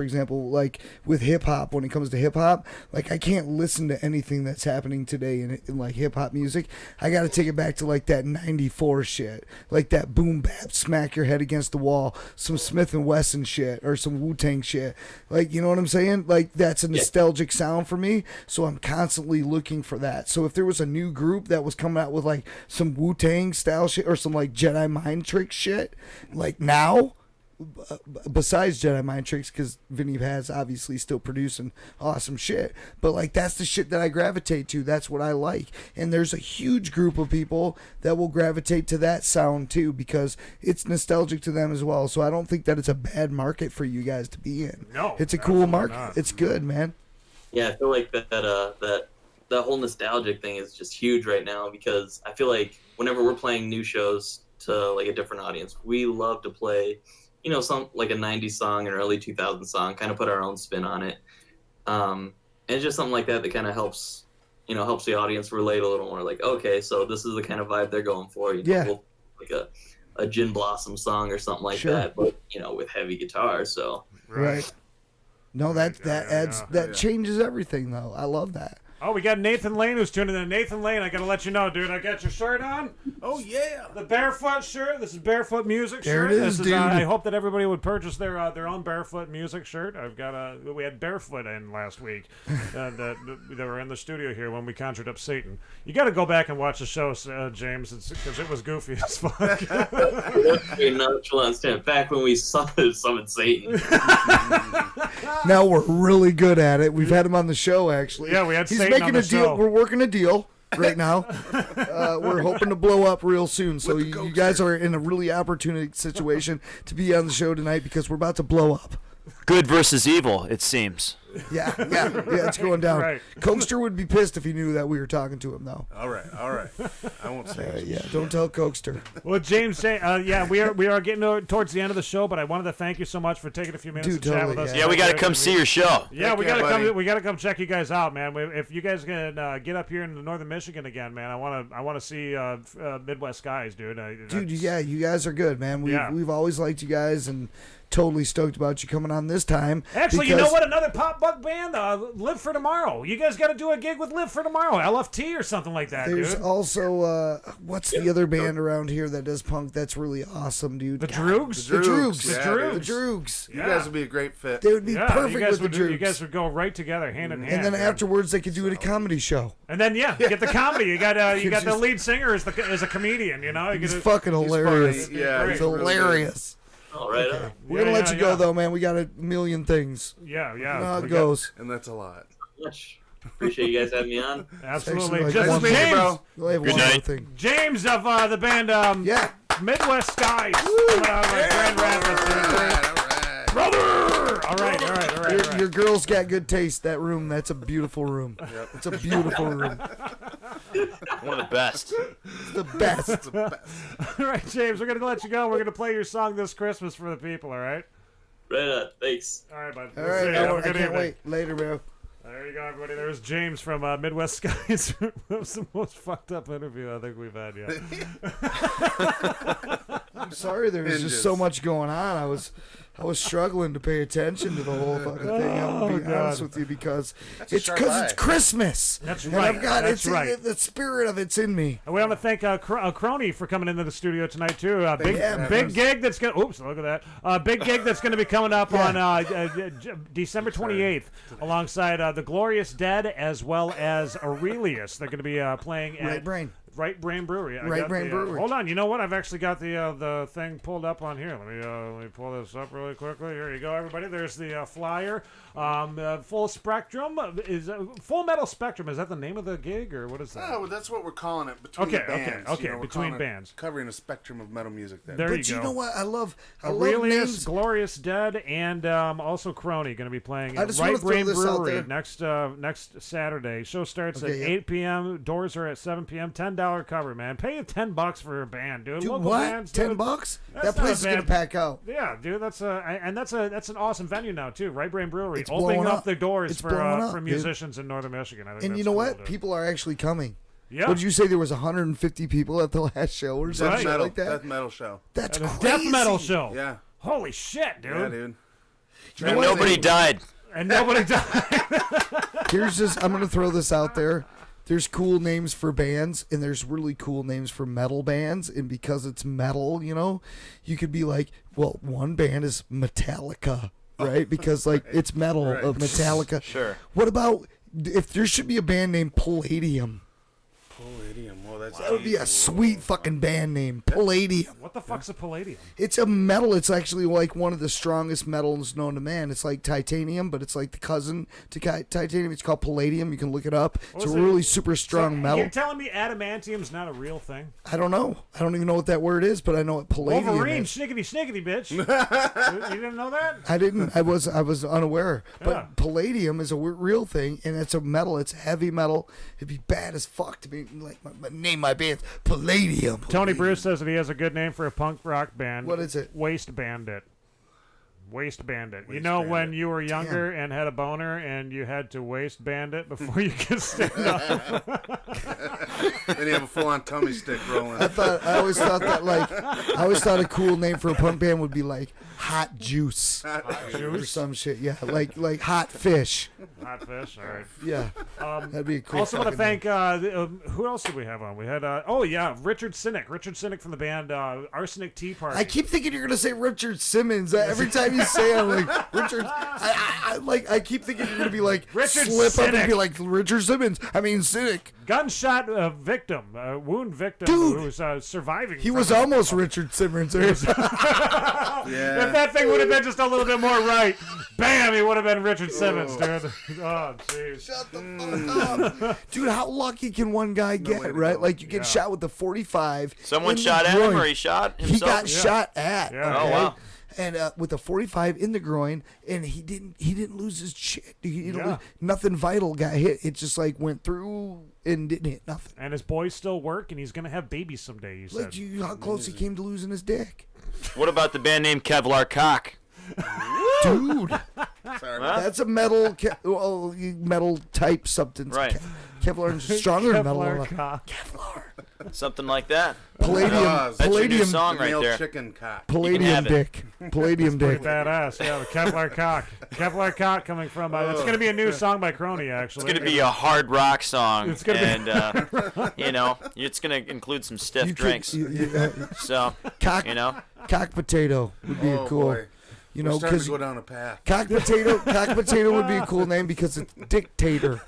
like with hip hop, when it comes to hip hop, like I can't listen to anything that's happening today in like hip hop music. I got to take it back to like that '94 shit, like that boom bap, smack your head against the wall, some Smith and Wesson shit, or some Wu-Tang shit. Like, you know what I'm saying? Like, that's a nostalgic sound for me, so I'm constantly looking for that. So if there was a new group that was coming out with like some Wu-Tang style shit or some like Jedi mind trick shit, like now, besides Jedi mind tricks, because Vinny Paz obviously still producing awesome shit, but like that's the shit that I gravitate to. That's what I like, and there's a huge group of people that will gravitate to that sound too, because it's nostalgic to them as well. So I don't think that it's a bad market for you guys to be in. No, it's a cool market. not. It's good, man. Yeah, I feel like that whole nostalgic thing is just huge right now, because I feel like whenever we're playing new shows to like a different audience, we love to play, you know, some like a 90s song, an early 2000s song, kind of put our own spin on it. And it's just something like that kind of helps, helps the audience relate a little more. Like, okay, so this is the kind of vibe they're going for. Like a Gin Blossom song or something like that, but with heavy guitar. So right. No, that changes everything though. I love that. Oh, we got Nathan Lane who's tuning in. Nathan Lane, I gotta let you know, dude. I got your shirt on. Oh yeah, the Barefoot shirt. This is Barefoot Music there shirt. It is, dude. I hope that everybody would purchase their own Barefoot Music shirt. We had Barefoot in last week. They were in the studio here when we conjured up Satan. You got to go back and watch the show, James, because it was goofy as fuck. Back when we summoned Satan. Now we're really good at it. We've had him on the show actually. Yeah, we had. He's making a deal. We're working a deal right now. We're hoping to blow up real soon. So you guys are in a really opportune situation to be on the show tonight because we're about to blow up. Good versus evil, it seems. Yeah, it's going down. Right. Cokester would be pissed if he knew that we were talking to him, though. All right. I won't say. Don't tell Cokester. Well, James, we are getting towards the end of the show, but I wanted to thank you so much for taking a few minutes to chat with us. Yeah, we got to come see your show. Yeah, we got to come check you guys out, man. If you guys can get up here in northern Michigan again, man, I want to see Midwest Skies, dude. You guys are good, man. We've always liked you guys and totally stoked about you coming on this time. Actually, you know what? Another pop buck band, Live for Tomorrow. You guys got to do a gig with Live for Tomorrow, LFT or something like that. There's dude. also what's the other band around here that does punk that's really awesome, dude? The Droogs. The Droogs. The Droogs. You guys would be a great fit. They would be perfect with the Droogs. You guys would go right together, hand in hand. And then afterwards, they could do it a comedy show. And then get the comedy. You got the lead singer as a comedian. He's fucking hilarious. He's hilarious. All right. Okay. We're gonna let you go though, man. We got a million things. Yeah. You know how it goes. And that's a lot. Appreciate you guys having me on. Absolutely. Just James, bro. Good night. James of the band Midwest Skies. Grand Rapids. Brother! All right. Your girl's got good taste. That room, that's a beautiful room. Yep. It's a beautiful room. One of the best. It's the best. All right, James, we're going to let you go. We're going to play your song this Christmas for the people, all right? Right on. Thanks. All right, bud. All right, I can't wait. Later, bro. There you go, everybody. There's James from Midwest Skies. That was the most fucked up interview I think we've had yet. I'm sorry, there was just so much going on. I was struggling to pay attention to the whole fucking thing. I'll be honest with you because it's Christmas. That's and right. I've got right. The spirit of it's in me. And we want to thank Kronie for coming into the studio tonight too. Big gig that's gonna. Oops, look at that. Big gig that's gonna be coming up on December 28th, alongside the Glorious Dead as well as Aurelius. They're gonna be playing at Right Brain Brewery. Right Brain Brewery. Hold on, you know what? I've actually got the thing pulled up on here. Let me pull this up really quickly. Here you go, everybody. There's the flyer. Full Spectrum is Full Metal Spectrum. Is that the name of the gig or what is that? Oh, that's what we're calling it. Between bands. Okay. Between bands, covering a spectrum of metal music. There you go. But you know what? I love Aurelius, Glorious Dead, and also Kronie going to be playing at Right Brain Brewery next Saturday. Show starts at 8 p.m. Doors are at 7 p.m. $10 cover, man. Pay $10 for a band, dude. Dude, Local what? bands, $10? That place is gonna pack out. Yeah, dude. That's an awesome venue now too. Right Brain Brewery It's opening blowing up up. their doors It's for blowing up, musicians in northern Michigan. I think And that's you know cool, what? dude. People are actually coming. Yeah. What did you say? There was 150 people at the last show or something like that? Death metal show. That's crazy. Death metal show. Yeah. Holy shit, dude. Yeah, dude. And nobody died. And nobody died. I'm going to throw this out there. There's cool names for bands, and there's really cool names for metal bands. And because it's metal, you could be like, well, one band is Metallica, right? Because, it's metal of Metallica. Sure. What about if there should be a band named Palladium? Palladium. Well, That would be a sweet fucking band name. Palladium. What the fuck's a Palladium? It's a metal. It's actually like one of the strongest metals known to man. It's like titanium, but it's like the cousin to titanium. It's called palladium. You can look it up. It's a really super strong metal. You're telling me adamantium's not a real thing? I don't know. I don't even know what that word is, but I know what palladium Wolverine, is. snickety, bitch. You didn't know that? I didn't. I was unaware. But palladium is a real thing, and it's a metal. It's heavy metal. It'd be bad as fuck to be like name my band Palladium. Tony Bruce says that he has a good name for a punk rock band. What is it? Waste Bandit. Waistband it. You know when you were younger and had a boner and you had to waistband it before you could stand up? Then you have a full-on tummy stick rolling. I always thought a cool name for a punk band would be like Hot Juice. Or some shit. Yeah, like Hot Fish. Hot Fish, all right. Yeah, that'd be a cool. Also want to thank, who else did we have on? We had, Richard Cynic. Richard Cynic from the band Arsenic Tea Party. I keep thinking you're going to say Richard Simmons. Every time you say it, I'm like, Richard, I keep thinking you're going to be like, Richard slip Cynic. up and be like, Richard Simmons. I mean, Cynic. Gunshot victim, wound victim Dude, who's surviving. He was almost Richard Simmons. Yeah. If that thing would have been just a little bit more right, bam, he would have been Richard Simmons, dude. Oh, jeez. Shut the fuck up. Dude, how lucky can one guy get, right? Like, you get shot with the 45. Someone in the shot at him, groin. or he shot himself? He got shot at. Yeah. Okay? Oh, wow. And with a 45 in the groin, and he didn't lose his shit. Nothing vital got hit. It just like went through and didn't hit nothing. And his boys still work, and he's gonna have babies someday. You said. How close he came to losing his dick. What about the band name Kevlar Cock? Dude, Sorry. that's a metal metal type substance. Right. Kevlar's stronger than metal. Kevlar cock. Kevlar. Something like that. Palladium. That's your new Palladium. song right Male there. chicken cock. Palladium have it. dick. Palladium Pretty dick. badass, yeah. The Kevlar cock. Kevlar cock coming from. It's gonna be a new song by Kronie, actually. It's gonna be a hard rock song, It's gonna and it's gonna include some stiff drinks. So Cock potato would be a cool. Boy. You We're know, starting to because go down a path. cock potato would be a cool name because it's dictator,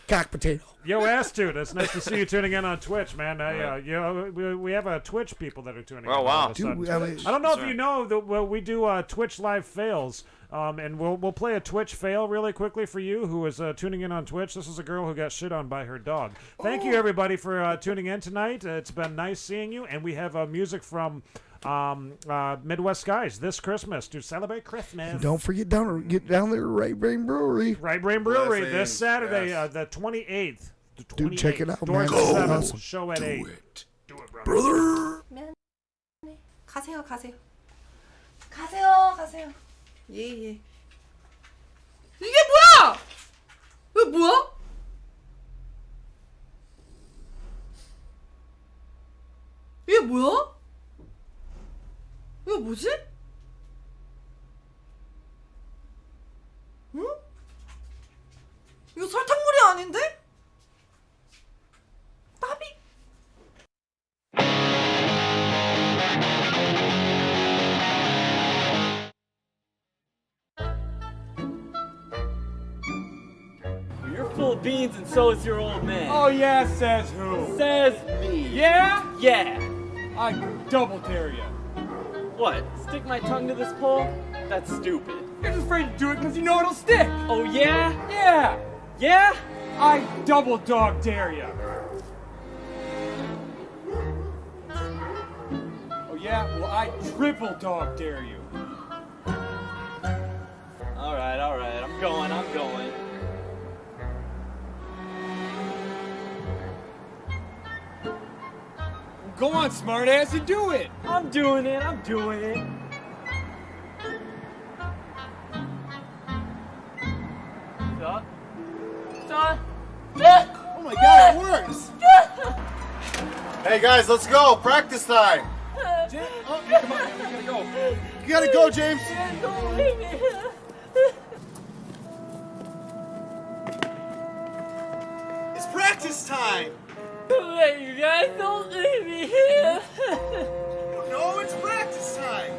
cock potato. Yo, Astude, it's nice to see you tuning in on Twitch, man. We have Twitch people that are tuning in. Oh, wow. all of a sudden. Dude, I mean, I don't know if you know that we do Twitch live fails, and we'll play a Twitch fail really quickly for you who is tuning in on Twitch. This is a girl who got shit on by her dog. Thank you everybody for tuning in tonight. It's been nice seeing you, and we have music from Midwest Skies this Christmas to celebrate Christmas. Don't forget get down there to Right Brain Brewery. Right Brain Brewery Blessings. this Saturday, Yes. the 28th. Dude, check it out, Doors man. at It's 7, awesome. show at 8. Do it, brother. Brother. 가세요. 가세요. 예. 이게 뭐야? 이게 뭐야? 이게 뭐야? 이거 뭐지? 응? 이거 설탕물이 아닌데? 나비. You're full of beans and so is your old man. Oh yeah, says who? Says me. Yeah? Yeah. I double dare you. What? Stick my tongue to this pole? That's stupid. You're just afraid to do it because you know it'll stick. Oh yeah? Yeah. Yeah? I double dog dare you. Oh yeah? Well, I triple dog dare you. Alright. I'm going. Go on, smartass, and do it. I'm doing it. Son. Oh my god, it works! Hey guys, let's go. Practice time. Oh, come on, we gotta go. You gotta go, James. Don't leave me. It's practice time. Wait, you guys don't leave me here. No, it's practice time.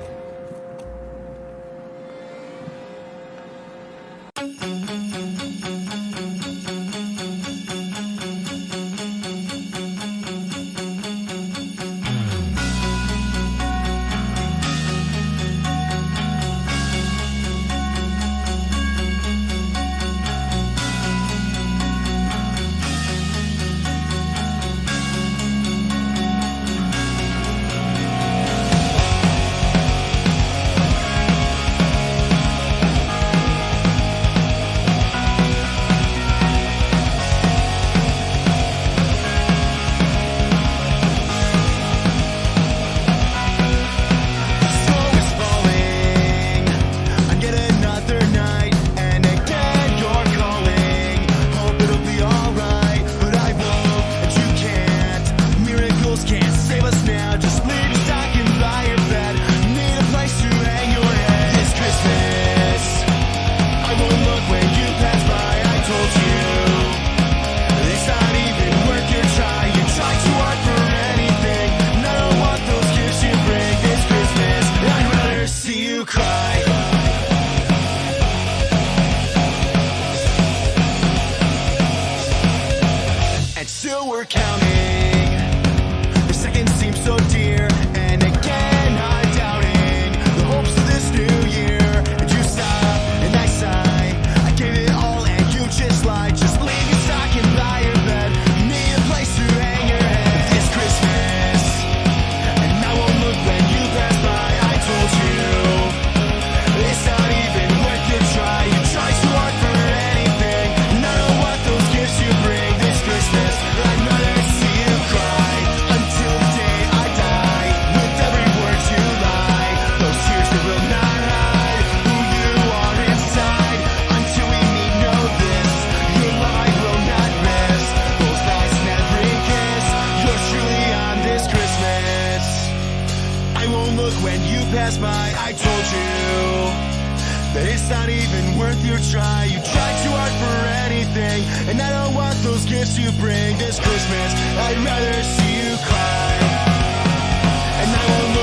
worth your try. You try too hard for anything, and I don't want those gifts you bring this Christmas. I'd rather see you cry, and I will